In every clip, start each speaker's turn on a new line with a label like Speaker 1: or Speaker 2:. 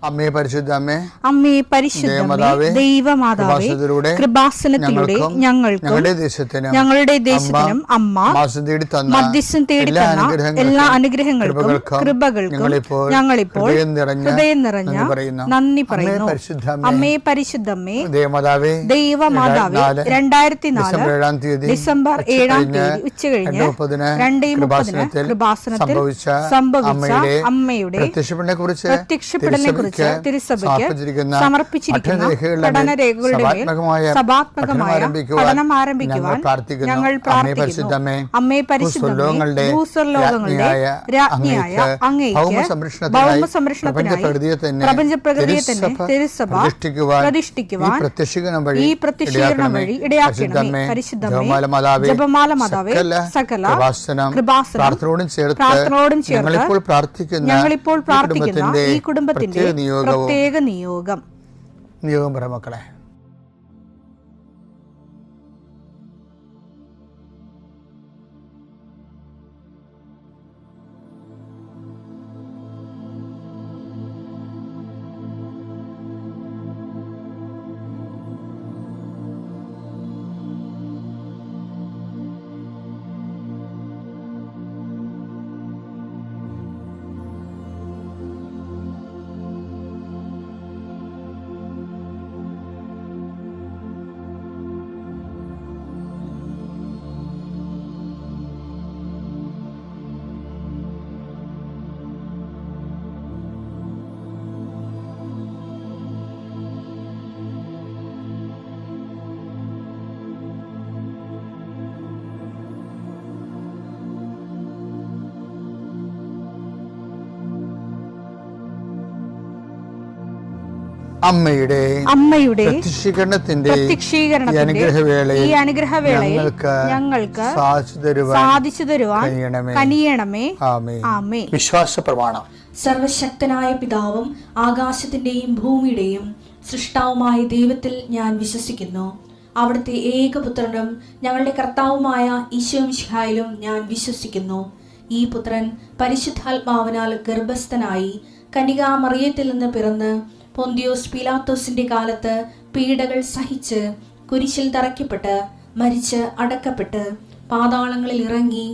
Speaker 1: അമ്മേ പരിശുദ്ധ
Speaker 2: അമ്മേ പരിശുദ്ധ ദൈവമാതാവേ, കൃപാസനത്തിലൂടെ ഞങ്ങൾക്കും ഞങ്ങളുടെ ദേശത്തിനും അമ്മ മധ്യസ്ഥം തേടിത്തന്ന എല്ലാ അനുഗ്രഹങ്ങൾക്കും കൃപകൾക്കും ഞങ്ങളിപ്പോൾ ഹൃദയം നിറഞ്ഞ നന്ദി പറയുന്നു. അമ്മേ പരിശുദ്ധമ്മേ ദൈവമാതാവേ, 2004 ഡിസംബർ 7 ഉച്ചകഴിഞ്ഞ് 2:30 കൃപാസനത്തിൽ സംഭവിച്ച അമ്മയുടെ പ്രത്യക്ഷപ്പെടലിനെ കുറിച്ച് തിരുസഭയ്ക്ക് സമർപ്പിച്ചിരിക്കുന്ന പഠനരേഖകളുടെ മേൽ സഭാത്മകമായ പഠനം ആരംഭിക്കുവാൻ ഞങ്ങൾ പ്രാർത്ഥിക്കുന്നു. അമ്മേ പരിശുദ്ധമേ, ഭൂസ്വർലോകങ്ങളുടെ രാജ്ഞിയായ അങ്ങേയ്ക്ക് ഭൗമസംരക്ഷണത്തിനായി പ്രപഞ്ചപ്രകൃതിയെ തന്നെ തിരുസഭ പ്രതിഷ്ഠിക്കുവാൻ ഈ പ്രത്യക്ഷീകരണം വഴി ഇടയാക്കണമേ. പരിശുദ്ധമേ, ജപമാല മാതാവേ, സകല കൃപാസനം പ്രാർത്ഥനയോടും ചേർത്ത് ഞങ്ങളിപ്പോൾ പ്രാർത്ഥിക്കുന്ന ഈ കുടുംബത്തിന്റെ പ്രത്യേക നിയോഗം
Speaker 1: പറ മക്കളെ. അമ്മയുടെ പ്രത്യക്ഷീകരണത്തിന്റെ ഈ അനുഗ്രഹവേളയിൽ ഞങ്ങൾക്ക് സാധിച്ചു തരുവാൻ കനിയണമേ. ആമേൻ. വിശ്വാസ പ്രമാണം.
Speaker 3: സർവശക്തനായ പിതാവും ആകാശത്തിന്റെയും ഭൂമിയുടെയും സൃഷ്ടാവുമായ ദൈവത്തിൽ ഞാൻ വിശ്വസിക്കുന്നു. അവിടുത്തെ ഏകപുത്രനും ഞങ്ങളുടെ കർത്താവുമായ ഈശോ മിശിഹായിലും ഞാൻ വിശ്വസിക്കുന്നു. ഈ പുത്രൻ പരിശുദ്ധാത്മാവിനാൽ ഗർഭസ്ഥനായി കന്യകാമറിയത്തിൽ നിന്ന് പിറന്ന് പൊന്തിയോസ് പീലാത്തോസിന്റെ കാലത്ത് പീഡകൾ സഹിച്ച് കുരിശിൽ തറയ്ക്കപ്പെട്ട് മരിച്ച് അടക്കപ്പെട്ട് പാതാളങ്ങളിൽ ഇറങ്ങി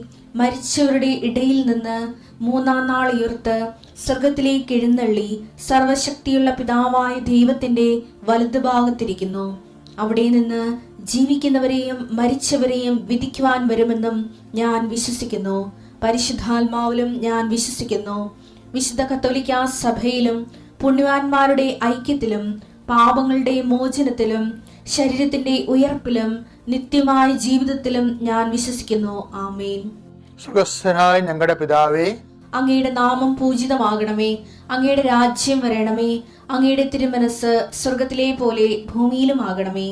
Speaker 3: മരിച്ചവരുടെ ഇടയിൽ നിന്ന് 3-ാം നാൾ ഉയർത്ത് സ്വർഗത്തിലേക്ക് എഴുന്നള്ളി സർവശക്തിയുള്ള പിതാവായ ദൈവത്തിന്റെ വലതുഭാഗത്തിരിക്കുന്നു. അവിടെ നിന്ന് ജീവിക്കുന്നവരെയും മരിച്ചവരെയും വിധിക്കുവാൻ വരുമെന്നും ഞാൻ വിശ്വസിക്കുന്നു. പരിശുദ്ധാത്മാവിലും ഞാൻ വിശ്വസിക്കുന്നു. വിശുദ്ധ കത്തോലിക്കാ സഭയിലും പുണ്യവാന്മാരുടെ ഐക്യത്തിലും പാപങ്ങളുടെ മോചനത്തിലും ശരീരത്തിന്റെ ഉയർപ്പിലും നിത്യമായ ജീവിതത്തിലും ഞാൻ വിശ്വസിക്കുന്നു. ആമേൻ.
Speaker 1: സ്വർഗ്ഗസ്ഥനായ ഞങ്ങളുടെ പിതാവേ,
Speaker 3: അങ്ങയുടെ നാമം പൂജിതമാകണമേ. അങ്ങയുടെ രാജ്യം വരണമേ. അങ്ങയുടെ തിരുമനസ് സ്വർഗത്തിലെ പോലെ ഭൂമിയിലും ആകണമേ.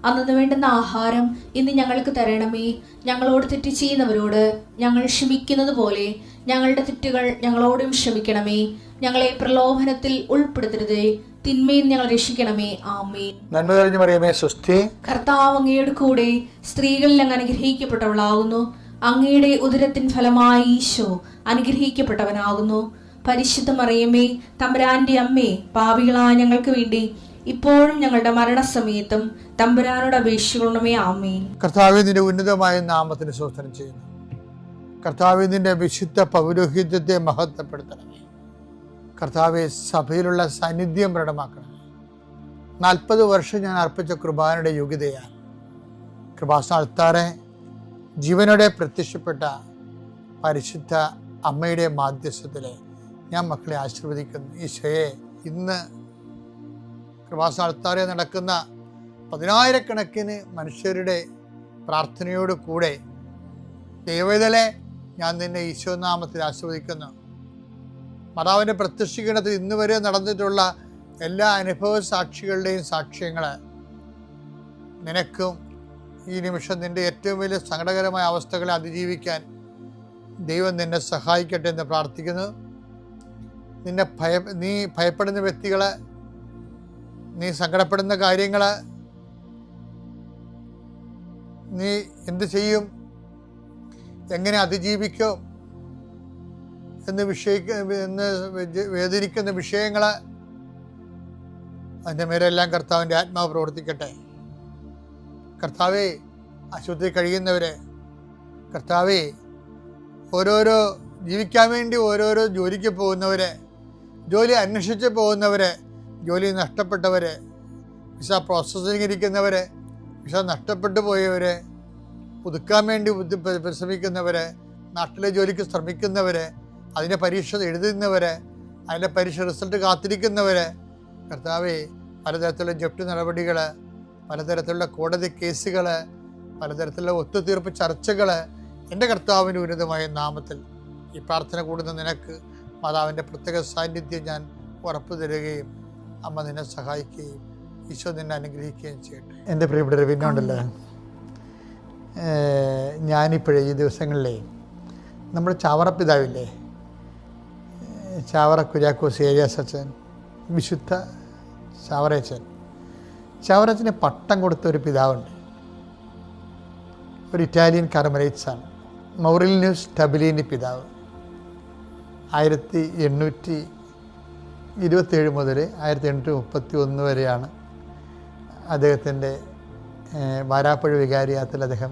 Speaker 3: അന്നു വേണ്ടുന്ന ആഹാരം ഇന്ന് ഞങ്ങൾക്ക് തരണമേ. ഞങ്ങളോട് തെറ്റ് ചെയ്യുന്നവരോട് ഞങ്ങൾ ക്ഷമിക്കുന്നത് പോലെ ഞങ്ങളുടെ തെറ്റുകൾ ഞങ്ങളോടും ക്ഷമിക്കണമേ. ഞങ്ങളെ പ്രലോഭനത്തിൽ ഉൾപ്പെടുത്തരുതേ, തിന്മയിൽ ഞങ്ങൾ രക്ഷിക്കണമേ. ആമേൻ.
Speaker 1: നന്മ നിറഞ്ഞ മറിയമേ, സ്വസ്തി.
Speaker 3: കർത്താവ് അങ്ങയുടെ കൂടെ സ്ത്രീകളിൽ അങ്ങ് അനുഗ്രഹിക്കപ്പെട്ടവളാകുന്നു. അങ്ങയുടെ ഉദരത്തിൻ ഫലമായി ഈശോ അനുഗ്രഹിക്കപ്പെട്ടവനാകുന്നു. പരിശുദ്ധ മറിയമേ, തമ്പുരാന്റെ അമ്മേ, പാപികളായ ഞങ്ങൾക്ക് വേണ്ടി ഇപ്പോഴും ഞങ്ങളുടെ മരണസമയത്തും തമ്പുരാനോട് അപേക്ഷിക്കണമേ. ആമേൻ.
Speaker 1: കർത്താവേ, നിന്റെ ഉന്നതമായ നാമത്തിന് സ്തോത്രം ചെയ്യുന്നു. കർത്താവേ, നിന്റെ വിശുദ്ധ പൗരോഹിത്യത്തെ മഹത്വപ്പെടുത്തണമേ. കർത്താവെ, സഭയിലുള്ള സാന്നിധ്യം പ്രകടമാക്കണമേ. 40 വർഷം ഞാൻ അർപ്പിച്ച കൃപാനയുടെ യോഗ്യതയാണ്. കൃപാസ്ഥാനത്താറെ ജീവനോടെ പ്രത്യക്ഷപ്പെട്ട പരിശുദ്ധ അമ്മയുടെ മാധ്യസ്ഥത്തിലെ ഞാൻ മക്കളെ ആശീർവദിക്കുന്നു. ഈശോയെ, ഇന്ന് കൃപാസ്ഥാനത്താറെ നടക്കുന്ന 10,000-കണക്കിന് മനുഷ്യരുടെ പ്രാർത്ഥനയോട് കൂടെ ദൈവവേദലെ ഞാൻ നിന്നെ ഈശോനാമത്തിൽ ആശീർവദിക്കുന്നു. മാതാവിൻ്റെ പ്രത്യക്ഷീകരണത്തിൽ ഇന്ന് വരെ നടന്നിട്ടുള്ള എല്ലാ അനുഭവ സാക്ഷികളുടെയും സാക്ഷ്യങ്ങൾ നിനക്കും ഈ നിമിഷം നിൻ്റെ ഏറ്റവും വലിയ സങ്കടകരമായ അവസ്ഥകളെ അതിജീവിക്കാൻ ദൈവം നിന്നെ സഹായിക്കട്ടെ എന്ന് പ്രാർത്ഥിക്കുന്നു. നീ ഭയപ്പെടുന്ന വ്യക്തികൾ, നീ സങ്കടപ്പെടുന്ന കാര്യങ്ങൾ, നീ എന്ത് ചെയ്യും, എങ്ങനെ അതിജീവിക്കും എന്ന് വേദനിക്കുന്ന വിഷയങ്ങൾ അതിൻ്റെ മേലെല്ലാം കർത്താവിൻ്റെ ആത്മാവ് പ്രവർത്തിക്കട്ടെ. കർത്താവേ, ആശുപത്രി കഴിയുന്നവരെ, കർത്താവേ, ഓരോരോ ജീവിക്കാൻ വേണ്ടി ഓരോരോ ജോലിക്ക് പോകുന്നവരെ, ജോലി അന്വേഷിച്ച് പോകുന്നവരെ, ജോലി നഷ്ടപ്പെട്ടവരെ, വിസ പ്രോസസ്സിംഗ് ഇരിക്കുന്നവരെ, വിസ നഷ്ടപ്പെട്ടു പോയവരെ, പുതുക്കാൻ വേണ്ടി പരിശ്രമിക്കുന്നവരെ, നാട്ടിലെ ജോലിക്ക് ശ്രമിക്കുന്നവരെ, അതിൻ്റെ പരീക്ഷ എഴുതുന്നവരെ, അതിൻ്റെ പരീക്ഷ റിസൾട്ട് കാത്തിരിക്കുന്നവരെ, കർത്താവേ, പലതരത്തിലുള്ള ജപ്തി നടപടികൾ, പലതരത്തിലുള്ള കോടതി കേസുകൾ, പലതരത്തിലുള്ള ഒത്തുതീർപ്പ് ചർച്ചകൾ, എൻ്റെ കർത്താവിൻ്റെ ഉന്നതമായ നാമത്തിൽ ഈ പ്രാർത്ഥന കൂടുന്ന നിനക്ക് മാതാവിൻ്റെ പ്രത്യേക സാന്നിധ്യം ഞാൻ ഉറപ്പു തരികയും അമ്മ നിന്നെ സഹായിക്കുകയും ഈശോ നിന്നെ അനുഗ്രഹിക്കുകയും ചെയ്യട്ടെ. എൻ്റെ പ്രിയപ്പെട്ട പിന്നുണ്ടല്ലോ, ഞാനിപ്പോഴേ ഈ ദിവസങ്ങളിലേ നമ്മുടെ ചാവറ പിതാവില്ലേ, ചാവറ കുര്യാക്കോസ് ഏലിയാസ് അച്ഛൻ, വിശുദ്ധ ചാവറയച്ചൻ, ചാവറച്ചന് പട്ടം കൊടുത്ത ഒരു പിതാവുണ്ട്. ഒരു ഇറ്റാലിയൻ കർമലൈറ്റ്സാണ്, മൗറിലിനസ് ടബിലിൻ്റെ പിതാവ്. 1827 മുതൽ 1831 വരെയാണ് അദ്ദേഹത്തിൻ്റെ വാരാപ്പുഴ വികാരിയാത്തിൽ അദ്ദേഹം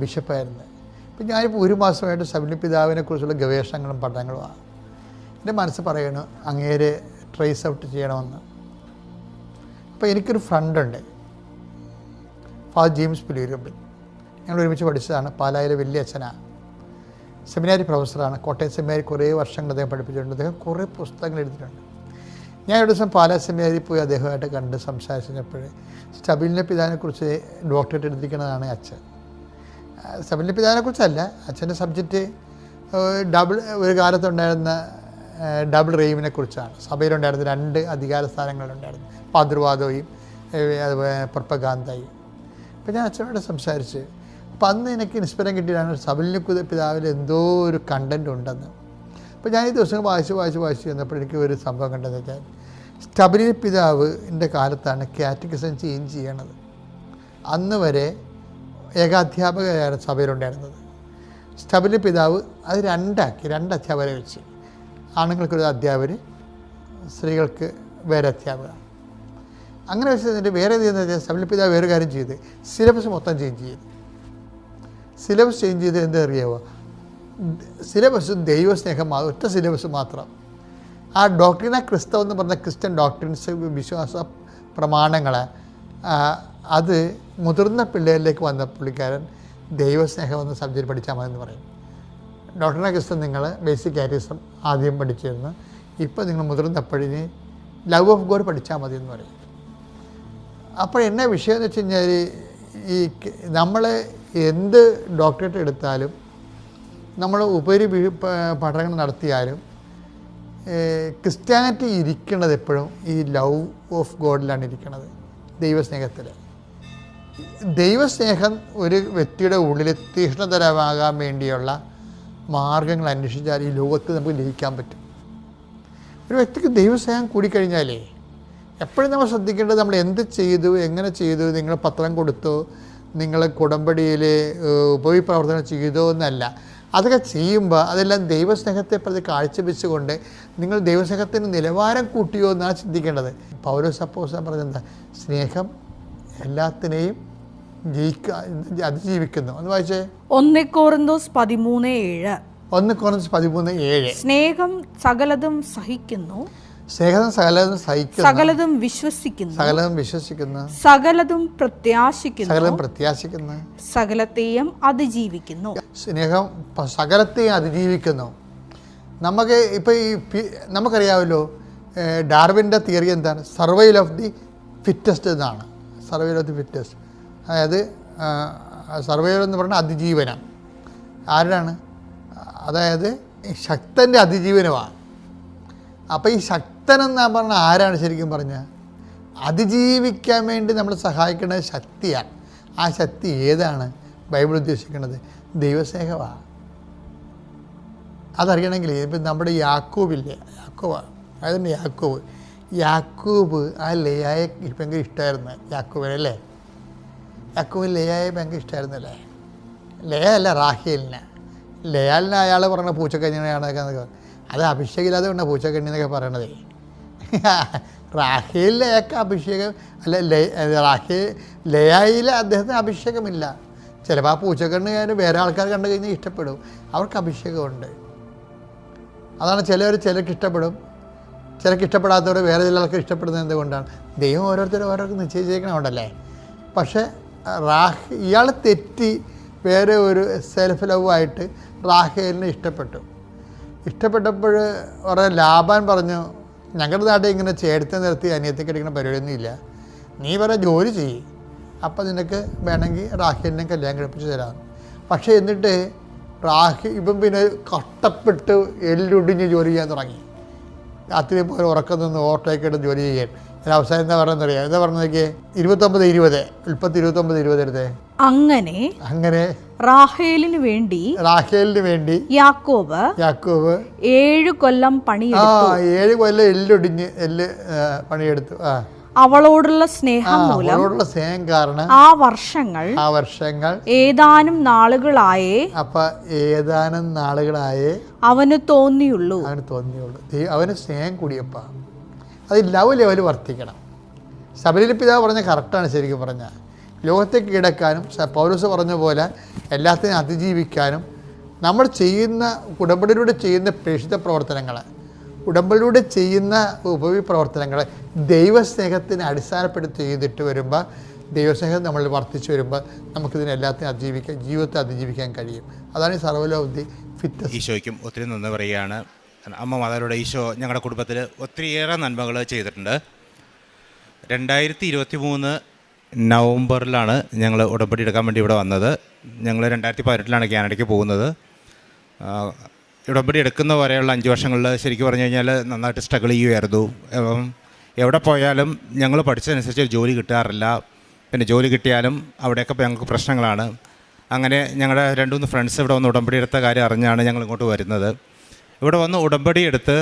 Speaker 1: ബിഷപ്പായിരുന്നത്. ഇപ്പം ഞാനിപ്പോൾ ഒരു മാസമായിട്ട് ശബരി പിതാവിനെ കുറിച്ചുള്ള ഗവേഷണങ്ങളും പഠനങ്ങളുമാണ്. എൻ്റെ മനസ്സ് പറയണു അങ്ങേരെ ട്രേസ് ഔട്ട് ചെയ്യണമെന്ന്. അപ്പോൾ എനിക്കൊരു ഫ്രണ്ടുണ്ട്, ഫാദർ ജെയിംസ് പുലിയൂരമ്പിൽ. ഞങ്ങൾ ഒരുമിച്ച് പഠിച്ചതാണ്. പാലായിലെ വലിയ അച്ഛനാണ്, സെമിനാരി പ്രൊഫസറാണ്. കോട്ടയം സെമിനാരി കുറേ വർഷങ്ങൾ അദ്ദേഹം പഠിപ്പിച്ചിട്ടുണ്ട്. അദ്ദേഹം കുറേ പുസ്തകങ്ങൾ എഴുതിയിട്ടുണ്ട്. ഞാൻ ഒരു ദിവസം പാലാ സെമിനാരി പോയി അദ്ദേഹമായിട്ട് കണ്ട് സംസാരിച്ചപ്പോൾ സ്റ്റബിലിൻ്റെ പിതാവിനെക്കുറിച്ച് ഡോക്ടറേറ്റ് എടുത്തിരിക്കുന്നതാണ് അച്ഛൻ. സ്റ്റബിലിൻ്റെ പിതാവിനെക്കുറിച്ചല്ല, അച്ഛൻ്റെ സബ്ജക്റ്റ് ഒരു കാലത്തുണ്ടായിരുന്ന ഡബിൾ റെയിമിനെ കുറിച്ചാണ്. സഭയിലുണ്ടായിരുന്ന 2 അധികാര സ്ഥാനങ്ങളുണ്ടായിരുന്നു, പാതിർവാദവും അതുപോലെ പ്രൊപ്പഗാന്തയും. അപ്പോൾ ഞാൻ അച്ഛനോട് സംസാരിച്ച്, അപ്പം അന്ന് എനിക്ക് ഇൻസ്പിറേഷൻ കിട്ടിയതാണ് സ്റ്റബിലിൻ്റെ പിതാവിൽ എന്തോ ഒരു കണ്ടൻറ് ഉണ്ടെന്ന്. അപ്പോൾ ഞാൻ ഈ ദിവസം വായിച്ച് ചെന്നപ്പോൾ എനിക്ക് ഒരു സംഭവം കണ്ടെന്ന് വെച്ചാൽ, സ്റ്റബിലിൻ്റെ പിതാവിൻ്റെ കാലത്താണ് കാറ്റക്കിസം ചേഞ്ച് ചെയ്യണത്. അന്ന് വരെ ഏകാധ്യാപകരാണ് സഭയിലുണ്ടായിരുന്നത്. സ്റ്റബിലിൻ്റെ പിതാവ് അത് 2 അധ്യാപകരെ വെച്ച്, ആണുങ്ങൾക്കൊരു അധ്യാപകർ, സ്ത്രീകൾക്ക് വേറെ അധ്യാപകർ. അങ്ങനെ വെച്ചതിൻ്റെ വേറെ ഇതെന്ന് വെച്ചാൽ സ്റ്റബിലിൻ്റെ പിതാവ് വേറെ കാര്യം ചെയ്ത് സിലബസ് മൊത്തം ചേഞ്ച് ചെയ്ത്. സിലബസ് ചേഞ്ച് ചെയ്ത് എന്താ അറിയാമോ? സിലബസ് ദൈവസ്നേഹം, ഒറ്റ സിലബസ് മാത്രം. ആ ഡോക്ട്രിന ക്രിസ്തവ് എന്ന് പറഞ്ഞ ക്രിസ്ത്യൻ ഡോക്ട്രിൻസ്, വിശ്വാസ പ്രമാണങ്ങൾ, അത് മുതിർന്ന പിള്ളേരിലേക്ക് വന്ന പുള്ളിക്കാരൻ ദൈവസ്നേഹം എന്ന സബ്ജക്റ്റ് പഠിച്ചാൽ മതി എന്ന് പറയും. ഡോക്ട്രിന ക്രിസ്തവ് നിങ്ങൾ ബേസിക് കാറ്റഗിസം ആദ്യം പഠിച്ചിരുന്നു, ഇപ്പോൾ നിങ്ങൾ മുതിർന്നപ്പോഴിന് ലവ് ഓഫ് ഗോഡ് പഠിച്ചാൽ മതി എന്ന് പറയും. അപ്പോൾ എന്നാ വിഷയം എന്ന് വെച്ച് കഴിഞ്ഞാൽ, ഈ നമ്മൾ എന്ത് ഡോക്ടറേറ്റ് എടുത്താലും, നമ്മൾ ഉപരി പഠനങ്ങൾ നടത്തിയാലും, ക്രിസ്ത്യാനിറ്റി ഇരിക്കുന്നത് എപ്പോഴും ഈ ലവ് ഓഫ് ഗോഡിലാണ് ഇരിക്കുന്നത്, ദൈവസ്നേഹത്തിൽ. ദൈവസ്നേഹം ഒരു വ്യക്തിയുടെ ഉള്ളിൽ തീക്ഷ്ണതരമാകാൻ വേണ്ടിയുള്ള മാർഗങ്ങൾ അന്വേഷിച്ചാൽ ഈ ലോകത്ത് നമുക്ക് ലയിക്കാൻ പറ്റും. ഒരു വ്യക്തിക്ക് ദൈവസ്നേഹം കൂടിക്കഴിഞ്ഞാലേ എപ്പോഴും നമ്മൾ ശ്രദ്ധിക്കേണ്ടത് നമ്മൾ എന്ത് ചെയ്തു, എങ്ങനെ ചെയ്തു, നിങ്ങൾ പത്രം കൊടുത്തോ, നിങ്ങൾ കുടമ്പടിയിൽ ഉപവിപ്രവർത്തനം ചെയ്തോ എന്നല്ല. അതൊക്കെ ചെയ്യുമ്പോൾ അതെല്ലാം ദൈവസ്നേഹത്തെ പ്രതി കാഴ്ചവെച്ചുകൊണ്ട് നിങ്ങൾ ദൈവസ്നേഹത്തിന് നിലവാരം കൂട്ടിയോ എന്നാണ് ചിന്തിക്കേണ്ടത്. പൗലോസ് അപ്പോസ്തലൻ പറഞ്ഞെന്താ? സ്നേഹം എല്ലാത്തിനെയും അതിജീവിക്കുന്നു. ഒന്ന് വായിച്ചേ.
Speaker 2: 1 കൊറിന്തോസ് 13:7.
Speaker 1: 1 കൊറിന്തോസ് 13:7.
Speaker 2: സ്നേഹം സകലതും സഹിക്കുന്നു,
Speaker 1: സ്നേഹം സകലതും സഹിക്കുന്നു,
Speaker 2: സകലതും വിശ്വസിക്കുന്നു,
Speaker 1: സകലതും വിശ്വസിക്കുന്നു,
Speaker 2: സകലതും പ്രത്യാശിക്കുന്നു,
Speaker 1: സകലതും പ്രത്യാശിക്കുന്നു,
Speaker 2: സകലത്തെയും അതിജീവിക്കുന്നു.
Speaker 1: സ്നേഹം സകലത്തെയും അതിജീവിക്കുന്നു. നമുക്ക് ഇപ്പോൾ നമുക്കറിയാമല്ലോ, ഡാർവിൻ്റെ തിയറി എന്താണ്? സർവൈവൽ ഓഫ് ദി ഫിറ്റസ്റ്റ് എന്നാണ്. സർവൈവൽ ഓഫ് ദി ഫിറ്റസ്റ്റ്, അതായത് സർവൈവൽ എന്ന് പറഞ്ഞാൽ അതിജീവനം. ആരാണ്? അതായത് ശക്തൻ്റെ അതിജീവനമാണ്. അപ്പോൾ ഈ ശക്തനെന്നാ പറഞ്ഞാൽ ആരാണ്? ശരിക്കും പറഞ്ഞാൽ അതിജീവിക്കാൻ വേണ്ടി നമ്മൾ സഹായിക്കേണ്ടത് ശക്തിയാണ്. ആ ശക്തി ഏതാണ് ബൈബിൾ ഉദ്ദേശിക്കുന്നത്? ദൈവസ്നേഹമാണ്. അതറിയണമെങ്കിൽ ഇപ്പം നമ്മുടെ യാക്കോബില്ലേ, അതായത് യാക്കോബ് ആ ലേയായെ ഭയങ്കര ഇഷ്ടമായിരുന്നു. യാക്കോബിനല്ലേ, യാക്കോബിന് ലേയായെ ഭയങ്കര ഇഷ്ടമായിരുന്നല്ലേ. ലേയ അല്ല, റാഹേലിനെ. ലേയാലിനെ അയാൾ പറഞ്ഞ പൂച്ചക്കഞ്ഞിനെയാണൊക്കെ, അത് അഭിഷേകില്ലാതെ കൊണ്ട് പൂച്ചക്കണ്ണി എന്നൊക്കെ പറയണതേ. റാഹേൽ ലേയൊക്കെ അഭിഷേകം ലേയായിൽ അദ്ദേഹത്തിന് അഭിഷേകമില്ല. ചിലപ്പോൾ ആ പൂച്ചക്കണ്ണുകാർ വേറെ ആൾക്കാർ കണ്ടു കഴിഞ്ഞാൽ ഇഷ്ടപ്പെടും, അവർക്ക് അഭിഷേകമുണ്ട്. അതാണ് ചിലർക്ക് ഇഷ്ടപ്പെടും, ചിലർക്ക് ഇഷ്ടപ്പെടാത്തവർ വേറെ ചില ആൾക്കാർ ഇഷ്ടപ്പെടുന്നത് എന്തുകൊണ്ടാണ്? ദൈവം ഓരോരുത്തർക്ക് നിശ്ചയിച്ചേക്കണമുണ്ടല്ലേ. പക്ഷേ ഇയാൾ തെറ്റി വേറെ ഒരു സെൽഫ് ലവായിട്ട് റാഹേലിനെ ഇഷ്ടപ്പെട്ടപ്പോൾ കുറേ ലാബാൻ പറഞ്ഞു, ഞങ്ങളുടെ നാട്ടിൽ ഇങ്ങനെ ചേർത്ത് നിർത്തി അനിയത്തേക്ക് അടിക്കുന്ന പരിപാടിയൊന്നും ഇല്ല, നീ വേറെ ജോലി ചെയ്യും, അപ്പം നിനക്ക് വേണമെങ്കിൽ റാഹേലിനെ കല്യാണം കഴിപ്പിച്ച് തരാം. പക്ഷേ എന്നിട്ട് ഇപ്പം പിന്നെ കഷ്ടപ്പെട്ട് എല്ലൊടിഞ്ഞ് ജോലി ചെയ്യാൻ തുടങ്ങി. രാത്രി പോലെ ഉറക്കം നിന്ന് ഓട്ടോയൊക്കെ എടുത്ത് ജോലി ചെയ്യാൻ. അവസാനം എന്താ പറയുന്നറിയാം? എന്താ പറഞ്ഞേക്ക്? 29:20 എടുത്തേ.
Speaker 2: അങ്ങനെ റാഹേലിന് വേണ്ടി യാക്കോബ് 7 കൊല്ലം പണിയെടുത്തു.
Speaker 1: 7 കൊല്ലം എല്ല് പണിയെടുത്തു.
Speaker 2: അവളോടുള്ള സ്നേഹം
Speaker 1: കാരണം
Speaker 2: ആ വർഷങ്ങൾ ഏതാനും നാളുകളായേ അവന് തോന്നിയുള്ളൂ.
Speaker 1: അവന് സ്നേഹം കൂടിയപ്പ അത് ലവ് ലെവൽ വർദ്ധിക്കണം. ശബരിൽ പിതാവ് പറഞ്ഞ കറക്റ്റാണ്. ശരിക്കും പറഞ്ഞാൽ ലോകത്തെ കീഴടക്കാനും പൗലോസ് പറഞ്ഞ പോലെ എല്ലാത്തിനും അതിജീവിക്കാനും നമ്മൾ ചെയ്യുന്ന ഉടമ്പടിയിലൂടെ ചെയ്യുന്ന പ്രേക്ഷിത പ്രവർത്തനങ്ങൾ, ഉടമ്പടിയിലൂടെ ചെയ്യുന്ന ഉപവിപ്രവർത്തനങ്ങൾ ദൈവസ്നേഹത്തിന് അടിസ്ഥാനപ്പെടുത്തി ചെയ്തിട്ട് വരുമ്പോൾ, ദൈവസ്നേഹം നമ്മൾ വർദ്ധിച്ചു വരുമ്പോൾ നമുക്കിതിനെല്ലാത്തിനും ജീവിതത്തെ അതിജീവിക്കാൻ കഴിയും. അതാണ് ഈ സർവ്വലോകി ഫിറ്റ്നസ്.
Speaker 4: ഈശോയ്ക്കും ഒത്തിരി നന്ദി പറയുകയാണ്. അമ്മ മാതാവിലൂടെ ഈശോ ഞങ്ങളുടെ കുടുംബത്തിൽ ഒത്തിരിയേറെ നന്മകൾ ചെയ്തിട്ടുണ്ട്. 2023 നവംബറിലാണ് ഞങ്ങൾ ഉടമ്പടി എടുക്കാൻ വേണ്ടി ഇവിടെ വന്നത്. ഞങ്ങൾ 2018 കാനഡയ്ക്ക് പോകുന്നത്. ഉടമ്പടി എടുക്കുന്ന വരെയുള്ള 5 വർഷങ്ങളിൽ ശരിക്കും പറഞ്ഞു കഴിഞ്ഞാൽ നന്നായിട്ട് സ്ട്രഗിൾ ചെയ്യുമായിരുന്നു. എവിടെ പോയാലും ഞങ്ങൾ പഠിച്ചതനുസരിച്ച് ജോലി കിട്ടാറില്ല. പിന്നെ ജോലി കിട്ടിയാലും അവിടെയൊക്കെ ഞങ്ങൾക്ക് പ്രശ്നങ്ങളാണ്. അങ്ങനെ ഞങ്ങളുടെ 2-3 ഫ്രണ്ട്സ് ഇവിടെ വന്ന് ഉടമ്പടി എടുത്ത കാര്യം അറിഞ്ഞാണ് ഞങ്ങൾ ഇങ്ങോട്ട് വരുന്നത്. ഇവിടെ വന്ന് ഉടമ്പടി എടുത്ത്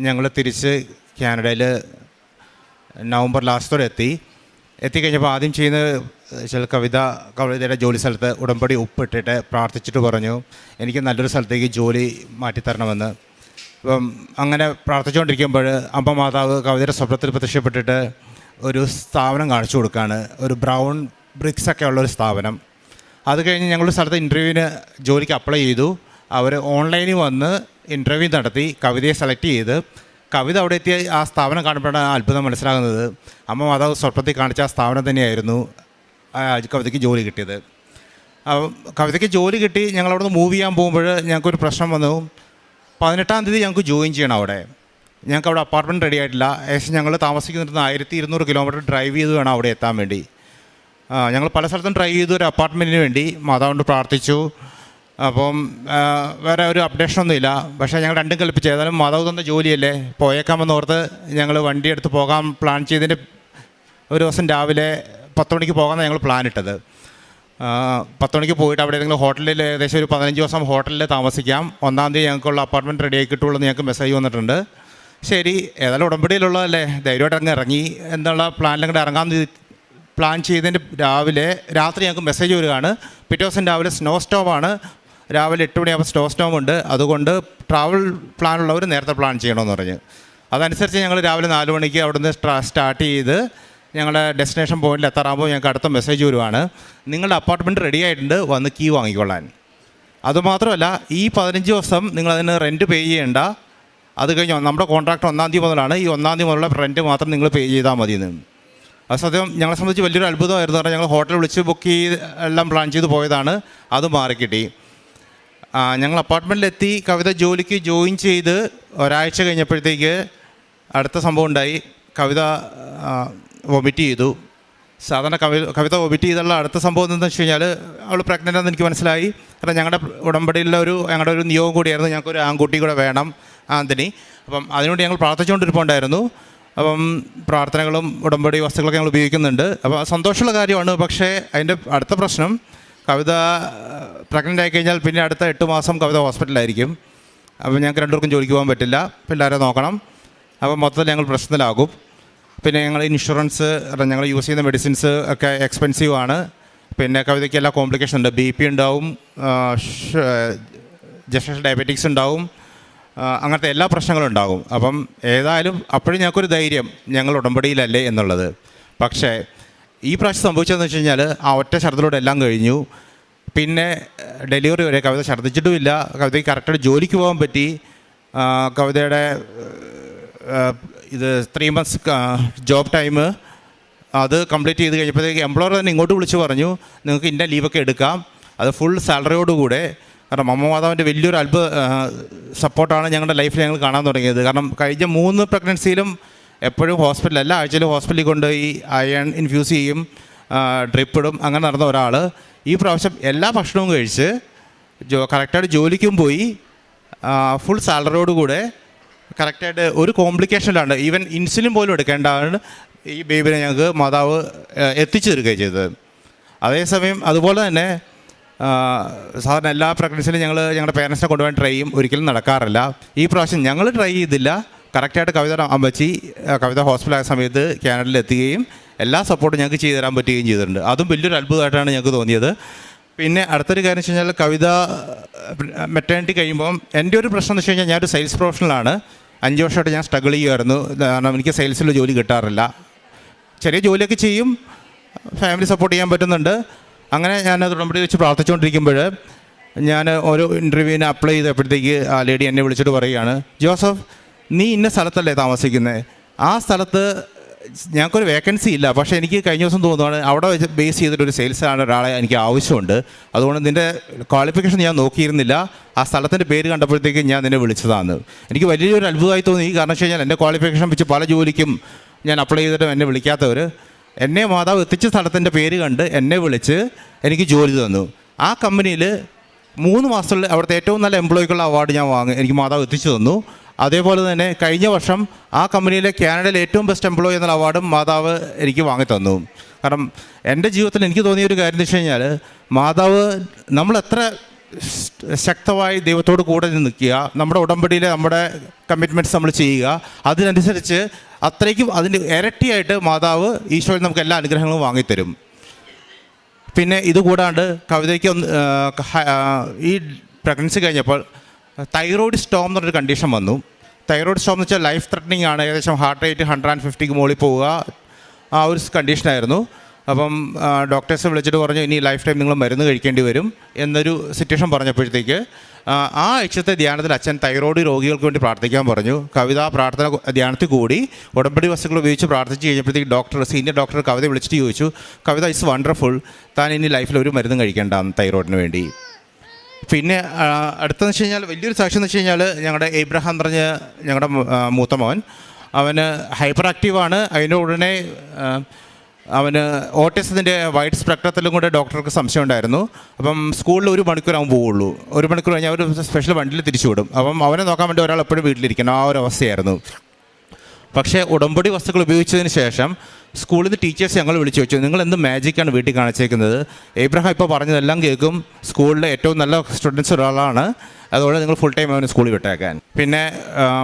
Speaker 4: ഞങ്ങൾ തിരിച്ച് കാനഡയിൽ നവംബർ ലാസ്റ്റോടെ എത്തിക്കഴിഞ്ഞപ്പോൾ ആദ്യം ചെയ്യുന്ന ചില കവിതയുടെ ജോലി സ്ഥലത്ത് ഉടമ്പടി ഒപ്പിട്ടിട്ട് പ്രാർത്ഥിച്ചിട്ട് പറഞ്ഞു, എനിക്ക് നല്ലൊരു സ്ഥലത്തേക്ക് ജോലി മാറ്റിത്തരണമെന്ന്. അപ്പം അങ്ങനെ പ്രാർത്ഥിച്ചുകൊണ്ടിരിക്കുമ്പോൾ അമ്മ മാതാവ് കവിതയുടെ സ്വപ്നത്തിൽ പ്രത്യക്ഷപ്പെട്ടിട്ട് ഒരു സ്ഥാപനം കാണിച്ചു കൊടുക്കുകയാണ്. ഒരു ബ്രൗൺ ബ്രിക്സൊക്കെ ഉള്ളൊരു സ്ഥാപനം. അത് കഴിഞ്ഞ് ഞങ്ങളുടെ സ്ഥലത്ത് ഇൻ്റർവ്യൂവിന് ജോലിക്ക് അപ്ലൈ ചെയ്തു. അവർ ഓൺലൈനിൽ വന്ന് ഇൻ്റർവ്യൂ നടത്തി കവിതയെ സെലക്ട് ചെയ്ത് കവിത അവിടെ എത്തിയ ആ സ്ഥാപനം കാണുമ്പോഴാണ് അത്ഭുതം മനസ്സിലാകുന്നത്. അമ്മ മാതാവ് സ്വപ്നത്തിൽ കാണിച്ച ആ സ്ഥാപനം തന്നെയായിരുന്നു കവിതയ്ക്ക് ജോലി കിട്ടിയത്. കവിതയ്ക്ക് ജോലി കിട്ടി. ഞങ്ങളവിടെ നിന്ന് മൂവ് ചെയ്യാൻ പോകുമ്പോൾ ഞങ്ങൾക്കൊരു പ്രശ്നം വന്നു. 18-ാം തീയതി ഞങ്ങൾക്ക് ജോയിൻ ചെയ്യണം. ഞങ്ങൾക്ക് അവിടെ അപ്പാർട്ട്മെൻറ്റ് റെഡി ആയിട്ടില്ല. ഏകദേശം ഞങ്ങൾ താമസിക്കുന്നിടത്ത് 1200 കിലോമീറ്റർ ഡ്രൈവ് ചെയ്ത് വേണം അവിടെ എത്താൻ വേണ്ടി. ഞങ്ങൾ പല സ്ഥലത്തും ട്രൈ ചെയ്തു ഒരു അപ്പാർട്ട്മെൻറ്റിന് വേണ്ടി. മാതാവിനോട് പ്രാർത്ഥിച്ചു. അപ്പം വേറെ ഒരു അപ്ഡേഷനൊന്നുമില്ല. പക്ഷേ ഞങ്ങൾ രണ്ടും കൽപ്പിച്ചു. ഏതായാലും മാതാവ് തന്ന ജോലിയല്ലേ, പോയേക്കാമെന്ന് ഓർത്ത് ഞങ്ങൾ വണ്ടി എടുത്ത് പോകാൻ പ്ലാൻ ചെയ്തതിൻ്റെ ഒരു ദിവസം രാവിലെ 10 മണിക്ക് പോകാമെന്ന് ഞങ്ങൾ പ്ലാൻ ഇട്ടത്. 10 മണിക്ക് പോയിട്ട് അവിടെ ഏതെങ്കിലും ഹോട്ടലിൽ ഏകദേശം ഒരു 15 ദിവസം ഹോട്ടലിൽ താമസിക്കാം, 1-ാം തീയതി ഞങ്ങൾക്കുള്ള അപ്പാർട്ട്മെൻറ്റ് റെഡി ആയി കിട്ടുള്ളൂ എന്ന് ഞങ്ങൾക്ക് മെസ്സേജ് വന്നിട്ടുണ്ട്. ശരി, ഏതായാലും ഉടമ്പടിയിലുള്ളതല്ലേ, ധൈര്യമായിട്ട് അങ്ങ് ഇറങ്ങി എന്നുള്ള പ്ലാനിലങ്ങോട്ട് ഇറങ്ങാമെന്ന് പ്ലാൻ ചെയ്തതിൻ്റെ രാത്രി ഞങ്ങൾക്ക് മെസ്സേജ് വരികയാണ്. പിറ്റേ ദിവസം രാവിലെ സ്നോ സ്റ്റോമാണ്. രാവിലെ 8 മണിയാകുമ്പോൾ സ്നോ സ്റ്റോം ഉണ്ട്. അതുകൊണ്ട് ട്രാവൽ പ്ലാനുള്ളവർ നേരത്തെ പ്ലാൻ ചെയ്യണമെന്ന് പറഞ്ഞ് അതനുസരിച്ച് ഞങ്ങൾ രാവിലെ 4 മണിക്ക് അവിടുന്ന് സ്റ്റാർട്ട് ചെയ്ത് ഞങ്ങളുടെ ഡെസ്റ്റിനേഷൻ പോയിന്റിൽ എത്താറാകുമ്പോൾ ഞങ്ങൾക്ക് അടുത്ത മെസ്സേജ് വരുവാണ്, നിങ്ങളുടെ അപ്പാർട്ട്മെൻറ്റ് റെഡി ആയിട്ടുണ്ട്, വന്ന് കീ വാങ്ങിക്കൊള്ളാൻ. അതുമാത്രമല്ല, ഈ 15 ദിവസം നിങ്ങളതിന് റെൻറ്റ് പേ ചെയ്യേണ്ട. അത് കഴിഞ്ഞ് നമ്മുടെ കോൺട്രാക്ട് 1-ാം തീയതി മുതലാണ്. ഈ 1-ാം തീയതി മുതലുള്ള റെൻറ്റ് മാത്രം നിങ്ങൾ പേ ചെയ്താൽ മതിയെന്ന്. അത് സത്യം ഞങ്ങളെ സംബന്ധിച്ച് വലിയൊരു അത്ഭുതമായിരുന്നു. കാരണം ഞങ്ങൾ ഹോട്ടൽ വിളിച്ച് ബുക്ക് ചെയ്ത് എല്ലാം പ്ലാൻ ചെയ്ത് പോയതാണ്. അത് മാറിക്കിട്ടി. ഞങ്ങൾ അപ്പാർട്ട്മെൻറ്റിലെത്തി. കവിത ജോലിക്ക് ജോയിൻ ചെയ്ത് ഒരാഴ്ച കഴിഞ്ഞപ്പോഴത്തേക്ക് അടുത്ത സംഭവം ഉണ്ടായി. കവിത വൊമിറ്റ് ചെയ്തു. സാധാരണ കവിത വൊമിറ്റ് ചെയ്തുള്ള അടുത്ത സംഭവം എന്താണെന്ന് വെച്ച് കഴിഞ്ഞാൽ അവൾ പ്രഗ്നൻ്റ് ആണെന്ന് എനിക്ക് മനസ്സിലായി. കാരണം ഞങ്ങളുടെ ഉടമ്പടിയിലെ ഞങ്ങളുടെ ഒരു നിയോഗം കൂടിയായിരുന്നു, ഞങ്ങൾക്കൊരു ആൺകുട്ടി കൂടെ വേണം, ആന്റണി. അപ്പം അതിനുവേണ്ടി ഞങ്ങൾ പ്രാർത്ഥിച്ചുകൊണ്ടിരിപ്പുണ്ടായിരുന്നു. അപ്പം പ്രാർത്ഥനകളും ഉടമ്പടി വസ്തുക്കളൊക്കെ ഞങ്ങൾ ഉപയോഗിക്കുന്നുണ്ട്. അപ്പോൾ സന്തോഷമുള്ള കാര്യമാണ്. പക്ഷേ അതിൻ്റെ അടുത്ത പ്രശ്നം, കവിത പ്രഗ്നൻ്റ് ആയിക്കഴിഞ്ഞാൽ പിന്നെ അടുത്ത 8 മാസം കവിത ഹോസ്പിറ്റലായിരിക്കും. അപ്പോൾ ഞങ്ങൾക്ക് രണ്ടുപേർക്കും ജോലിക്ക് പോകാൻ പറ്റില്ല, പിള്ളേരെ നോക്കണം. അപ്പോൾ മൊത്തത്തിൽ ഞങ്ങൾ പ്രശ്നത്തിലാകും. പിന്നെ ഞങ്ങൾ ഇൻഷുറൻസ്, ഞങ്ങൾ യൂസ് ചെയ്യുന്ന മെഡിസിൻസ് ഒക്കെ എക്സ്പെൻസീവ് ആണ്. പിന്നെ കവിതയ്ക്ക് എല്ലാ കോംപ്ലിക്കേഷൻ ഉണ്ട്. BP ഉണ്ടാവും, ജസ്റ്റേഷൻ ഡയബറ്റിക്സ് ഉണ്ടാവും, അങ്ങനത്തെ എല്ലാ പ്രശ്നങ്ങളും ഉണ്ടാകും. അപ്പം ഏതായാലും അപ്പോഴും ഞങ്ങൾക്കൊരു ധൈര്യം, ഞങ്ങൾ ഉടമ്പടിയിലല്ലേ എന്നുള്ളത്. പക്ഷേ ഈ പ്രാവശ്യം സംഭവിച്ചതെന്ന് വെച്ച് കഴിഞ്ഞാൽ ആ ഒറ്റ ഛർദ്ദിലൂടെ എല്ലാം കഴിഞ്ഞു. പിന്നെ ഡെലിവറി വരെ കവിത ഛർദ്ദിച്ചിട്ടുമില്ല. കവിതയ്ക്ക് കറക്റ്റായിട്ട് ജോലിക്ക് പോകാൻ പറ്റി. കവിതയുടെ ഇത് 3 months ജോബ് ടൈം അത് കംപ്ലീറ്റ് ചെയ്ത് കഴിഞ്ഞപ്പോഴത്തേക്ക് എംപ്ലോയർ തന്നെ ഇങ്ങോട്ട് വിളിച്ച് പറഞ്ഞു, നിങ്ങൾക്ക് ഇന്ന ലീവൊക്കെ എടുക്കാം, അത് ഫുൾ സാലറിയോടുകൂടെ. കാരണം അമ്മ മാതാവിൻ്റെ വലിയൊരു സപ്പോർട്ടാണ് ഞങ്ങളുടെ ലൈഫിൽ ഞങ്ങൾ കാണാൻ തുടങ്ങിയത്. കാരണം കഴിഞ്ഞ 3 പ്രഗ്നൻസിയിലും എപ്പോഴും ഹോസ്പിറ്റലിൽ, എല്ലാ ആഴ്ചയിലും ഹോസ്പിറ്റലിൽ കൊണ്ട് ഈ അയൺ ഇൻഫ്യൂസ് ചെയ്യും, ഡ്രിപ്പിടും, അങ്ങനെ നടന്ന ഒരാൾ ഈ പ്രാവശ്യം എല്ലാ ഭക്ഷണവും കഴിച്ച് കറക്റ്റായിട്ട് ജോലിക്കും പോയി, ഫുൾ സാലറിയോടുകൂടെ കറക്റ്റായിട്ട് ഒരു കോംപ്ലിക്കേഷനിലാണ്, ഈവൻ ഇൻസുലിൻ പോലും എടുക്കേണ്ടതാണ് ഈ ബേബിനെ ഞങ്ങൾക്ക് മാതാവ് എത്തിച്ചു തരികയും ചെയ്തത്. അതേസമയം അതുപോലെ തന്നെ സാധാരണ എല്ലാ പ്രഗ്നൻസിയിലും ഞങ്ങളുടെ പേരൻസിനെ കൊണ്ടുപോകാൻ ട്രൈ ചെയ്യും, ഒരിക്കലും നടക്കാറില്ല. ഈ പ്രാവശ്യം ഞങ്ങൾ ട്രൈ ചെയ്തില്ല. കറക്റ്റായിട്ട് കവിത അമ്മച്ചി കവിത ഹോസ്പിറ്റലായ സമയത്ത് കാനഡയിൽ എത്തുകയും എല്ലാ സപ്പോർട്ടും ഞങ്ങൾക്ക് ചെയ്തു തരാൻ പറ്റുകയും ചെയ്തിട്ടുണ്ട്. അതും വലിയൊരു അത്ഭുതമായിട്ടാണ് ഞങ്ങൾക്ക് തോന്നിയത്. പിന്നെ അടുത്തൊരു കാര്യം വെച്ച് കഴിഞ്ഞാൽ കവിത മെറ്റേണിറ്റി കഴിയുമ്പം എൻ്റെ ഒരു പ്രശ്നം എന്ന് വെച്ച് കഴിഞ്ഞാൽ ഞാനൊരു സെയിൽസ് പ്രൊഫഷണലാണ്. 5 വർഷമായിട്ട് ഞാൻ സ്ട്രഗിൾ ചെയ്യുമായിരുന്നു. കാരണം എനിക്ക് സെയിൽസിൽ ജോലി കിട്ടാറില്ല. ചെറിയ ജോലിയൊക്കെ ചെയ്യും, ഫാമിലി സപ്പോർട്ട് ചെയ്യാൻ പറ്റുന്നുണ്ട്. അങ്ങനെ ഞാനത് ഉടമ്പടി വെച്ച് പ്രാർത്ഥിച്ചുകൊണ്ടിരിക്കുമ്പോൾ ഞാൻ ഓരോ ഇൻ്റർവ്യൂവിന് അപ്ലൈ ചെയ്തപ്പോഴത്തേക്ക് ആ ലേഡി എന്നെ വിളിച്ചിട്ട് പറയുകയാണ്, ജോസഫ് നീ ഇന്ന സ്ഥലത്തല്ലേ താമസിക്കുന്നത്, ആ സ്ഥലത്ത് ഞങ്ങൾക്കൊരു വേക്കൻസി ഇല്ല, പക്ഷേ എനിക്ക് കഴിഞ്ഞ ദിവസം തോന്നുകയാണ് അവിടെ വെച്ച് ബേസ് ചെയ്തിട്ടൊരു സെയിൽസാണ് ഒരാളെ എനിക്ക് ആവശ്യമുണ്ട്, അതുകൊണ്ട് നിൻ്റെ ക്വാളിഫിക്കേഷൻ ഞാൻ നോക്കിയിരുന്നില്ല, ആ സ്ഥലത്തിൻ്റെ പേര് കണ്ടപ്പോഴത്തേക്ക് ഞാൻ നിന്നെ വിളിച്ചതാണ്. എനിക്ക് വലിയൊരു അത്ഭുതമായി തോന്നി. കാരണം വെച്ച് കഴിഞ്ഞാൽ എൻ്റെ ക്വാളിഫിക്കേഷൻ വെച്ച് പല ജോലിക്കും ഞാൻ അപ്ലൈ ചെയ്തിട്ടും എന്നെ വിളിക്കാത്തവർ എന്നെ മാതാവ് എത്തിച്ച സ്ഥലത്തിൻ്റെ പേര് കണ്ട് എന്നെ വിളിച്ച് എനിക്ക് ജോലി തന്നു. ആ കമ്പനിയിൽ 3 മാസത്തിൽ അവിടുത്തെ ഏറ്റവും നല്ല എംപ്ലോയിക്കുള്ള അവാർഡ് ഞാൻ എനിക്ക് മാതാവ് എത്തിച്ചു തന്നു. അതേപോലെ തന്നെ കഴിഞ്ഞ വർഷം ആ കമ്പനിയിലെ കാനഡയിലെ ഏറ്റവും ബെസ്റ്റ് എംപ്ലോയി എന്നുള്ള അവാർഡും മാതാവ് എനിക്ക് വാങ്ങിത്തന്നു. കാരണം എൻ്റെ ജീവിതത്തിൽ എനിക്ക് തോന്നിയൊരു കാര്യം എന്ന് വെച്ച് കഴിഞ്ഞാൽ മാതാവ് നമ്മളെത്ര ശക്തമായി ദൈവത്തോട് കൂടെ നിൽക്കുക, നമ്മുടെ ഉടമ്പടിയിൽ നമ്മുടെ കമ്മിറ്റ്മെൻറ്റ്സ് നമ്മൾ ചെയ്യുക, അതിനനുസരിച്ച് അത്രയ്ക്കും അതിൻ്റെ ഇരട്ടിയായിട്ട് മാതാവ് ഈശോയിൽ നമുക്ക് എല്ലാ അനുഗ്രഹങ്ങളും വാങ്ങിത്തരും. പിന്നെ ഇതുകൂടാണ്ട് കവിതയ്ക്ക് ഈ പ്രഗ്നൻസി കഴിഞ്ഞപ്പോൾ തൈറോയ്ഡ് സ്റ്റോം എന്നൊരു കണ്ടീഷൻ വന്നു. തൈറോയ്ഡ് സ്റ്റോം എന്ന് വെച്ചാൽ ലൈഫ് ത്രെറ്റനിങ് ആണ്. ഏകദേശം ഹാർട്ട് റേറ്റ് 150ക്ക് മുകളിൽ പോവുക, ആ ഒരു കണ്ടീഷനായിരുന്നു. അപ്പം ഡോക്ടേഴ്സ് വിളിച്ചിട്ട് പറഞ്ഞു ഇനി ലൈഫ് ടൈം നിങ്ങൾ മരുന്ന് കഴിക്കേണ്ടി വരും എന്നൊരു സിറ്റുവേഷൻ പറഞ്ഞപ്പോഴത്തേക്ക് ആ ആഴ്ചത്തെ ധ്യാനത്തിൽ അച്ഛൻ തൈറോയ്ഡ് രോഗികൾക്ക് വേണ്ടി പ്രാർത്ഥിക്കാൻ പറഞ്ഞു. കവിത പ്രാർത്ഥന ധ്യാനത്തിൽ കൂടി ഉടമ്പടി വസ്തുക്കൾ ഉപയോഗിച്ച് പ്രാർത്ഥിച്ച് കഴിഞ്ഞപ്പോഴത്തേക്ക് സീനിയർ ഡോക്ടർ കവിത വിളിച്ചിട്ട് ചോദിച്ചു, കവിത ഇസ് വണ്ടർഫുൾ, താൻ ഇനി ലൈഫിൽ ഒരു മരുന്നും കഴിക്കേണ്ട തൈറോയ്ഡിന് വേണ്ടി. പിന്നെ അടുത്തെന്ന് വെച്ച് കഴിഞ്ഞാൽ വലിയൊരു സാക്ഷ്യം എന്ന് വെച്ച് കഴിഞ്ഞാൽ ഞങ്ങളുടെ എബ്രഹാം എന്ന് പറഞ്ഞ ഞങ്ങളുടെ മൂത്ത മോൻ, അവന് ഹൈപ്പർ ആക്റ്റീവാണ്. അതിൻ്റെ ഉടനെ അവന് ഓട്ടിസത്തിൻ്റെ വൈഡ് സ്പെക്ട്രത്തിലും കൂടെ ഡോക്ടർക്ക് സംശയം ഉണ്ടായിരുന്നു. അപ്പം സ്കൂളിൽ 1 മണിക്കൂർ അവൻ പോവുള്ളൂ. 1 മണിക്കൂർ കഴിഞ്ഞാൽ അവർ സ്പെഷ്യൽ വണ്ടിയിൽ തിരിച്ചു വിടും. അപ്പം അവനെ നോക്കാൻ വേണ്ടി ഒരാൾ എപ്പോഴും വീട്ടിലിരിക്കണം, ആ ഒരു അവസ്ഥയായിരുന്നു. പക്ഷേ ഉടമ്പടി വസ്തുക്കൾ ഉപയോഗിച്ചതിന് ശേഷം സ്കൂളിൽ നിന്ന് ടീച്ചേഴ്സ് ഞങ്ങൾ വിളിച്ചു വെച്ചു, നിങ്ങൾ എന്ത് മാജിക്കാണ് വീട്ടിൽ കാണിച്ചേക്കുന്നത്, എബ്രഹാം ഇപ്പോൾ പറഞ്ഞതെല്ലാം കേൾക്കും, സ്കൂളിലെ ഏറ്റവും നല്ല സ്റ്റുഡൻസ് ഒരാളാണ്, അതുകൊണ്ട് നിങ്ങൾ ഫുൾ ടൈം അവന് സ്കൂളിൽ വിട്ടേക്കാൻ. പിന്നെ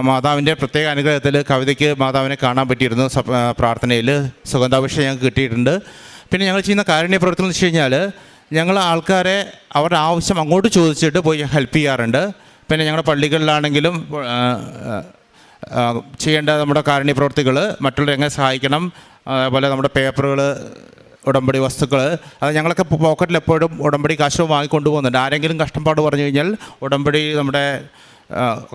Speaker 4: മാതാവിൻ്റെ പ്രത്യേക അനുഗ്രഹത്തിൽ കവിതയ്ക്ക് മാതാവിനെ കാണാൻ പറ്റിയിരുന്നു. പ്രാർത്ഥനയിൽ സുഗന്ധാഭിഷേകം ഞങ്ങൾക്ക് കിട്ടിയിട്ടുണ്ട്. പിന്നെ ഞങ്ങൾ ചെയ്യുന്ന കാരുണ്യ പ്രവർത്തനം എന്ന് വെച്ച് കഴിഞ്ഞാൽ ഞങ്ങൾ ആൾക്കാരെ അവരുടെ ആവശ്യം അങ്ങോട്ട് ചോദിച്ചിട്ട് പോയി ഹെൽപ്പ് ചെയ്യാറുണ്ട്. പിന്നെ ഞങ്ങളുടെ പള്ളികളിലാണെങ്കിലും ചെയ്യേണ്ട നമ്മുടെ കാരുണ്യ പ്രവൃത്തികൾ, മറ്റുള്ളവരെ എങ്ങനെ സഹായിക്കണം, അതുപോലെ നമ്മുടെ പേപ്പറുകൾ, ഉടമ്പടി വസ്തുക്കൾ, അത് ഞങ്ങളൊക്കെ പോക്കറ്റിൽ എപ്പോഴും ഉടമ്പടി കാശ് വാങ്ങിക്കൊണ്ടു പോകുന്നുണ്ട്. ആരെങ്കിലും കഷ്ടപ്പാട് പറഞ്ഞു കഴിഞ്ഞാൽ ഉടമ്പടി നമ്മുടെ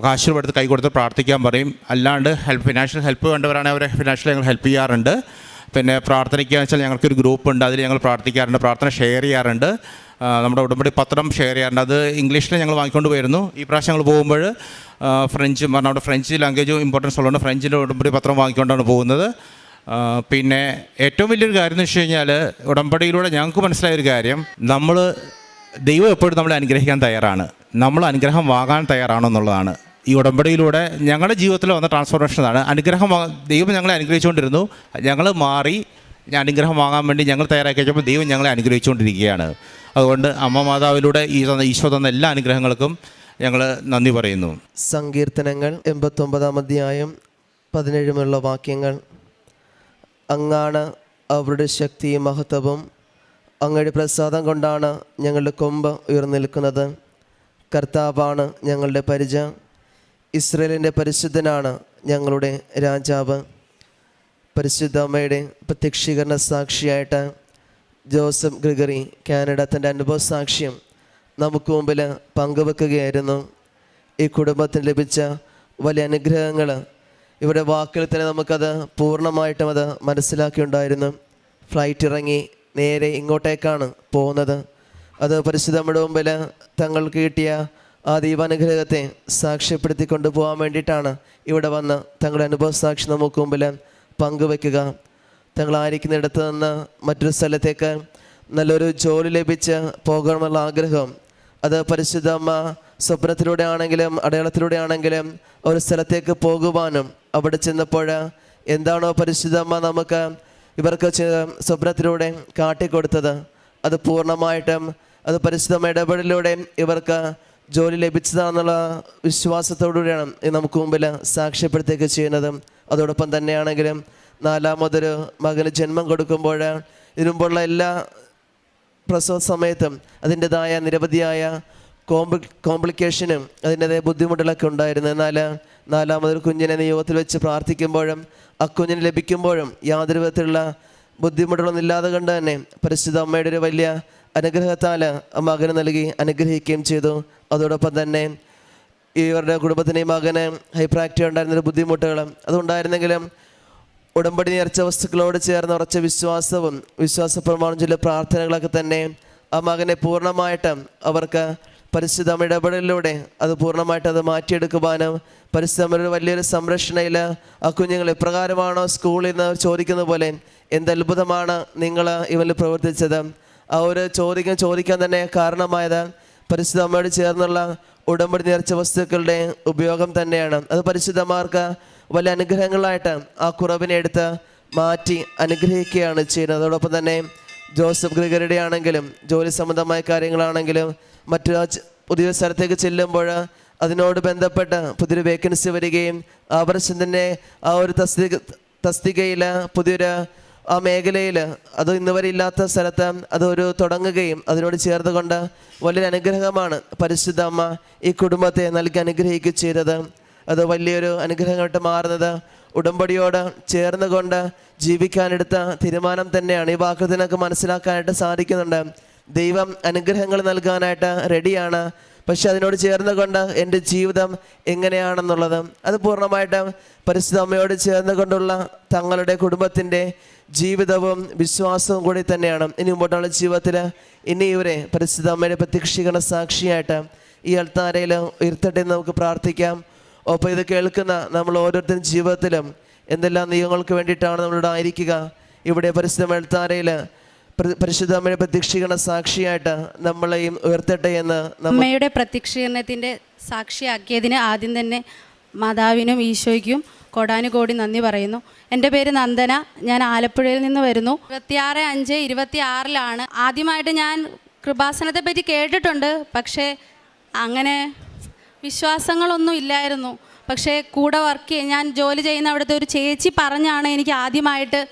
Speaker 4: കാശ് എടുത്ത് കൈ കൊടുത്ത് പ്രാർത്ഥിക്കാൻ പറയും. അല്ലാണ്ട് ഫിനാൻഷ്യൽ ഹെൽപ്പ് വേണ്ടവരാണെങ്കിൽ അവരെ ഫിനാൻഷ്യലി ഞങ്ങൾ ഹെൽപ്പ് ചെയ്യാറുണ്ട്. പിന്നെ പ്രാർത്ഥനയ്ക്കാന്ന് വെച്ചാൽ ഞങ്ങൾക്കൊരു ഗ്രൂപ്പുണ്ട്, അതിൽ ഞങ്ങൾ പ്രാർത്ഥിക്കാറുണ്ട്, പ്രാർത്ഥന ഷെയർ ചെയ്യാറുണ്ട്. നമ്മുടെ ഉടമ്പടി പത്രം ഷെയർ ചെയ്യാറുണ്ട്, അത് ഇംഗ്ലീഷിൽ ഞങ്ങൾ വാങ്ങിക്കൊണ്ട് പോയിരുന്നു. ഈ പ്രാവശ്യം ഞങ്ങൾ പോകുമ്പോൾ ഫ്രഞ്ച് നമ്മുടെ ഫ്രഞ്ച് ലാംഗ്വേജ് ഇമ്പോർട്ടൻസ് ഉള്ളതുകൊണ്ട് ഫ്രഞ്ചിൻ്റെ ഉടമ്പടി പത്രം വാങ്ങിക്കൊണ്ടാണ് പോകുന്നത്. പിന്നെ ഏറ്റവും വലിയൊരു കാര്യം എന്ന് വെച്ച് കഴിഞ്ഞാൽ ഉടമ്പടിയിലൂടെ ഞങ്ങൾക്ക് മനസ്സിലായൊരു കാര്യം, ദൈവം എപ്പോഴും നമ്മളെ അനുഗ്രഹിക്കാൻ തയ്യാറാണ്, നമ്മൾ അനുഗ്രഹം വാങ്ങാൻ തയ്യാറാണെന്നുള്ളതാണ്. ഈ ഉടമ്പടിയിലൂടെ ഞങ്ങളുടെ ജീവിതത്തിൽ വന്ന ട്രാൻസ്ഫോർമേഷനാണ്. ദൈവം ഞങ്ങളെ അനുഗ്രഹിച്ചുകൊണ്ടിരുന്നു, ഞങ്ങൾ മാറി അനുഗ്രഹം വാങ്ങാൻ വേണ്ടി ഞങ്ങൾ തയ്യാറാക്കി കഴിഞ്ഞപ്പോൾ ദൈവം ഞങ്ങളെ അനുഗ്രഹിച്ചുകൊണ്ടിരിക്കുകയാണ്. അതുകൊണ്ട് അമ്മ മാതാവിലൂടെ ഈശോ തന്ന എല്ലാ അനുഗ്രഹങ്ങൾക്കും ഞങ്ങൾ നന്ദി പറയുന്നു.
Speaker 5: സങ്കീർത്തനങ്ങൾ 89-ാം അധ്യായം 17 വാക്യങ്ങൾ. അങ്ങാണ് അവരുടെ ശക്തിയും മഹത്വവും, അങ്ങയുടെ പ്രസാദം കൊണ്ടാണ് ഞങ്ങളുടെ കൊമ്പ് ഉയർന്നിൽക്കുന്നത്. കർത്താവാണ് ഞങ്ങളുടെ പരിച, ഇസ്രയേലിൻ്റെ പരിശുദ്ധനാണ് ഞങ്ങളുടെ രാജാവ്. പരിശുദ്ധ അമ്മയുടെ പ്രത്യക്ഷീകരണ സാക്ഷിയായിട്ട് ജോസഫ് ഗ്രിഗറി കാനഡ തൻ്റെ അനുഭവ സാക്ഷ്യം നമുക്ക് മുമ്പിൽ പങ്കുവെക്കുകയായിരുന്നു. ഈ കുടുംബത്തിന് ലഭിച്ച വലിയ അനുഗ്രഹങ്ങൾ ഇവിടെ വാക്കിൽ തന്നെ നമുക്കത് പൂർണ്ണമായിട്ടും അത് മനസ്സിലാക്കിയിട്ടുണ്ടായിരുന്നു. ഫ്ലൈറ്റ് ഇറങ്ങി നേരെ ഇങ്ങോട്ടേക്കാണ് പോകുന്നത്. അത് പരിശുദ്ധ അമ്മയുടെ മുമ്പിൽ തങ്ങൾക്ക് കിട്ടിയ ആ ദൈവാനുഗ്രഹത്തെ സാക്ഷ്യപ്പെടുത്തിക്കൊണ്ട് പോകാൻ വേണ്ടിയിട്ടാണ് ഇവിടെ വന്ന് തങ്ങളുടെ അനുഭവ സാക്ഷി നമുക്ക് മുമ്പിൽ പങ്കുവെക്കുക. തങ്ങളായിരിക്കുന്നിടത്ത് നിന്ന് മറ്റൊരു സ്ഥലത്തേക്ക് നല്ലൊരു ജോലി ലഭിച്ച് പോകണമെന്നുള്ള ആഗ്രഹം അത് പരിശുദ്ധ അമ്മ സ്വപ്നത്തിലൂടെ ആണെങ്കിലും അടയാളത്തിലൂടെ ആണെങ്കിലും ഒരു സ്ഥലത്തേക്ക് പോകുവാനും അവിടെ ചെന്നപ്പോൾ എന്താണോ പരിശുദ്ധ അമ്മ നമുക്ക് ഇവർക്ക് സ്വപ്നത്തിലൂടെ കാട്ടിക്കൊടുത്തത് അത് പൂർണ്ണമായിട്ടും അത് പരിശുദ്ധ അമ്മ ഇടപെടലിലൂടെ ഇവർക്ക് ജോലി ലഭിച്ചതാണെന്നുള്ള വിശ്വാസത്തോടുകൂടിയാണ് നമുക്ക് മുമ്പിൽ സാക്ഷ്യപ്പെടുത്തുകയൊക്കെ ചെയ്യുന്നത്. അതോടൊപ്പം തന്നെയാണെങ്കിലും നാലാമതൊരു മകന് ജന്മം കൊടുക്കുമ്പോൾ ഇതിനുമുമ്പുള്ള എല്ലാ പ്രസവ സമയത്തും അതിൻ്റെതായ നിരവധിയായ കോംപ്ലിക്കേഷനും അതിൻ്റെതായ ബുദ്ധിമുട്ടുകളൊക്കെ ഉണ്ടായിരുന്നു. എന്നാൽ നാലാമതൊരു കുഞ്ഞിനെ നിയോഗത്തിൽ വെച്ച് പ്രാർത്ഥിക്കുമ്പോഴും ആ കുഞ്ഞിന് ലഭിക്കുമ്പോഴും യാതൊരു വിധത്തിലുള്ള ബുദ്ധിമുട്ടുകളൊന്നും ഇല്ലാതെ കൊണ്ട് തന്നെ പരിശുദ്ധ അമ്മയുടെ ഒരു വലിയ അനുഗ്രഹത്താൽ ആ മകന് നൽകി അനുഗ്രഹിക്കുകയും ചെയ്തു. അതോടൊപ്പം തന്നെ ഇവരുടെ കുടുംബത്തിന് ഈ മകന് ഹൈപ്പറാക്റ്റീവ് ഉണ്ടായിരുന്നൊരു ബുദ്ധിമുട്ടുകൾ അതുണ്ടായിരുന്നെങ്കിലും ഉടമ്പടി നേർച്ച വസ്തുക്കളോട് ചേർന്ന് ഉറച്ച വിശ്വാസവും വിശ്വാസപ്രമാണം ചില പ്രാർത്ഥനകളൊക്കെ തന്നെ ആ മകനെ പൂർണ്ണമായിട്ടും അവർക്ക് പരിശുദ്ധ അമ്മയുടെ ഇടപെടലിലൂടെ അത് പൂർണ്ണമായിട്ട് അത് മാറ്റിയെടുക്കുവാനും പരിശുദ്ധ അമ്മയുടെ വലിയൊരു സംരക്ഷണയിൽ ആ കുഞ്ഞുങ്ങൾ എപ്രകാരമാണോ സ്കൂളിൽ നിന്ന് ചോദിക്കുന്ന പോലെ എന്തത്ഭുതമാണ് നിങ്ങൾ ഇവരിൽ പ്രവർത്തിച്ചത് ആ ഒരു ചോദിക്കാൻ തന്നെ കാരണമായത് പരിശുദ്ധ അമ്മയോട് ചേർന്നുള്ള ഉടമ്പടി നേർച്ച വസ്തുക്കളുടെ ഉപയോഗം തന്നെയാണ്. അത് പരിശുദ്ധമാർക്ക് വലിയ അനുഗ്രഹങ്ങളായിട്ട് ആ കുറവിനെ എടുത്ത് മാറ്റി അനുഗ്രഹിക്കുകയാണ് ചെയ്യുന്നത്. അതോടൊപ്പം തന്നെ ജോസഫ് ഗ്രിഗറിയുടെ ആണെങ്കിലും ജോലി സംബന്ധമായ കാര്യങ്ങളാണെങ്കിലും മറ്റു പുതിയ സ്ഥലത്തേക്ക് ചെല്ലുമ്പോൾ അതിനോട് ബന്ധപ്പെട്ട് പുതിയൊരു വേക്കൻസി വരികയും ആ വർഷം തന്നെ ആ ഒരു തസ്തികയിൽ പുതിയൊരു ആ മേഖലയിൽ അത് ഇന്നുവരെ ഇല്ലാത്ത സ്ഥലത്ത് അതൊരു തുടങ്ങുകയും അതിനോട് ചേർന്നുകൊണ്ട് വലിയൊരു അനുഗ്രഹമാണ് പരിശുദ്ധ അമ്മ ഈ കുടുംബത്തെ നൽകി അനുഗ്രഹിക്കുകയും ചെയ്തത്. അത് വലിയൊരു അനുഗ്രഹമായിട്ട് മാറുന്നത് ഉടമ്പടിയോട് ചേർന്നുകൊണ്ട് ജീവിക്കാനെടുത്ത തീരുമാനം തന്നെയാണ്. ഈ വാക്യത്തിനൊക്കെ മനസ്സിലാക്കാനായിട്ട് സാധിക്കുന്നുണ്ട്. ദൈവം അനുഗ്രഹങ്ങൾ നൽകാനായിട്ട് റെഡിയാണ്. പക്ഷെ അതിനോട് ചേർന്നുകൊണ്ട് എൻ്റെ ജീവിതം എങ്ങനെയാണെന്നുള്ളത് അത് പൂർണ്ണമായിട്ടും പരിശുദ്ധ അമ്മയോട് ചേർന്നുകൊണ്ടുള്ള തങ്ങളുടെ കുടുംബത്തിൻ്റെ ജീവിതവും വിശ്വാസവും കൂടി തന്നെയാണ്. ഇനി മുമ്പോട്ടുള്ള ജീവിതത്തിൽ ഇനി ഇവരെ പരിശുദ്ധ അമ്മയുടെ പ്രത്യക്ഷീകരണ സാക്ഷിയായിട്ട് ഈ അൾത്താരയിൽ ഉയർത്തട്ടെ എന്ന് നമുക്ക് പ്രാർത്ഥിക്കാം. ഒപ്പം ഇത് കേൾക്കുന്ന നമ്മൾ ഓരോരുത്തരും ജീവിതത്തിലും എന്തെല്ലാം നിയമങ്ങൾക്ക് വേണ്ടിയിട്ടാണ് നമ്മളിവിടെ ആയിരിക്കുക. ഇവിടെ പരിശുദ്ധ അൾത്താരയിൽ പരിശുദ്ധ അമ്മയുടെ പ്രത്യക്ഷീകരണ സാക്ഷിയായിട്ട് നമ്മളെയും ഉയർത്തട്ടെ എന്ന്
Speaker 6: അമ്മയുടെ പ്രത്യക്ഷീകരണത്തിൻ്റെ സാക്ഷിയാക്കിയതിന് ആദ്യം തന്നെ മാതാവിനും ഈശോയ്ക്കും കോടാനുകോടി നന്ദി പറയുന്നു. എൻ്റെ പേര് നന്ദന. ഞാൻ ആലപ്പുഴയിൽ നിന്ന് വരുന്നു. 26/5/26 ആദ്യമായിട്ട് ഞാൻ കൃപാസനത്തെ പറ്റി കേട്ടിട്ടുണ്ട്. പക്ഷേ അങ്ങനെ വിശ്വാസങ്ങളൊന്നും ഇല്ലായിരുന്നു. പക്ഷേ കൂടെ ഞാൻ ജോലി ചെയ്യുന്ന അവിടുത്തെ ഒരു ചേച്ചി പറഞ്ഞാണ് എനിക്ക് ആദ്യമായിട്ട്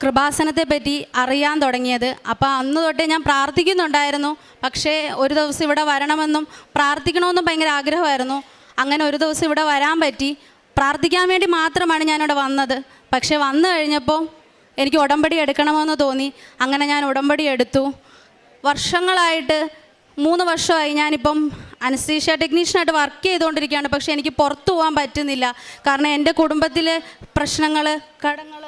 Speaker 6: കൃപാസനത്തെ പറ്റി അറിയാൻ തുടങ്ങിയത്. അപ്പോൾ അന്ന് തൊട്ടേ ഞാൻ പ്രാർത്ഥിക്കുന്നുണ്ടായിരുന്നു. പക്ഷേ ഒരു ദിവസം ഇവിടെ വരണമെന്നും പ്രാർത്ഥിക്കണമെന്നും ഭയങ്കര ആഗ്രഹമായിരുന്നു. അങ്ങനെ ഒരു ദിവസം ഇവിടെ വരാൻ പറ്റി. പ്രാർത്ഥിക്കാൻ വേണ്ടി മാത്രമാണ് ഞാനിവിടെ വന്നത്. പക്ഷേ വന്നു കഴിഞ്ഞപ്പോൾ എനിക്ക് ഉടമ്പടി എടുക്കണമെന്ന് തോന്നി. അങ്ങനെ ഞാൻ ഉടമ്പടി എടുത്തു. വർഷങ്ങളായിട്ട് 3 വർഷമായി ഞാനിപ്പം അനസ്തീഷ്യ ടെക്നീഷ്യനായിട്ട് വർക്ക് ചെയ്തുകൊണ്ടിരിക്കുകയാണ്. പക്ഷേ എനിക്ക് പുറത്തു പോകാൻ പറ്റുന്നില്ല. കാരണം എൻ്റെ കുടുംബത്തിലെ പ്രശ്നങ്ങൾ, കടങ്ങൾ,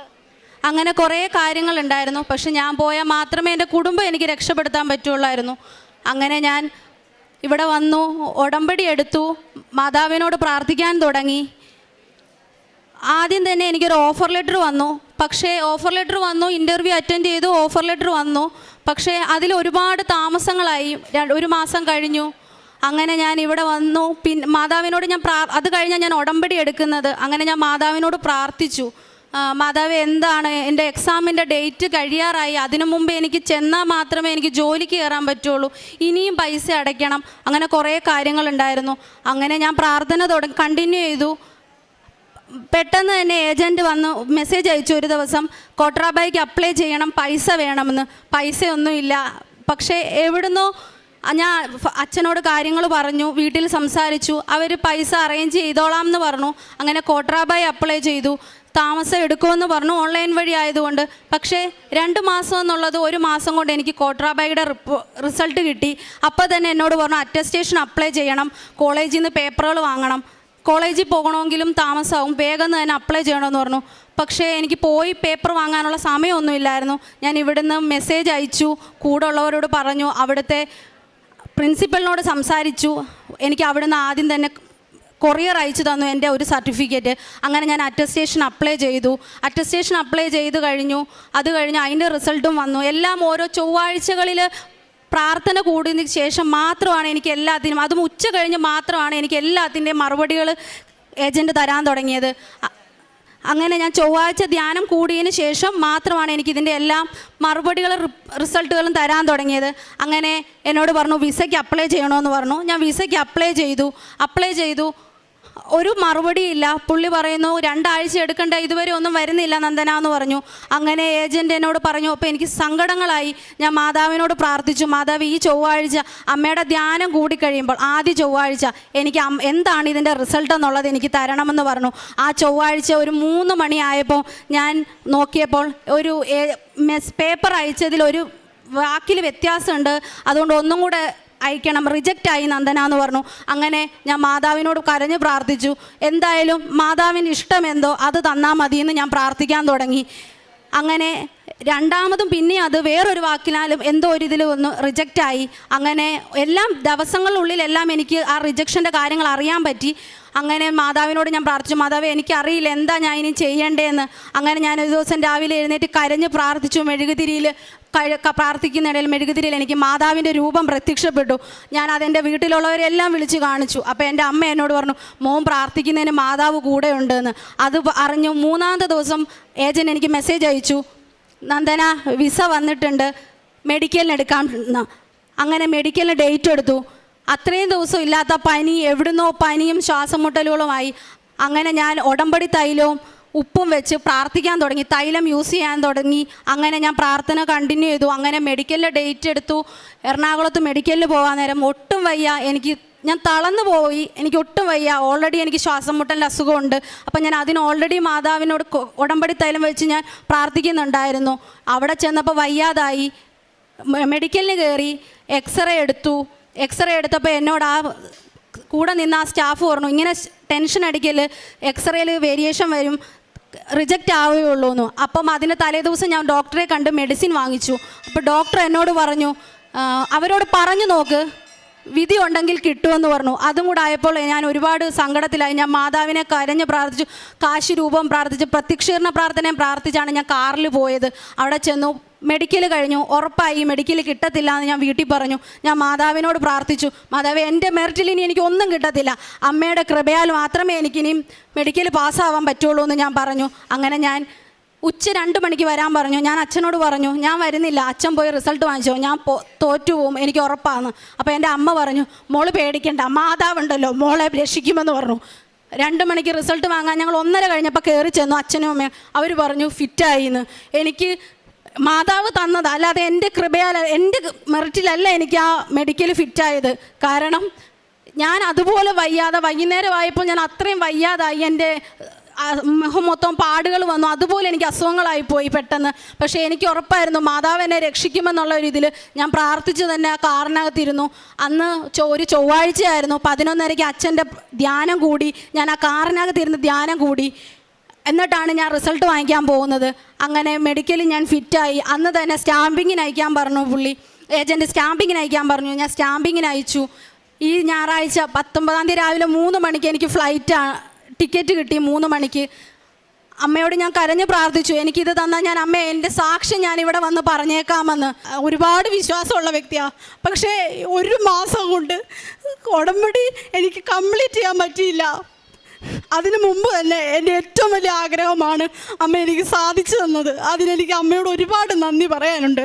Speaker 6: അങ്ങനെ കുറേ കാര്യങ്ങളുണ്ടായിരുന്നു. പക്ഷെ ഞാൻ പോയാൽ മാത്രമേ എൻ്റെ കുടുംബം എനിക്ക് രക്ഷപ്പെടുത്താൻ പറ്റുള്ളായിരുന്നു. അങ്ങനെ ഞാൻ ഇവിടെ വന്നു, ഉടമ്പടി എടുത്തു, മാതാവിനോട് പ്രാർത്ഥിക്കാൻ തുടങ്ങി. ആദ്യം തന്നെ എനിക്കൊരു ഓഫർ ലെറ്റർ വന്നു. പക്ഷേ ഓഫർ ലെറ്റർ വന്നു, ഇൻ്റർവ്യൂ അറ്റൻഡ് ചെയ്തു, ഓഫർ ലെറ്റർ വന്നു. പക്ഷേ അതിൽ ഒരുപാട് താമസങ്ങളായി. 1 മാസം കഴിഞ്ഞു. അങ്ങനെ ഞാൻ ഇവിടെ വന്നു. പിന്നെ മാതാവിനോട് അത് കഴിഞ്ഞാൽ ഞാൻ ഉടമ്പടി എടുക്കുന്നത്. അങ്ങനെ ഞാൻ മാതാവിനോട് പ്രാർത്ഥിച്ചു, മാതാവ് എന്താണ് എൻ്റെ എക്സാമിൻ്റെ ഡേറ്റ് കഴിയാറായി, അതിനു മുമ്പ് എനിക്ക് ചെന്നാൽ മാത്രമേ എനിക്ക് ജോലിക്ക് കയറാൻ പറ്റുള്ളൂ, ഇനിയും പൈസ അടയ്ക്കണം, അങ്ങനെ കുറേ കാര്യങ്ങളുണ്ടായിരുന്നു. അങ്ങനെ ഞാൻ പ്രാർത്ഥന കണ്ടിന്യൂ ചെയ്തു. പെട്ടെന്ന് തന്നെ ഏജൻറ്റ് വന്ന് മെസ്സേജ് അയച്ചു, ഒരു ദിവസം കോട്രാബായിക്ക് അപ്ലൈ ചെയ്യണം, പൈസ വേണമെന്ന്. പൈസയൊന്നുമില്ല. പക്ഷേ എവിടുന്നോ ഞാൻ അച്ഛനോട് കാര്യങ്ങൾ പറഞ്ഞു, വീട്ടിൽ സംസാരിച്ചു. അവർ പൈസ അറേഞ്ച് ചെയ്തോളാം എന്ന് പറഞ്ഞു. അങ്ങനെ കോട്രാബായി അപ്ലൈ ചെയ്തു. താമസം എടുക്കുമെന്ന് പറഞ്ഞു, ഓൺലൈൻ വഴി ആയതുകൊണ്ട്. പക്ഷേ 2 മാസം എന്നുള്ളത് 1 മാസം കൊണ്ട് എനിക്ക് കോട്രാബായിയുടെ റിസൾട്ട് കിട്ടി. അപ്പോൾ തന്നെ എന്നോട് പറഞ്ഞു അറ്റസ്റ്റേഷൻ അപ്ലൈ ചെയ്യണം, കോളേജിൽ നിന്ന് പേപ്പറുകൾ വാങ്ങണം, കോളേജിൽ പോകണമെങ്കിലും താമസമാവും, വേഗം തന്നെ അപ്ലൈ ചെയ്യണമെന്ന് പറഞ്ഞു. പക്ഷേ എനിക്ക് പോയി പേപ്പർ വാങ്ങാനുള്ള സമയമൊന്നുമില്ലായിരുന്നു. ഞാൻ ഇവിടുന്ന് മെസ്സേജ് അയച്ചു, കൂടെ ഉള്ളവരോട് പറഞ്ഞു, അവിടുത്തെ പ്രിൻസിപ്പലിനോട് സംസാരിച്ചു. എനിക്ക് അവിടുന്ന് ആദ്യം തന്നെ കൊറിയർ അയച്ചു തന്നു എൻ്റെ ഒരു സർട്ടിഫിക്കറ്റ്. അങ്ങനെ ഞാൻ അറ്റസ്റ്റേഷൻ അപ്ലൈ ചെയ്തു. അറ്റസ്റ്റേഷൻ അപ്ലൈ ചെയ്ത് കഴിഞ്ഞു. അത് കഴിഞ്ഞ് അതിൻ്റെ റിസൾട്ടും വന്നു. എല്ലാം ഓരോ ചൊവ്വാഴ്ചകളിൽ പ്രാർത്ഥന കൂടിയതിന് ശേഷം മാത്രമാണ് എനിക്ക് എല്ലാത്തിനും, അതും ഉച്ച കഴിഞ്ഞ് മാത്രമാണ് എനിക്ക് എല്ലാത്തിൻ്റെയും മറുപടികൾ ഏജൻറ്റ് തരാൻ തുടങ്ങിയത്. അങ്ങനെ ഞാൻ ചൊവ്വാഴ്ച ധ്യാനം കൂടിയതിന് ശേഷം മാത്രമാണ് എനിക്കിതിൻ്റെ എല്ലാം മറുപടികളും റിസൾട്ടുകളും തരാൻ തുടങ്ങിയത്. അങ്ങനെ എന്നോട് പറഞ്ഞു വിസയ്ക്ക് അപ്ലൈ ചെയ്യണമെന്ന് പറഞ്ഞു. ഞാൻ വിസയ്ക്ക് അപ്ലൈ ചെയ്തു. ഒരു മറുപടിയില്ല. പുള്ളി പറയുന്നു 2 ആഴ്ച എടുക്കണ്ട, ഇതുവരെ ഒന്നും വരുന്നില്ല നന്ദന എന്ന് പറഞ്ഞു. അങ്ങനെ ഏജൻറ്റ് എന്നോട് പറഞ്ഞു. അപ്പോൾ എനിക്ക് സങ്കടങ്ങളായി. ഞാൻ മാതാവിനോട് പ്രാർത്ഥിച്ചു, മാതാവ് ഈ ചൊവ്വാഴ്ച അമ്മയുടെ ധ്യാനം കൂടിക്കഴിയുമ്പോൾ ആദ്യ ചൊവ്വാഴ്ച എനിക്ക് എന്താണ് ഇതിൻ്റെ റിസൾട്ട് എന്നുള്ളത് എനിക്ക് തരണമെന്ന് പറഞ്ഞു. ആ ചൊവ്വാഴ്ച ഒരു 3 മണിയായപ്പോൾ ഞാൻ നോക്കിയപ്പോൾ ഒരു പേപ്പർ അയച്ചതിൽ ഒരു വാക്കിൽ വ്യത്യാസമുണ്ട്, അതുകൊണ്ട് ഒന്നും കൂടെ അയക്കണം, റിജക്റ്റ് ആയി നന്ദന എന്ന് പറഞ്ഞു. അങ്ങനെ ഞാൻ മാതാവിനോട് കരഞ്ഞ് പ്രാർത്ഥിച്ചു. എന്തായാലും മാതാവിന് ഇഷ്ടമെന്തോ അത് തന്നാൽ മതിയെന്ന് ഞാൻ പ്രാർത്ഥിക്കാൻ തുടങ്ങി. അങ്ങനെ രണ്ടാമതും പിന്നെ അത് വേറൊരു വാക്കിനാലും എന്തോ ഒരു ഇതിൽ ഒന്ന് റിജക്റ്റായി. അങ്ങനെ എല്ലാം ദിവസങ്ങളിലുള്ളിലെല്ലാം എനിക്ക് ആ റിജക്ഷൻ്റെ കാര്യങ്ങൾ അറിയാൻ പറ്റി. അങ്ങനെ മാതാവിനോട് ഞാൻ പ്രാർത്ഥിച്ചു, മാതാവേ എനിക്കറിയില്ല എന്താ ഞാൻ ഇനി ചെയ്യേണ്ടതെന്ന്. അങ്ങനെ ഞാനൊരു ദിവസം രാവിലെ എഴുന്നേറ്റ് കരഞ്ഞ് പ്രാർത്ഥിച്ചു. മെഴുകുതിരിയിൽ പ്രാർത്ഥിക്കുന്നിടയിൽ മെഴുകുതിരിയിൽ എനിക്ക് മാതാവിൻ്റെ രൂപം പ്രത്യക്ഷപ്പെട്ടു. ഞാൻ അതെൻ്റെ വീട്ടിലുള്ളവരെല്ലാം വിളിച്ച് കാണിച്ചു. അപ്പോൾ എൻ്റെ അമ്മ എന്നോട് പറഞ്ഞു, മോൻ പ്രാർത്ഥിക്കുന്നതിന് മാതാവ് കൂടെ ഉണ്ടെന്ന്. അത് അറിഞ്ഞു 3-ാമത്തെ ദിവസം ഏജൻറ്റ് എനിക്ക് മെസ്സേജ് അയച്ചു, നന്ദന വിസ വന്നിട്ടുണ്ട്, മെഡിക്കലിന് എടുക്കാം. അങ്ങനെ മെഡിക്കലിന് ഡേറ്റ് എടുത്തു. അത്രയും ദിവസം ഇല്ലാത്ത പനി, എവിടുന്നോ പനിയും ശ്വാസം മുട്ടലുകളുമായി. അങ്ങനെ ഞാൻ ഉടമ്പടി തൈലവും ഉപ്പും വെച്ച് പ്രാർത്ഥിക്കാൻ തുടങ്ങി, തൈലം യൂസ് ചെയ്യാൻ തുടങ്ങി. അങ്ങനെ ഞാൻ പ്രാർത്ഥന കണ്ടിന്യൂ ചെയ്തു. അങ്ങനെ മെഡിക്കലിൽ ഡേറ്റ് എടുത്തു. എറണാകുളത്ത് മെഡിക്കലിൽ പോകാൻ നേരം ഒട്ടും വയ്യ, ഞാൻ തളർന്നു പോയി, എനിക്ക് ഒട്ടും വയ്യ. ഓൾറെഡി എനിക്ക് ശ്വാസം മുട്ടലിൻ്റെ അസുഖമുണ്ട്. അപ്പം ഞാൻ അതിന് ഓൾറെഡി മാതാവിനോട് ഉടമ്പടി തൈലം വെച്ച് ഞാൻ പ്രാർത്ഥിക്കുന്നുണ്ടായിരുന്നു. അവിടെ ചെന്നപ്പോൾ വയ്യാതായി. മെഡിക്കലിന് കയറി, എക്സ്റേ എടുത്തപ്പോൾ എന്നോട് ആ കൂടെ നിന്ന് ആ സ്റ്റാഫ് പറഞ്ഞു, ഇങ്ങനെ ടെൻഷൻ അടിക്കൽ, എക്സ്റേയിൽ വേരിയേഷൻ വരും, റിജക്റ്റ് ആവുകയുള്ളൂ എന്ന്. അപ്പം അതിന് തലേദിവസം ഞാൻ ഡോക്ടറെ കണ്ട് മെഡിസിൻ വാങ്ങിച്ചു. അപ്പോൾ ഡോക്ടർ എന്നോട് പറഞ്ഞു, അവരോട് പറഞ്ഞു നോക്ക്, വിധി ഉണ്ടെങ്കിൽ കിട്ടുമെന്ന് പറഞ്ഞു. അതും കൂടെ ആയപ്പോൾ ഞാൻ ഒരുപാട് സങ്കടത്തിലായി. ഞാൻ മാതാവിനെ കരഞ്ഞ് പ്രാർത്ഥിച്ചു, കാശി രൂപം പ്രാർത്ഥിച്ചു, പ്രത്യക്ഷീകരണ പ്രാർത്ഥനയും പ്രാർത്ഥിച്ചാണ് ഞാൻ കാറിൽ പോയത്. അവിടെ ചെന്നു, മെഡിക്കൽ കഴിഞ്ഞു, ഉറപ്പായി മെഡിക്കൽ കിട്ടത്തില്ല എന്ന് ഞാൻ വീട്ടിൽ പറഞ്ഞു. ഞാൻ മാതാവിനോട് പ്രാർത്ഥിച്ചു, മാതാവേ എൻ്റെ മെറിറ്റിൽ ഇനി എനിക്ക് ഒന്നും കിട്ടത്തില്ല, അമ്മയുടെ കൃപയാൽ മാത്രമേ എനിക്കിനിയും മെഡിക്കൽ പാസ്സാവാൻ പറ്റുള്ളൂ എന്ന് ഞാൻ പറഞ്ഞു. അങ്ങനെ ഞാൻ ഉച്ച 2 മണിക്ക് വരാൻ പറഞ്ഞു. ഞാൻ അച്ഛനോട് പറഞ്ഞു, ഞാൻ വരുന്നില്ല, അച്ഛൻ പോയി റിസൾട്ട് വാങ്ങിച്ചോ, ഞാൻ തോറ്റു പോവും, എനിക്ക് ഉറപ്പാണ്. അപ്പോൾ എൻ്റെ അമ്മ പറഞ്ഞു, മോള് പേടിക്കണ്ട, മാതാവുണ്ടല്ലോ, മോളെ രക്ഷിക്കുമെന്ന് പറഞ്ഞു. 2 മണിക്ക് റിസൾട്ട് വാങ്ങാൻ ഞങ്ങൾ 1:30 കഴിഞ്ഞപ്പോൾ കയറി ചെന്നു. അച്ഛനും അമ്മയും അവർ പറഞ്ഞു ഫിറ്റായിന്ന്. എനിക്ക് മാതാവ് തന്നത്, അല്ലാതെ എൻ്റെ കൃപയാൽ എൻ്റെ മെറിറ്റിലല്ല എനിക്ക് ആ മെഡിക്കൽ ഫിറ്റായത്. കാരണം ഞാൻ അതുപോലെ വയ്യാതെ, വൈകുന്നേരമായപ്പോൾ ഞാൻ അത്രയും വയ്യാതായി, എൻ്റെ മുഖം മൊത്തം പാടുകൾ വന്നു, അതുപോലെ എനിക്ക് അസുഖങ്ങളായിപ്പോയി പെട്ടെന്ന്. പക്ഷേ എനിക്ക് ഉറപ്പായിരുന്നു മാതാവ് എന്നെ രക്ഷിക്കുമെന്നുള്ള ഒരു ഇതിൽ ഞാൻ പ്രാർത്ഥിച്ച് തന്നെ ആ കാറിനകത്തിരുന്നു. അന്ന് ഒരു ചൊവ്വാഴ്ചയായിരുന്നു. 11:30 അച്ഛൻ്റെ ധ്യാനം കൂടി. ഞാൻ ആ കാറിനകത്തിരുന്ന് ധ്യാനം കൂടി. എന്നിട്ടാണ് ഞാൻ റിസൾട്ട് വാങ്ങിക്കാൻ പോകുന്നത്. അങ്ങനെ മെഡിക്കലിൽ ഞാൻ ഫിറ്റായി. അന്ന് തന്നെ സ്റ്റാമ്പിങ്ങിന് അയക്കാൻ പറഞ്ഞു പുള്ളി, ഏജൻറ്റ് സ്റ്റാമ്പിങ്ങിന് അയക്കാൻ പറഞ്ഞു. ഞാൻ സ്റ്റാമ്പിങ്ങിന് അയച്ചു. ഈ ഞായറാഴ്ച 19-ാം തീയതി രാവിലെ 3 മണിക്ക് എനിക്ക് ടിക്കറ്റ് കിട്ടി. 3 മണിക്ക് അമ്മയോട് ഞാൻ കരഞ്ഞ് പ്രാർത്ഥിച്ചു, എനിക്കിത് തന്നാൽ ഞാൻ അമ്മ എൻ്റെ സാക്ഷ്യം ഞാനിവിടെ വന്ന് പറഞ്ഞേക്കാമെന്ന്. ഒരുപാട് വിശ്വാസമുള്ള വ്യക്തിയാണ്. പക്ഷേ 1 മാസം കൊണ്ട് ഉടമ്പടി എനിക്ക് കംപ്ലീറ്റ് ചെയ്യാൻ പറ്റിയില്ല.
Speaker 7: അതിനു മുമ്പ് തന്നെ എൻ്റെ ഏറ്റവും വലിയ ആഗ്രഹമാണ് അമ്മ എനിക്ക് സാധിച്ചു തന്നത്. അതിനെനിക്ക് അമ്മയോട് ഒരുപാട് നന്ദി പറയാനുണ്ട്.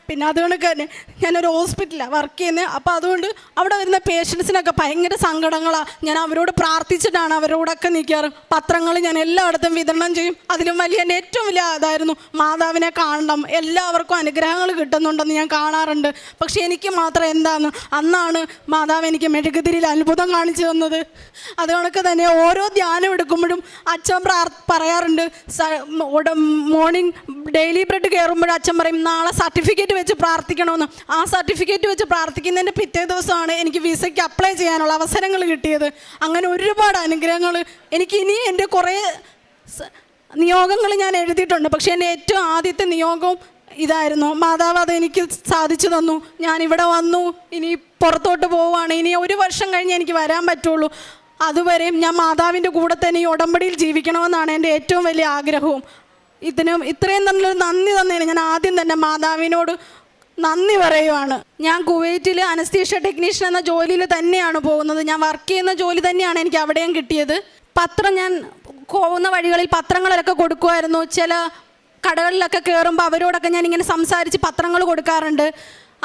Speaker 7: പിന്നെ അതുകൊണ്ട് തന്നെ ഞാനൊരു ഹോസ്പിറ്റലാണ് വർക്ക് ചെയ്യുന്നത്. അപ്പോൾ അതുകൊണ്ട് അവിടെ വരുന്ന പേഷ്യൻസിനൊക്കെ ഭയങ്കര സങ്കടങ്ങളാണ്. ഞാൻ അവരോട് പ്രാർത്ഥിച്ചിട്ടാണ് അവരോടൊക്കെ നിൽക്കാറ്. പത്രങ്ങൾ ഞാൻ എല്ലായിടത്തും വിതരണം ചെയ്യും. അതിലും വലിയ എൻ്റെ ഏറ്റവും വലിയ അതായിരുന്നു, മാതാവിനെ കാണണം, എല്ലാവർക്കും അനുഗ്രഹങ്ങൾ കിട്ടുന്നുണ്ടെന്ന് ഞാൻ കാണാറുണ്ട്. പക്ഷേ എനിക്ക് മാത്രം എന്താണ്, അന്നാണ് മാതാവ് എനിക്ക് മെഴുകുതിരിയിൽ അത്ഭുതം കാണിച്ചു തന്നത്. അതുകൊണ്ടൊക്കെ തന്നെ ഓരോ ധ്യാനം എടുക്കുമ്പോഴും അച്ഛൻ പറയാറുണ്ട്, മോർണിംഗ് ഡെയിലി ബ്രെഡ് കയറുമ്പോഴും അച്ഛൻ പറയും നാളെ സർട്ടിഫിക്കറ്റ് വെച്ച് പ്രാർത്ഥിക്കണമെന്ന്. ആ സർട്ടിഫിക്കറ്റ് വെച്ച് പ്രാർത്ഥിക്കുന്നതിൻ്റെ പിറ്റേ ദിവസമാണ് എനിക്ക് വിസയ്ക്ക് അപ്ലൈ ചെയ്യാനുള്ള അവസരങ്ങൾ കിട്ടിയത്. അങ്ങനെ ഒരുപാട് അനുഗ്രഹങ്ങൾ എനിക്ക് ഇനി എൻ്റെ കുറേ നിയോഗങ്ങൾ ഞാൻ എഴുതിയിട്ടുണ്ട്. പക്ഷേ എൻ്റെ ഏറ്റവും ആദ്യത്തെ നിയോഗവും ഇതായിരുന്നു. മാതാവ് അതെനിക്ക് സാധിച്ചു തന്നു. ഞാനിവിടെ വന്നു, ഇനി പുറത്തോട്ട് പോവുകയാണ്. ഇനി 1 വർഷം കഴിഞ്ഞ് എനിക്ക് വരാൻ പറ്റുള്ളൂ. അതുവരെയും ഞാൻ മാതാവിൻ്റെ കൂടെ തന്നെ ഈ ഉടമ്പടിയിൽ ജീവിക്കണമെന്നാണ് എൻ്റെ ഏറ്റവും വലിയ ആഗ്രഹവും. ഇത്രയും നല്ലൊരു നന്ദി തന്നതിന് ഞാൻ ആദ്യം തന്നെ മാതാവിനോട് നന്ദി പറയുവാണ്. ഞാൻ കുവൈറ്റിൽ അനസ്തീഷ്യ ടെക്നീഷ്യൻ എന്ന ജോലിയിൽ തന്നെയാണ് പോകുന്നത്. ഞാൻ വർക്ക് ചെയ്യുന്ന ജോലി തന്നെയാണ് എനിക്ക് അവിടെയും കിട്ടിയത്. പത്രം ഞാൻ പോകുന്ന വഴികളിൽ പത്രങ്ങളിലൊക്കെ കൊടുക്കുമായിരുന്നു. ചില കടകളിലൊക്കെ കയറുമ്പോൾ അവരോടൊക്കെ ഞാനിങ്ങനെ സംസാരിച്ച് പത്രങ്ങൾ കൊടുക്കാറുണ്ട്.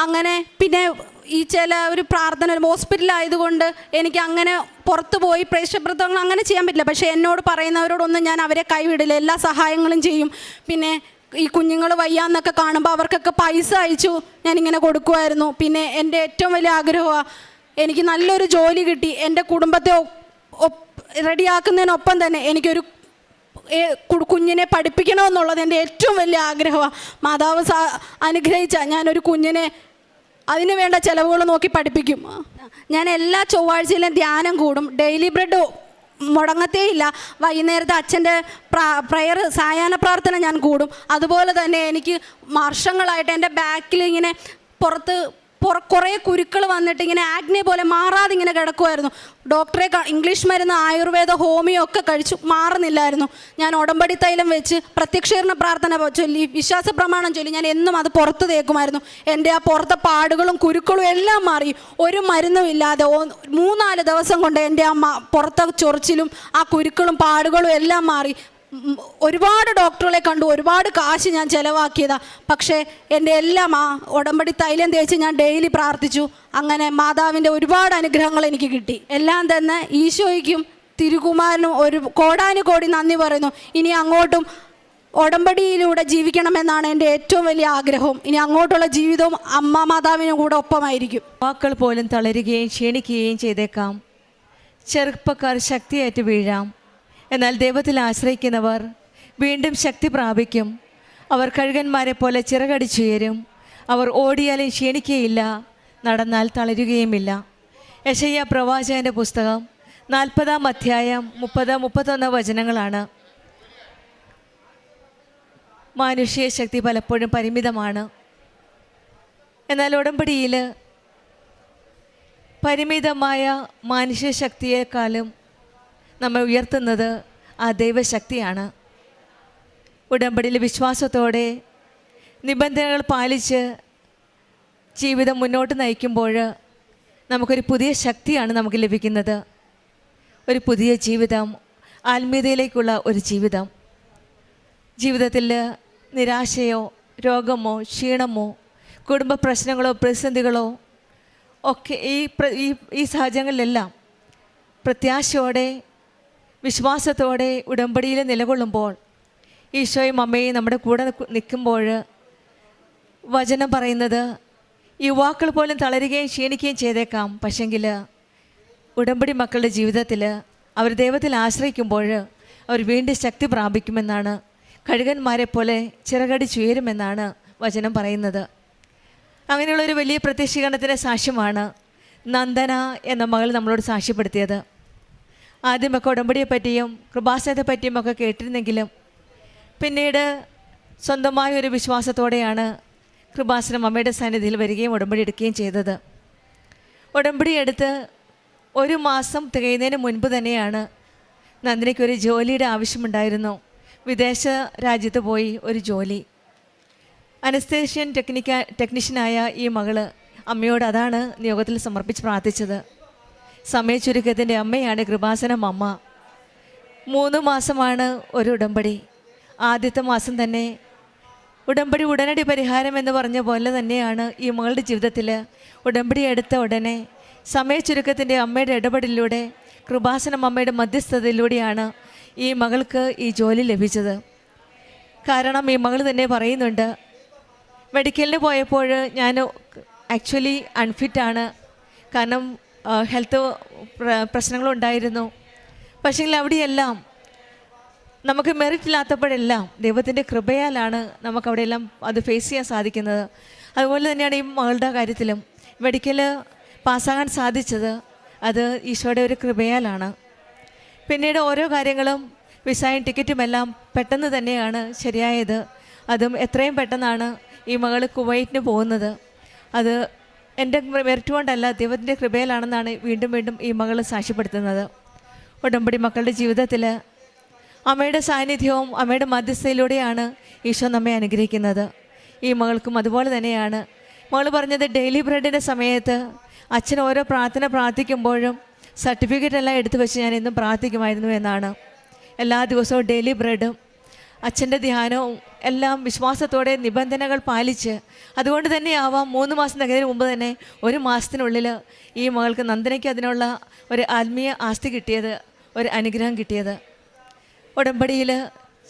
Speaker 7: അങ്ങനെ പിന്നെ ഈ ചില ഒരു പ്രാർത്ഥന ഹോസ്പിറ്റലായതുകൊണ്ട് എനിക്ക് അങ്ങനെ പുറത്ത് പോയി പ്രേക്ഷപ്രവർത്തനങ്ങൾ അങ്ങനെ ചെയ്യാൻ പറ്റില്ല. പക്ഷേ എന്നോട് പറയുന്നവരോടൊന്നും ഞാൻ അവരെ കൈവിടില്ല, എല്ലാ സഹായങ്ങളും ചെയ്യും. പിന്നെ ഈ കുഞ്ഞുങ്ങൾ വയ്യാന്നൊക്കെ കാണുമ്പോൾ അവർക്കൊക്കെ പൈസ അയച്ചു ഞാനിങ്ങനെ കൊടുക്കുമായിരുന്നു. പിന്നെ എൻ്റെ ഏറ്റവും വലിയ ആഗ്രഹമാണ് എനിക്ക് നല്ലൊരു ജോലി കിട്ടി എൻ്റെ കുടുംബത്തെ റെഡിയാക്കുന്നതിനൊപ്പം തന്നെ എനിക്കൊരു കുഞ്ഞിനെ പഠിപ്പിക്കണമെന്നുള്ളത് എൻ്റെ ഏറ്റവും വലിയ ആഗ്രഹമാണ്. മാതാവ് അനുഗ്രഹിച്ച ഞാനൊരു കുഞ്ഞിനെ അതിന് വേണ്ട ചിലവുകൾ നോക്കി പഠിപ്പിക്കും. ഞാൻ എല്ലാ ചൊവ്വാഴ്ചയിലും ധ്യാനം കൂടും. ഡെയിലി ബ്രെഡ് മുടങ്ങത്തേയില്ല. വൈകുന്നേരത്തെ അച്ഛൻ്റെ പ്രയർ സായാഹ്ന പ്രാർത്ഥന ഞാൻ കൂടും. അതുപോലെ തന്നെ എനിക്ക് വർഷങ്ങളായിട്ട് എൻ്റെ ബാക്കിൽ ഇങ്ങനെ പുറത്ത് കുറേ കുരുക്കൾ വന്നിട്ട് ഇങ്ങനെ ആഗ്നെ പോലെ മാറാതെ ഇങ്ങനെ കിടക്കുമായിരുന്നു. ഡോക്ടറെ ഇംഗ്ലീഷ് മരുന്ന്, ആയുർവേദ, ഹോമിയോ ഒക്കെ കഴിച്ചു, മാറുന്നില്ലായിരുന്നു. ഞാൻ ഉടമ്പടി തൈലം വെച്ച് പ്രത്യക്ഷീകരണ പ്രാർത്ഥന ചൊല്ലി വിശ്വാസ പ്രമാണം ചൊല്ലി ഞാൻ എന്നും അത് പുറത്ത് തേക്കുമായിരുന്നു. എൻ്റെ ആ പുറത്തെ പാടുകളും കുരുക്കളും എല്ലാം മാറി. ഒരു മരുന്നും ഇല്ലാതെ 3-4 ദിവസം കൊണ്ട് എൻ്റെ ആ പുറത്തെ ചൊറിച്ചിലും ആ കുരുക്കളും പാടുകളും എല്ലാം മാറി. ഒരുപാട് ഡോക്ടറുകളെ കണ്ടു, ഒരുപാട് കാശ് ഞാൻ ചിലവാക്കിയതാണ്. പക്ഷേ എൻ്റെ എല്ലാം ആ ഉടമ്പടി തൈലം തേച്ച് ഞാൻ ഡെയിലി പ്രാർത്ഥിച്ചു. അങ്ങനെ മാതാവിൻ്റെ ഒരുപാട് അനുഗ്രഹങ്ങൾ എനിക്ക് കിട്ടി. എല്ലാം തന്നെ ഈശോയ്ക്കും തിരുകുമാരനും ഒരു കോടാനുകോടി നന്ദി പറയുന്നു. ഇനി അങ്ങോട്ടും ഉടമ്പടിയിലൂടെ ജീവിക്കണമെന്നാണ് എൻ്റെ ഏറ്റവും വലിയ ആഗ്രഹവും. ഇനി അങ്ങോട്ടുള്ള ജീവിതവും അമ്മ മാതാവിനും കൂടെ ഒപ്പമായിരിക്കും.
Speaker 8: വാക്കുകൾ പോലും തളരുകയും ക്ഷീണിക്കുകയും ചെയ്തേക്കാം. ചെറുപ്പക്കാർ ശക്തിയേറ്റ് വീഴാം. എന്നാൽ ദൈവത്തിൽ ആശ്രയിക്കുന്നവർ വീണ്ടും ശക്തി പ്രാപിക്കും. അവർ കഴുകന്മാരെ പോലെ ചിറകടിച്ചുയരും. അവർ ഓടിയാലും ക്ഷീണിക്കുകയില്ല, നടന്നാൽ തളരുകയുമില്ല. യെശയ്യാ പ്രവാചകൻ്റെ പുസ്തകം 40-ാം അധ്യായം 30-31 വചനങ്ങളാണ്. മാനുഷിക ശക്തി പലപ്പോഴും പരിമിതമാണ്. എന്നാൽ ഉടമ്പടിയിൽ പരിമിതമായ മാനുഷിക ശക്തിയേക്കാളും നമ്മെ ഉയർത്തുന്നത് ആ ദൈവശക്തിയാണ്. ഉടമ്പടിയിൽ വിശ്വാസത്തോടെ നിബന്ധനകൾ പാലിച്ച് ജീവിതം മുന്നോട്ട് നയിക്കുമ്പോൾ നമുക്കൊരു പുതിയ ശക്തിയാണ് നമുക്ക് ലഭിക്കുന്നത്. ഒരു പുതിയ ജീവിതം, ആത്മീയതയിലേക്കുള്ള ഒരു ജീവിതം. ജീവിതത്തിൽ നിരാശയോ രോഗമോ ക്ഷീണമോ കുടുംബ പ്രശ്നങ്ങളോ പ്രതിസന്ധികളോ ഒക്കെ ഈ സാഹചര്യങ്ങളിലെല്ലാം പ്രത്യാശയോടെ വിശ്വാസത്തോടെ ഉടമ്പടിയിൽ നിലകൊള്ളുമ്പോൾ, ഈശോയും അമ്മയും നമ്മുടെ കൂടെ നിൽക്കുമ്പോൾ വചനം പറയുന്നത് യുവാക്കൾ പോലും തളരുകയും ക്ഷീണിക്കുകയും ചെയ്തേക്കാം. പക്ഷെങ്കിൽ ഉടമ്പടി മക്കളുടെ ജീവിതത്തിൽ അവർ ദൈവത്തിൽ ആശ്രയിക്കുമ്പോൾ അവർ വീണ്ടും ശക്തി പ്രാപിക്കുമെന്നാണ്. കഴുകന്മാരെ പോലെ ചിറകടിച്ചുയരുമെന്നാണ് വചനം പറയുന്നത്. അങ്ങനെയുള്ളൊരു വലിയ പ്രത്യക്ഷീകരണത്തിൻ്റെ സാക്ഷ്യമാണ് നന്ദന എന്ന മകൾ നമ്മളോട് സാക്ഷ്യപ്പെടുത്തിയത്. ആദ്യമൊക്കെ ഉടമ്പടിയെ പറ്റിയും കൃപാസനത്തെ പറ്റിയും ഒക്കെ കേട്ടിരുന്നെങ്കിലും പിന്നീട് സ്വന്തമായ ഒരു വിശ്വാസത്തോടെയാണ് കൃപാസനം അമ്മയുടെ സന്നിധിയിൽ വരികയും ഉടമ്പടി എടുക്കുകയും ചെയ്തത്. ഉടമ്പടി എടുത്ത് 1 മാസം തികയുന്നതിന് മുൻപ് തന്നെയാണ് നന്ദിനിക്കൊരു ജോലിയുടെ ആവശ്യമുണ്ടായിരുന്നു. വിദേശ രാജ്യത്ത് പോയി ഒരു ജോലി. അനസ്തേഷ്യൻ ടെക്നീഷ്യനായ ഈ മകള് അമ്മയോട് അതാണ് നിയോഗത്തിൽ സമർപ്പിച്ച് പ്രാർത്ഥിച്ചത്. സമയച്ചുരുക്കത്തിൻ്റെ അമ്മയാണ് കൃപാസനം അമ്മ. 3 മാസമാണ് ഒരു ഉടമ്പടി. ആദ്യത്തെ മാസം തന്നെ ഉടമ്പടി ഉടനടി പരിഹാരം എന്ന് പറഞ്ഞ പോലെ തന്നെയാണ് ഈ മകളുടെ ജീവിതത്തിൽ ഉടമ്പടി എടുത്ത ഉടനെ സമയ ചുരുക്കത്തിൻ്റെ അമ്മയുടെ ഇടപെടലിലൂടെ, കൃപാസനം അമ്മയുടെ മധ്യസ്ഥതയിലൂടെയാണ് ഈ മകൾക്ക് ഈ ജോലി ലഭിച്ചത്. കാരണം ഈ മകൾ തന്നെ പറയുന്നുണ്ട്, മെഡിക്കലിന് പോയപ്പോൾ ഞാൻ ആക്ച്വലി അൺഫിറ്റാണ്, കാരണം ഹെൽത്ത് പ്രശ്നങ്ങളുണ്ടായിരുന്നു. പക്ഷേങ്കിൽ അവിടെയെല്ലാം നമുക്ക് മെറിറ്റ് ഇല്ലാത്തപ്പോഴെല്ലാം ദൈവത്തിൻ്റെ കൃപയാലാണ് നമുക്കവിടെയെല്ലാം അത് ഫേസ് ചെയ്യാൻ സാധിക്കുന്നത്. അതുപോലെ തന്നെയാണ് ഈ മകളുടെ കാര്യത്തിലും മെഡിക്കൽ പാസ്സാകാൻ സാധിച്ചത് അത് ഈശോയുടെ ഒരു കൃപയാലാണ്. പിന്നീട് ഓരോ കാര്യങ്ങളും വിസയും ടിക്കറ്റും എല്ലാം പെട്ടെന്ന് തന്നെയാണ് ശരിയായത്. അതും എത്രയും പെട്ടെന്നാണ് ഈ മകൾ കുവൈറ്റിന് പോകുന്നത്. അത് എൻ്റെ മെറിറ്റ് കൊണ്ടല്ല, ദൈവത്തിൻ്റെ കൃപയിലാണെന്നാണ് വീണ്ടും വീണ്ടും ഈ മകൾ സാക്ഷ്യപ്പെടുത്തുന്നത്. ഉടമ്പടി മക്കളുടെ ജീവിതത്തിൽ അമ്മയുടെ സാന്നിധ്യവും അമ്മയുടെ മധ്യസ്ഥയിലൂടെയാണ് ഈശോ നമ്മെ അനുഗ്രഹിക്കുന്നത്. ഈ മകൾക്കും അതുപോലെ തന്നെയാണ്. മകൾ പറഞ്ഞത് ഡെയിലി ബ്രെഡിൻ്റെ സമയത്ത് അച്ഛൻ ഓരോ പ്രാർത്ഥന പ്രാർത്ഥിക്കുമ്പോഴും സർട്ടിഫിക്കറ്റ് എല്ലാം എടുത്തു വെച്ച് ഞാൻ എന്നും പ്രാർത്ഥിക്കുമായിരുന്നു എന്നാണ്. എല്ലാ ദിവസവും ഡെയിലി ബ്രെഡും അച്ഛൻ്റെ ധ്യാനവും എല്ലാം വിശ്വാസത്തോടെ നിബന്ധനകൾ പാലിച്ച്, അതുകൊണ്ട് തന്നെ ആവാം 3 മാസം തികഞ്ഞതിന് മുമ്പ് തന്നെ 1 മാസത്തിനുള്ളിൽ ഈ മകൾക്ക് നന്ദനയ്ക്ക് അതിനുള്ള ഒരു ആത്മീയ ആസ്തി കിട്ടിയത്, ഒരു അനുഗ്രഹം കിട്ടിയത്. ഉടമ്പടിയിൽ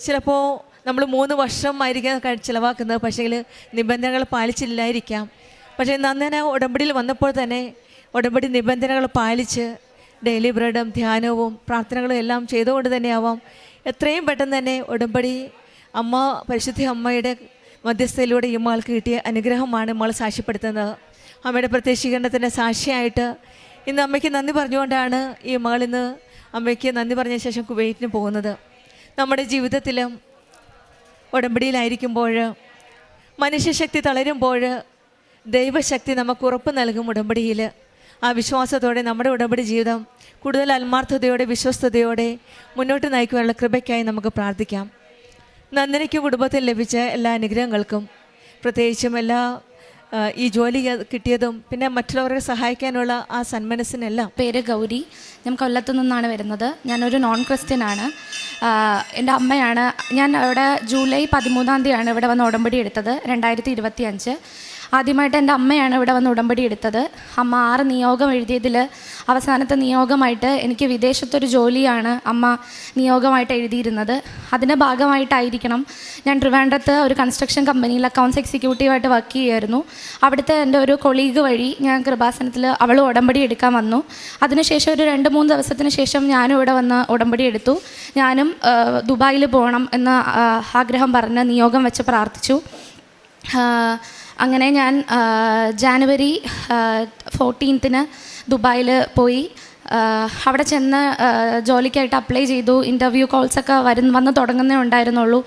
Speaker 8: ചിലപ്പോൾ നമ്മൾ 3 വർഷമായിരിക്കും ചിലവാക്കുന്നത്, പക്ഷേങ്കിൽ നിബന്ധനകൾ പാലിച്ചില്ലായിരിക്കാം. പക്ഷേ നന്ദന ഉടമ്പടിയിൽ വന്നപ്പോൾ തന്നെ ഉടമ്പടി നിബന്ധനകൾ പാലിച്ച് ഡെയിലി ബ്രെഡും ധ്യാനവും പ്രാർത്ഥനകളും എല്ലാം ചെയ്തുകൊണ്ട് തന്നെയാവാം എത്രയും പെട്ടെന്ന് തന്നെ ഉടമ്പടി അമ്മ, പരിശുദ്ധ അമ്മയുടെ മധ്യസ്ഥയിലൂടെ ഈ മകൾക്ക് കിട്ടിയ അനുഗ്രഹമാണ് മകൾ സാക്ഷ്യപ്പെടുത്തുന്നത്. അമ്മയുടെ പ്രത്യക്ഷീകരണത്തിൻ്റെ സാക്ഷിയായിട്ട് ഇന്ന് അമ്മയ്ക്ക് നന്ദി പറഞ്ഞുകൊണ്ടാണ് ഈ മകൾ ഇന്ന് അമ്മയ്ക്ക് നന്ദി പറഞ്ഞ ശേഷം കുവൈറ്റിന് പോകുന്നത്. നമ്മുടെ ജീവിതത്തിലും ഉടമ്പടിയിലായിരിക്കുമ്പോൾ, മനുഷ്യശക്തി തളരുമ്പോൾ ദൈവശക്തി നമുക്ക് ഉറപ്പ് നൽകും. ഉടമ്പടിയിൽ ആ വിശ്വാസത്തോടെ നമ്മുടെ ഉടമ്പടി ജീവിതം കൂടുതൽ ആത്മാർത്ഥതയോടെ വിശ്വസ്തയോടെ മുന്നോട്ട് നയിക്കുവാനുള്ള കൃപയ്ക്കായി നമുക്ക് പ്രാർത്ഥിക്കാം. നന്ദനയ്ക്കും കുടുംബത്തിൽ ലഭിച്ച എല്ലാ അനുഗ്രഹങ്ങൾക്കും, പ്രത്യേകിച്ചും എല്ലാ ഈ ജോലി കിട്ടിയതും പിന്നെ മറ്റുള്ളവരെ സഹായിക്കാനുള്ള ആ സന്മനസ്സിനെല്ലാം.
Speaker 9: പേര് ഗൗരി, ഞാൻ കൊല്ലത്തു നിന്നാണ് വരുന്നത്. ഞാനൊരു നോൺ ക്രിസ്ത്യനാണ്. എൻ്റെ അമ്മയാണ്. ഞാൻ അവിടെ ജൂലൈ 13-ാം തീയതിയാണ് ഇവിടെ വന്ന് ഉടമ്പടി എടുത്തത്, 2025. ആദ്യമായിട്ട് എൻ്റെ അമ്മയാണ് ഇവിടെ വന്ന് ഉടമ്പടി എടുത്തത്. അമ്മ 6 നിയോഗം എഴുതിയതിൽ അവസാനത്തെ നിയോഗമായിട്ട് എനിക്ക് വിദേശത്തൊരു ജോലിയാണ് അമ്മ നിയോഗമായിട്ട് എഴുതിയിരുന്നത്. അതിൻ്റെ ഭാഗമായിട്ടായിരിക്കണം ഞാൻ ട്രിവാൻഡ്രത്ത് ഒരു കൺസ്ട്രക്ഷൻ കമ്പനിയിൽ അക്കൗണ്ട്സ് എക്സിക്യൂട്ടീവായിട്ട് വർക്ക് ചെയ്യുമായിരുന്നു. അവിടുത്തെ എൻ്റെ ഒരു കൊളീഗ് വഴി ഞാൻ കൃപാസനത്തിൽ അവൾ ഉടമ്പടി എടുക്കാൻ വന്നു. അതിനുശേഷം ഒരു 2-3 ദിവസത്തിന് ശേഷം ഞാനും ഇവിടെ വന്ന് ഉടമ്പടി എടുത്തു. ഞാനും ദുബായിൽ പോകണം എന്ന ആഗ്രഹം പറഞ്ഞ് നിയോഗം വെച്ച് പ്രാർത്ഥിച്ചു. അങ്ങനെ ഞാൻ ജാനുവരി 14-ന് ദുബായിൽ പോയി. അവിടെ ചെന്ന് ജോലിക്കായിട്ട് അപ്ലൈ ചെയ്തു. ഇൻ്റർവ്യൂ കോൾസൊക്കെ വന്ന് തുടങ്ങുന്നേ ഉണ്ടായിരുന്നുള്ളൂ.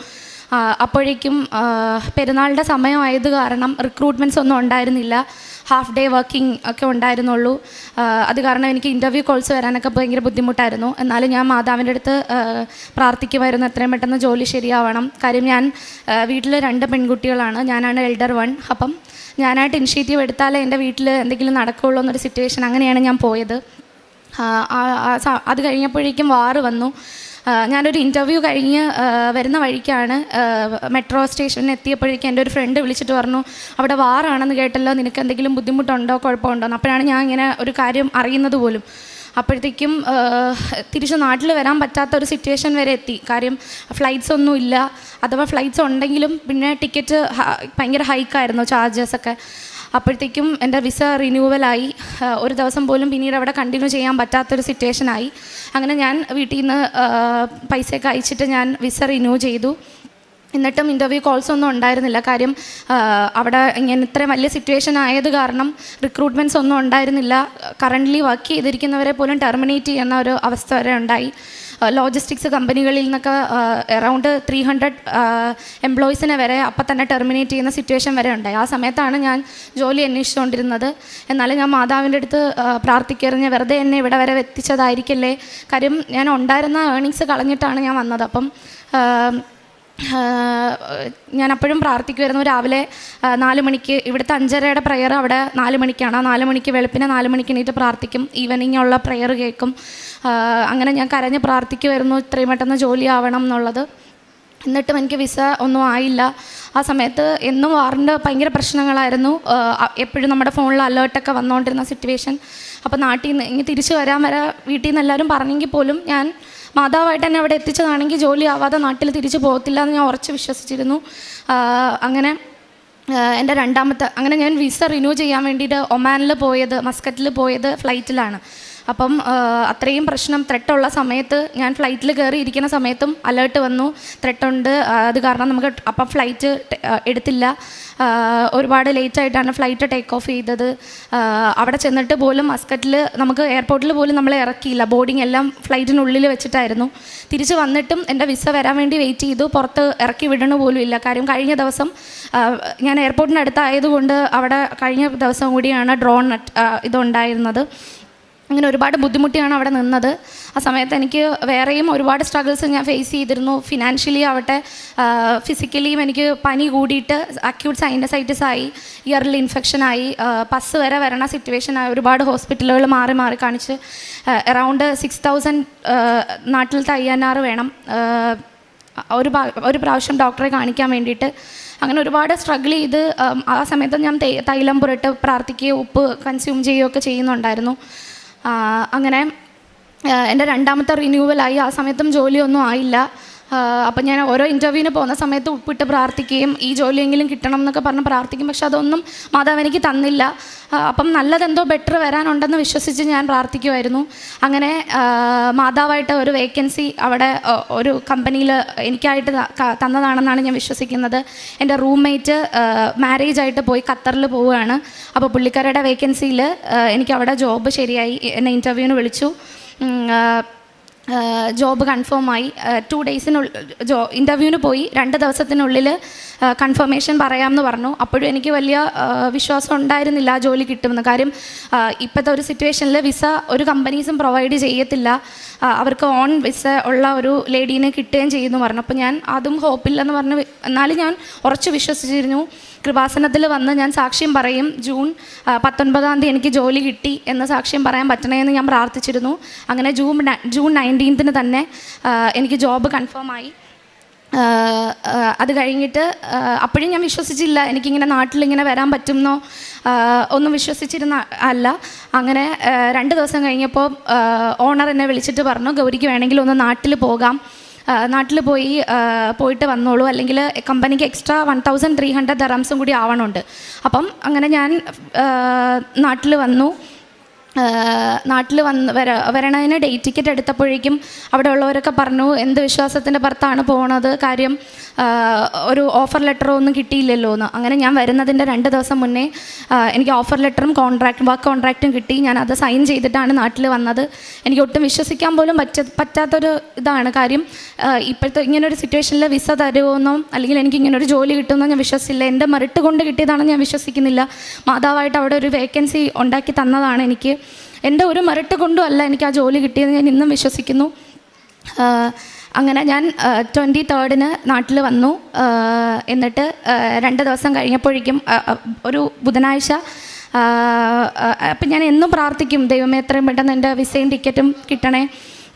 Speaker 9: അപ്പോഴേക്കും പെരുന്നാളിൻ്റെ സമയമായത് കാരണം റിക്രൂട്ട്മെൻറ്റ്സ് ഒന്നും ഉണ്ടായിരുന്നില്ല. ഹാഫ് ഡേ വർക്കിംഗ് ഒക്കെ ഉണ്ടായിരുന്നുള്ളൂ. അത് കാരണം എനിക്ക് ഇൻ്റർവ്യൂ കോൾസ് വരാനൊക്കെ ഭയങ്കര ബുദ്ധിമുട്ടായിരുന്നു. എന്നാലും ഞാൻ മാതാവിൻ്റെ അടുത്ത് പ്രാർത്ഥിക്കുമായിരുന്നു എത്രയും പെട്ടെന്ന് ജോലി ശരിയാവണം. കാര്യം ഞാൻ വീട്ടിൽ 2 പെൺകുട്ടികളാണ്, ഞാനാണ് എൽഡർ 1. അപ്പം ഞാനായിട്ട് ഇനിഷ്യേറ്റീവ് എടുത്താലേ എൻ്റെ വീട്ടിൽ എന്തെങ്കിലും നടക്കുകയുള്ളൂ എന്നൊരു സിറ്റുവേഷൻ. അങ്ങനെയാണ് ഞാൻ പോയത്. അത് കഴിഞ്ഞപ്പോഴേക്കും വാർ വന്നു. ഞാനൊരു ഇൻ്റർവ്യൂ കഴിഞ്ഞ് വരുന്ന വഴിക്കാണ് മെട്രോ സ്റ്റേഷനിൽ എത്തിയപ്പോഴേക്കും എൻ്റെ ഒരു ഫ്രണ്ട് വിളിച്ചിട്ട് പറഞ്ഞു, അവിടെ വാറാണെന്ന് കേട്ടല്ലോ, നിനക്ക് എന്തെങ്കിലും ബുദ്ധിമുട്ടുണ്ടോ കുഴപ്പമുണ്ടോ എന്ന്. അപ്പോഴാണ് ഞാൻ ഇങ്ങനെ ഒരു കാര്യം അറിയുന്നത് പോലും. അപ്പോഴത്തേക്കും തിരിച്ച് നാട്ടിൽ വരാൻ പറ്റാത്ത ഒരു സിറ്റുവേഷൻ വരെ എത്തി. കാര്യം ഫ്ലൈറ്റ്സ് ഒന്നും ഇല്ല, അഥവാ ഫ്ലൈറ്റ്സ് ഉണ്ടെങ്കിലും പിന്നെ ടിക്കറ്റ് ഭയങ്കര ഹൈക്കായിരുന്നു ചാർജസൊക്കെ. അപ്പോഴത്തേക്കും എൻ്റെ വിസ റിന്യൂവലായി. ഒരു ദിവസം പോലും പിന്നീട് അവിടെ കണ്ടിന്യൂ ചെയ്യാൻ പറ്റാത്തൊരു സിറ്റുവേഷനായി. അങ്ങനെ ഞാൻ വീട്ടിൽ നിന്ന് പൈസയൊക്കെ അയച്ചിട്ട് ഞാൻ വിസ റിന്യൂ ചെയ്തു. എന്നിട്ടും ഇൻ്റർവ്യൂ കോൾസ് ഒന്നും ഉണ്ടായിരുന്നില്ല. കാര്യം അവിടെ ഇങ്ങനെ ഇത്രയും വലിയ സിറ്റുവേഷൻ ആയത് കാരണം റിക്രൂട്ട്മെൻറ്റ്സ് ഒന്നും ഉണ്ടായിരുന്നില്ല. കറൻ്റ്ലി വർക്ക് ചെയ്തിരിക്കുന്നവരെ പോലും ടെർമിനേറ്റ് ചെയ്യുന്ന ഒരു അവസ്ഥ വരെ ഉണ്ടായി. ലോജിസ്റ്റിക്സ് കമ്പനികളിൽ നിന്നൊക്കെ അറൗണ്ട് 300 എംപ്ലോയീസിനെ വരെ അപ്പം തന്നെ ടെർമിനേറ്റ് ചെയ്യുന്ന സിറ്റുവേഷൻ വരെ ഉണ്ടായി. ആ സമയത്താണ് ഞാൻ ജോലി അന്വേഷിച്ചുകൊണ്ടിരുന്നത്. എന്നാലും ഞാൻ മാതാവിൻ്റെ അടുത്ത് പ്രാർത്ഥിക്കറിഞ്ഞ് വെറുതെ എന്നെ ഇവിടെ വരെ എത്തിച്ചതായിരിക്കല്ലേ. കാര്യം ഞാൻ ഉണ്ടായിരുന്ന ഏർണിങ്സ് കളഞ്ഞിട്ടാണ് ഞാൻ വന്നത്. അപ്പം ഞാൻ അപ്പോഴും പ്രാർത്ഥിക്കുമായിരുന്നു. രാവിലെ 4 മണിക്ക്, ഇവിടുത്തെ 5:30 പ്രെയർ അവിടെ 4 മണിക്കാണ്. 4 മണിക്ക് വെളുപ്പിനെ 4 മണിക്ക് എണീറ്റ് പ്രാർത്ഥിക്കും. ഈവനിങ് ഉള്ള പ്രെയർ കേൾക്കും. അങ്ങനെ ഞാൻ കരഞ്ഞ് പ്രാർത്ഥിക്കുമായിരുന്നു ഇത്രയും പെട്ടെന്ന് ജോലി ആവണം എന്നുള്ളത്. എന്നിട്ടും എനിക്ക് വിസ ഒന്നും ആയില്ല. ആ സമയത്ത് എന്നും വാറിൻ്റെ ഭയങ്കര പ്രശ്നങ്ങളായിരുന്നു. എപ്പോഴും നമ്മുടെ ഫോണിൽ അലേർട്ടൊക്കെ വന്നുകൊണ്ടിരുന്ന സിറ്റുവേഷൻ. അപ്പോൾ നാട്ടിൽ നിന്ന് ഇനി തിരിച്ചു വരാൻ വരെ വീട്ടിൽ നിന്ന് എല്ലാവരും പറഞ്ഞെങ്കിൽ പോലും ഞാൻ മാതാവായിട്ട് എന്നെ അവിടെ എത്തിച്ചതാണെങ്കിൽ ജോലി ആവാതെ നാട്ടിൽ തിരിച്ചു പോകത്തില്ല എന്ന് ഞാൻ ഉറച്ച് വിശ്വസിച്ചിരുന്നു. അങ്ങനെ എൻ്റെ അങ്ങനെ ഞാൻ വിസ റിന്യൂ ചെയ്യാൻ വേണ്ടിയിട്ട് ഒമാനിൽ പോയത്, മസ്കറ്റിൽ പോയത് ഫ്ലൈറ്റിലാണ്. അപ്പം അത്രയും പ്രശ്നം ത്രെട്ടുള്ള സമയത്ത് ഞാൻ ഫ്ലൈറ്റിൽ കയറി ഇരിക്കുന്ന സമയത്തും അലേർട്ട് വന്നു, ത്രെട്ടുണ്ട്. അത് കാരണം നമുക്ക് അപ്പം ഫ്ലൈറ്റ് എടുത്തില്ല. ഒരുപാട് ലേറ്റായിട്ടാണ് ഫ്ലൈറ്റ് ടേക്ക് ഓഫ് ചെയ്തത്. അവിടെ ചെന്നിട്ട് പോലും മസ്കറ്റിൽ നമുക്ക് എയർപോർട്ടിൽ പോലും നമ്മളെ ഇറക്കിയില്ല. ബോർഡിങ് എല്ലാം ഫ്ലൈറ്റിനുള്ളിൽ വെച്ചിട്ടായിരുന്നു. തിരിച്ച് വന്നിട്ടും എൻ്റെ വിസ വരാൻ വേണ്ടി വെയിറ്റ് ചെയ്തു. പുറത്ത് ഇറക്കി വിടണ പോലും ഇല്ല. കാര്യം കഴിഞ്ഞ ദിവസം ഞാൻ എയർപോർട്ടിനടുത്തായതുകൊണ്ട് അവിടെ കഴിഞ്ഞ ദിവസം കൂടിയാണ് ഡ്രോൺ ഇതുണ്ടായിരുന്നത്. അങ്ങനെ ഒരുപാട് ബുദ്ധിമുട്ടിയാണ് അവിടെ നിന്നത്. ആ സമയത്ത് എനിക്ക് വേറെയും ഒരുപാട് സ്ട്രഗിൾസ് ഞാൻ ഫേസ് ചെയ്തിരുന്നു. ഫിനാൻഷ്യലി ആവട്ടെ, ഫിസിക്കലിയും എനിക്ക് പനി കൂടിയിട്ട് അക്യൂട്ട് സൈനസൈറ്റിസ് ആയി, ഇയറിൽ ഇൻഫെക്ഷനായി, പസ് വരെ വരണ സിറ്റുവേഷനായി. ഒരുപാട് ഹോസ്പിറ്റലുകൾ മാറി മാറി കാണിച്ച് അറൗണ്ട് 6000 നാട്ടിലത്തെ INR വേണം ഒരു പ്രാവശ്യം ഡോക്ടറെ കാണിക്കാൻ വേണ്ടിയിട്ട്. അങ്ങനെ ഒരുപാട് സ്ട്രഗിൾ ചെയ്ത് ആ സമയത്ത് ഞാൻ തൈലം പുരട്ട് പ്രാർത്ഥിക്കുകയോ ഉപ്പ് കൺസ്യൂം ചെയ്യുകയൊക്കെ ചെയ്യുന്നുണ്ടായിരുന്നു. അങ്ങനെ എൻ്റെ രണ്ടാമത്തെ റിന്യൂവലായി. ആ സമയത്തും ജോലിയൊന്നും ആയില്ല. അപ്പം ഞാൻ ഓരോ ഇൻ്റർവ്യൂവിന് പോകുന്ന സമയത്ത് ഉപ്പിട്ട് പ്രാർത്ഥിക്കുകയും ഈ ജോലിയെങ്കിലും കിട്ടണം എന്നൊക്കെ പറഞ്ഞ് പ്രാർത്ഥിക്കും. പക്ഷെ അതൊന്നും മാതാവ് എനിക്ക് തന്നില്ല. അപ്പം നല്ലതെന്തോ ബെറ്റർ വരാനുണ്ടെന്ന് വിശ്വസിച്ച് ഞാൻ പ്രാർത്ഥിക്കുമായിരുന്നു. അങ്ങനെ മാതാവായിട്ട് ഒരു വേക്കൻസി അവിടെ ഒരു കമ്പനിയിൽ എനിക്കായിട്ട് തന്നതാണെന്നാണ് ഞാൻ വിശ്വസിക്കുന്നത്. എൻ്റെ റൂംമേറ്റ് മാരേജ് ആയിട്ട് പോയി ഖത്തറിൽ പോവുകയാണ്. അപ്പോൾ പുള്ളിക്കാരുടെ വേക്കൻസിയിൽ എനിക്ക് അവിടെ ജോബ് ശരിയായി. എന്നെ ഇൻ്റർവ്യൂവിന് വിളിച്ചു. ജോബ് കൺഫേമായി. 2 ഡേയ്സിനുള്ളിൽ ഇൻ്റർവ്യൂവിന് പോയി. 2 ദിവസത്തിനുള്ളിൽ കൺഫർമേഷൻ പറയാമെന്ന് പറഞ്ഞു. അപ്പോഴും എനിക്ക് വലിയ വിശ്വാസം ഉണ്ടായിരുന്നില്ല ആ ജോലി കിട്ടുമെന്ന്. കാര്യം ഇപ്പോഴത്തെ ഒരു സിറ്റുവേഷനിൽ വിസ ഒരു കമ്പനീസും പ്രൊവൈഡ് ചെയ്യത്തില്ല. അവർക്ക് ഓൺ വിസ ഉള്ള ഒരു ലേഡീനെ കിട്ടുകയും ചെയ്യുമെന്ന് പറഞ്ഞു. അപ്പോൾ ഞാൻ അതും ഹോപ്പില്ലെന്ന് പറഞ്ഞ്, എന്നാലും ഞാൻ ഉറച്ച് വിശ്വസിച്ചിരുന്നു. കൃപാസനത്തിൽ വന്ന് ഞാൻ സാക്ഷ്യം പറയും, ജൂൺ 19-ാം തീയതി എനിക്ക് ജോലി കിട്ടി എന്ന് സാക്ഷ്യം പറയാൻ പറ്റണമെന്ന് ഞാൻ പ്രാർത്ഥിച്ചിരുന്നു. അങ്ങനെ ജൂൺ 19-ന് തന്നെ എനിക്ക് ജോബ് കൺഫേമായി. അത് കഴിഞ്ഞിട്ട് അപ്പോഴും ഞാൻ വിശ്വസിച്ചില്ല എനിക്കിങ്ങനെ നാട്ടിലിങ്ങനെ വരാൻ പറ്റുമെന്നോ ഒന്നും വിശ്വസിച്ചിരുന്ന അല്ല. അങ്ങനെ 2 ദിവസം കഴിഞ്ഞപ്പോൾ ഓണർ എന്നെ വിളിച്ചിട്ട് പറഞ്ഞു, ഗൗരിക്ക് വേണമെങ്കിൽ ഒന്ന് നാട്ടിൽ പോകാം, നാട്ടിൽ പോയിട്ട് വന്നോളൂ, അല്ലെങ്കിൽ കമ്പനിക്ക് എക്സ്ട്രാ 1300 ദറംസും കൂടി ആവണമുണ്ട്. അപ്പം അങ്ങനെ ഞാൻ നാട്ടിൽ വന്നു. നാട്ടിൽ വരണതിന് ഡേറ്റ് ടിക്കറ്റ് എടുത്തപ്പോഴേക്കും അവിടെ ഉള്ളവരൊക്കെ പറഞ്ഞു, എന്ത് വിശ്വാസത്തിൻ്റെ പുറത്താണ് പോണത്, കാര്യം ഒരു ഓഫർ ലെറ്ററോ ഒന്നും കിട്ടിയില്ലല്ലോ എന്ന്. അങ്ങനെ ഞാൻ വരുന്നതിൻ്റെ 2 ദിവസം മുന്നേ എനിക്ക് ഓഫർ ലെറ്ററും വർക്ക് കോൺട്രാക്റ്റും കിട്ടി. ഞാൻ അത് സൈൻ ചെയ്തിട്ടാണ് നാട്ടിൽ വന്നത്. എനിക്ക് ഒട്ടും വിശ്വസിക്കാൻ പോലും പറ്റാത്തൊരു ഇതാണ്. കാര്യം ഇപ്പോഴത്തെ ഇങ്ങനൊരു സിറ്റുവേഷനിൽ വിസ തരുമെന്നോ അല്ലെങ്കിൽ എനിക്ക് ഇങ്ങനൊരു ജോലി കിട്ടുമെന്നോ ഞാൻ വിശ്വസിച്ചില്ല. എൻ്റെ മെറിറ്റ് കൊണ്ട് കിട്ടിയതാണെന്ന് ഞാൻ വിശ്വസിക്കുന്നില്ല. മാതാവായിട്ട് അവിടെ ഒരു വേക്കൻസി ഉണ്ടാക്കി തന്നതാണ് എനിക്ക്. എൻ്റെ ഒരു മെറിറ്റ് കൊണ്ടും അല്ല എനിക്ക് ആ ജോലി കിട്ടിയെന്ന് ഞാൻ ഇന്നും വിശ്വസിക്കുന്നു. അങ്ങനെ ഞാൻ 23-ന് നാട്ടിൽ വന്നു. എന്നിട്ട് 2 ദിവസം കഴിഞ്ഞപ്പോഴേക്കും ഒരു ബുധനാഴ്ച അപ്പം ഞാൻ എന്നും പ്രാർത്ഥിക്കും, ദൈവമേ എത്രയും പെട്ടെന്ന് എൻ്റെ വിസയും ടിക്കറ്റും കിട്ടണേ.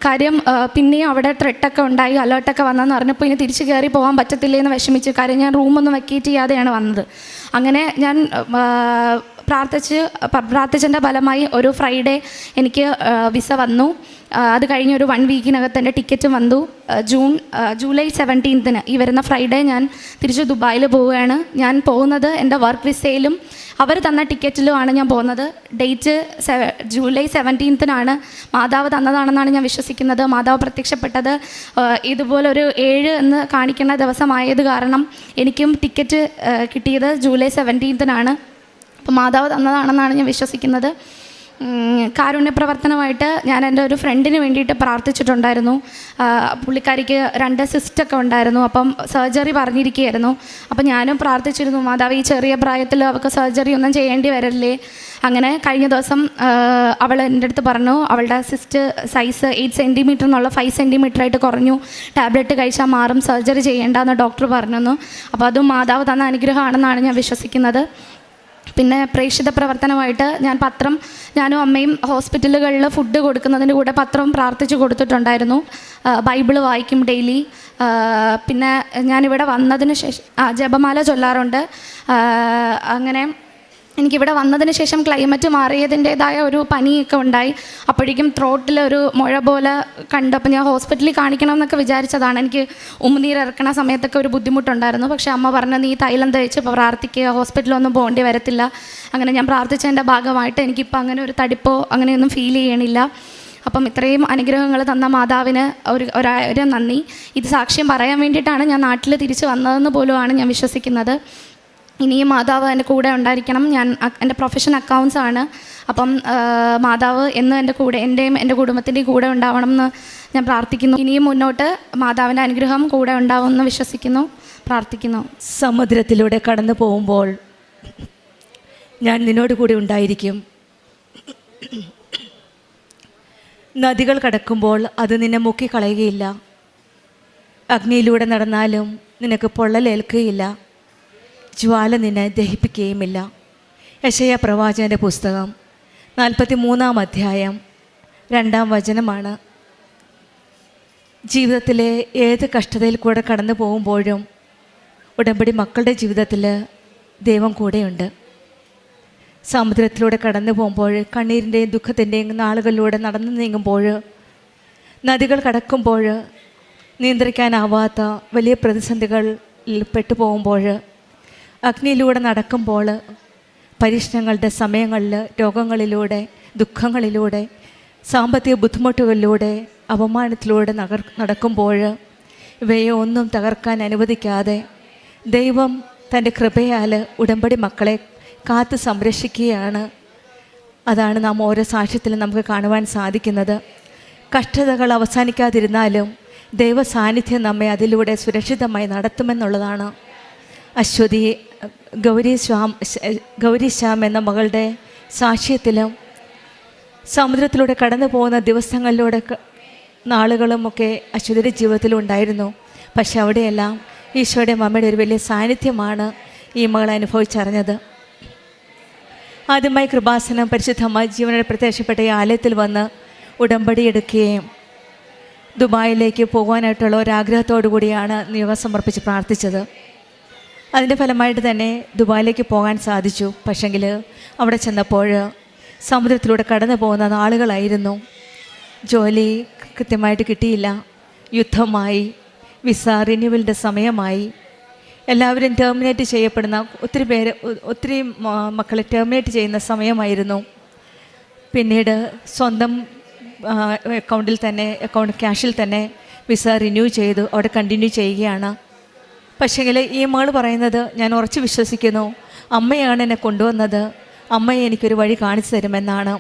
Speaker 9: കാര്യം പിന്നെയും അവിടെ ത്രെട്ടൊക്കെ ഉണ്ടായി, അലേർട്ടൊക്കെ വന്നതെന്ന് പറഞ്ഞപ്പോൾ ഇനി തിരിച്ച് കയറി പോകാൻ പറ്റത്തില്ലേന്ന് വിഷമിച്ചു. കാര്യം ഞാൻ റൂമൊന്നും വെക്കേറ്റ് ചെയ്യാതെയാണ് വന്നത്. അങ്ങനെ ഞാൻ പ്രാർത്ഥിച്ചതിൻ്റെ ഫലമായി ഒരു ഫ്രൈഡേ എനിക്ക് വിസ വന്നു. അത് കഴിഞ്ഞ് ഒരു 1 വീക്കിനകത്ത് എൻ്റെ ടിക്കറ്റും വന്നു. ജൂലൈ 17-ന് ഈ വരുന്ന ഫ്രൈഡേ ഞാൻ തിരിച്ച് ദുബായിൽ പോവുകയാണ്. ഞാൻ പോകുന്നത് എൻ്റെ വർക്ക് വിസയിലും അവർ തന്ന ടിക്കറ്റിലുമാണ് ഞാൻ പോകുന്നത്. ഡേറ്റ് ജൂലൈ 17-നാണ്. മാതാവ് തന്നതാണെന്നാണ് ഞാൻ വിശ്വസിക്കുന്നത്. മാതാവ് പ്രത്യക്ഷപ്പെട്ടത് ഇതുപോലൊരു 7 എന്ന് കാണിക്കുന്ന ദിവസമായത് കാരണം എനിക്കും ടിക്കറ്റ് കിട്ടിയത് ജൂലൈ 17-നാണ്. അപ്പോൾ മാതാവ് തന്നതാണെന്നാണ് ഞാൻ വിശ്വസിക്കുന്നത്. കാരുണ്യ പ്രവർത്തനമായിട്ട് ഞാൻ എൻ്റെ ഒരു ഫ്രണ്ടിന് വേണ്ടിയിട്ട് പ്രാർത്ഥിച്ചിട്ടുണ്ടായിരുന്നു. പുള്ളിക്കാരിക്ക് 2 സിസ്റ്റൊക്കെ ഉണ്ടായിരുന്നു. അപ്പം സർജറി പറഞ്ഞിരിക്കുകയായിരുന്നു. അപ്പം ഞാനും പ്രാർത്ഥിച്ചിരുന്നു, മാതാവ് ഈ ചെറിയ പ്രായത്തിൽ അവൾക്ക് സർജറി ഒന്നും ചെയ്യേണ്ടി വരല്ലേ. അങ്ങനെ കഴിഞ്ഞ ദിവസം അവൾ എൻ്റെ അടുത്ത് പറഞ്ഞു, അവളുടെ സിസ്റ്റ് സൈസ് 8 സെൻറ്റിമീറ്റർ എന്നുള്ള 5 സെൻറ്റിമീറ്റർ ആയിട്ട് കുറഞ്ഞു, ടാബ്ലറ്റ് കഴിച്ചാൽ മാറും, സർജറി ചെയ്യേണ്ടെന്ന് ഡോക്ടർ പറഞ്ഞു. അപ്പോൾ അതും മാതാവ് തന്ന അനുഗ്രഹമാണെന്നാണ് ഞാൻ വിശ്വസിക്കുന്നത്. പിന്നെ പ്രേക്ഷിത പ്രവർത്തനമായിട്ട് ഞാനും അമ്മയും ഹോസ്പിറ്റലുകളിൽ ഫുഡ് കൊടുക്കുന്നതിൻ്റെ കൂടെ പത്രവും പ്രാർത്ഥിച്ച് കൊടുത്തിട്ടുണ്ടായിരുന്നു. ബൈബിള് വായിക്കും ഡെയിലി. പിന്നെ ഞാനിവിടെ വന്നതിന് ശേഷം ജപമാല ചൊല്ലാറുണ്ട്. അങ്ങനെ എനിക്കിവിടെ വന്നതിന് ശേഷം ക്ലൈമറ്റ് മാറിയതിൻ്റേതായ ഒരു പനിയൊക്കെ ഉണ്ടായി. അപ്പോഴേക്കും ത്രോട്ടിലൊരു മുഴ പോലെ കണ്ടപ്പോൾ ഞാൻ ഹോസ്പിറ്റലിൽ കാണിക്കണം എന്നൊക്കെ വിചാരിച്ചതാണ്. എനിക്ക് ഉമിനീരിറക്കണ സമയത്തൊക്കെ ഒരു ബുദ്ധിമുട്ടുണ്ടായിരുന്നു. പക്ഷേ അമ്മ പറഞ്ഞു, നീ തൈലം തേച്ച് പ്രാർത്ഥിക്കുക, ഹോസ്പിറ്റലൊന്നും പോകേണ്ടി വരത്തില്ല. അങ്ങനെ ഞാൻ പ്രാർത്ഥിച്ചതിൻ്റെ ഭാഗമായിട്ട് എനിക്കിപ്പോൾ അങ്ങനെ ഒരു തടിപ്പോ അങ്ങനെയൊന്നും ഫീൽ ചെയ്യണില്ല. അപ്പം ഇത്രയും അനുഗ്രഹങ്ങൾ തന്ന മാതാവിന് ഒരായിരം നന്ദി. ഇത് സാക്ഷ്യം പറയാൻ വേണ്ടിയിട്ടാണ് ഞാൻ നാട്ടിൽ തിരിച്ച് വന്നതെന്ന് പോലുമാണ് ഞാൻ വിശ്വസിക്കുന്നത്. ഇനിയും മാതാവ് എൻ്റെ കൂടെ ഉണ്ടായിരിക്കണം. എൻ്റെ പ്രൊഫഷൻ അക്കൗണ്ട്സ് ആണ്. അപ്പം മാതാവ് എന്നും എൻ്റെ കൂടെ, എൻ്റെയും എൻ്റെ കുടുംബത്തിൻ്റെയും കൂടെ ഉണ്ടാവണം എന്ന് ഞാൻ പ്രാർത്ഥിക്കുന്നു. ഇനിയും മുന്നോട്ട് മാതാവിൻ്റെ അനുഗ്രഹം കൂടെ ഉണ്ടാവുമെന്ന് വിശ്വസിക്കുന്നു, പ്രാർത്ഥിക്കുന്നു.
Speaker 8: സമുദ്രത്തിലൂടെ കടന്നു പോകുമ്പോൾ ഞാൻ നിന്നോട് കൂടി ഉണ്ടായിരിക്കും. നദികൾ കടക്കുമ്പോൾ അത് നിന്നെ മുക്കിക്കളയുകയില്ല. അഗ്നിയിലൂടെ നടന്നാലും നിനക്ക് പൊള്ളലേൽക്കുകയില്ല, ജ്വാല നിന്നെ ദഹിപ്പിക്കുകയുമില്ല. യെശയ്യാ പ്രവാചകൻ്റെ പുസ്തകം 43-ാം അധ്യായം 2-ാം വചനമാണ്. ജീവിതത്തിലെ ഏത് കഷ്ടതയിൽ കൂടെ കടന്നു പോകുമ്പോഴും ഉടമ്പടി മക്കളുടെ ജീവിതത്തിൽ ദൈവം കൂടെയുണ്ട്. സമുദ്രത്തിലൂടെ കടന്നു പോകുമ്പോൾ, കണ്ണീരിൻ്റെയും ദുഃഖത്തിൻ്റെയും നാളുകളിലൂടെ നടന്നു നീങ്ങുമ്പോൾ, നദികൾ കടക്കുമ്പോൾ, നിയന്ത്രിക്കാനാവാത്ത വലിയ പ്രതിസന്ധികളിൽ പെട്ടുപോകുമ്പോൾ, അഗ്നിയിലൂടെ നടക്കുമ്പോൾ, പരീക്ഷണങ്ങളുടെ സമയങ്ങളിൽ, രോഗങ്ങളിലൂടെ, ദുഃഖങ്ങളിലൂടെ, സാമ്പത്തിക ബുദ്ധിമുട്ടുകളിലൂടെ, അപമാനത്തിലൂടെ നടക്കുമ്പോൾ ഇവയെ ഒന്നും തകർക്കാൻ അനുവദിക്കാതെ ദൈവം തൻ്റെ കൃപയാൽ ഉടമ്പടി മക്കളെ കാത്ത് സംരക്ഷിക്കുകയാണ്. അതാണ് നാം ഓരോ സാക്ഷ്യത്തിലും നമുക്ക് കാണുവാൻ സാധിക്കുന്നത്. കഷ്ടതകൾ അവസാനിക്കാതിരുന്നാലും ദൈവ സാന്നിധ്യം നമ്മെ അതിലൂടെ സുരക്ഷിതമായി നടത്തുമെന്നുള്ളതാണ്. അശ്വതി ഗൗരി ശ്യാം എന്ന മകളുടെ സാക്ഷ്യത്തിലും സമുദ്രത്തിലൂടെ കടന്നു പോകുന്ന ദിവസങ്ങളിലൂടെ നാളുകളുമൊക്കെ അശ്വതിയുടെ ജീവിതത്തിലുണ്ടായിരുന്നു. പക്ഷെ അവിടെയെല്ലാം ഈശോയുടെ അമ്മയുടെ ഒരു വലിയ സാന്നിധ്യമാണ് ഈ മകൾ അനുഭവിച്ചറിഞ്ഞത്. ആദ്യമായി കൃപാസനം പരിശുദ്ധമായി ജീവനോടെ പ്രത്യക്ഷപ്പെട്ട ഈ ആലയത്തിൽ വന്ന് ഉടമ്പടി എടുക്കുകയും ദുബായിലേക്ക് പോകാനായിട്ടുള്ള ഒരാഗ്രഹത്തോടു കൂടിയാണ് നിയോഗം സമർപ്പിച്ച് പ്രാർത്ഥിച്ചത്. അതിൻ്റെ ഫലമായിട്ട് തന്നെ ദുബായിലേക്ക് പോകാൻ സാധിച്ചു. പക്ഷെങ്കിൽ അവിടെ ചെന്നപ്പോൾ സമുദ്രത്തിലൂടെ കടന്നു പോകുന്ന നാളുകളായിരുന്നു. ജോലി കൃത്യമായിട്ട് കിട്ടിയില്ല, യുദ്ധമായി, വിസ റിന്യൂവലിൻ്റെ സമയമായി, എല്ലാവരും ടെർമിനേറ്റ് ചെയ്യപ്പെടുന്ന ഒത്തിരി മക്കളെ ടെർമിനേറ്റ് ചെയ്യുന്ന സമയമായിരുന്നു. പിന്നീട് സ്വന്തം അക്കൗണ്ട് ക്യാഷിൽ തന്നെ വിസ റിന്യൂ ചെയ്തു അവിടെ കണ്ടിന്യൂ ചെയ്യുകയാണ്. പക്ഷേങ്കിൽ ഈ മകൾ പറയുന്നത്, ഞാൻ ഉറച്ചു വിശ്വസിക്കുന്നു, അമ്മയാണ് എന്നെ കൊണ്ടുവന്നത്, അമ്മയെ എനിക്കൊരു വഴി കാണിച്ചു തരുമെന്നാണ്.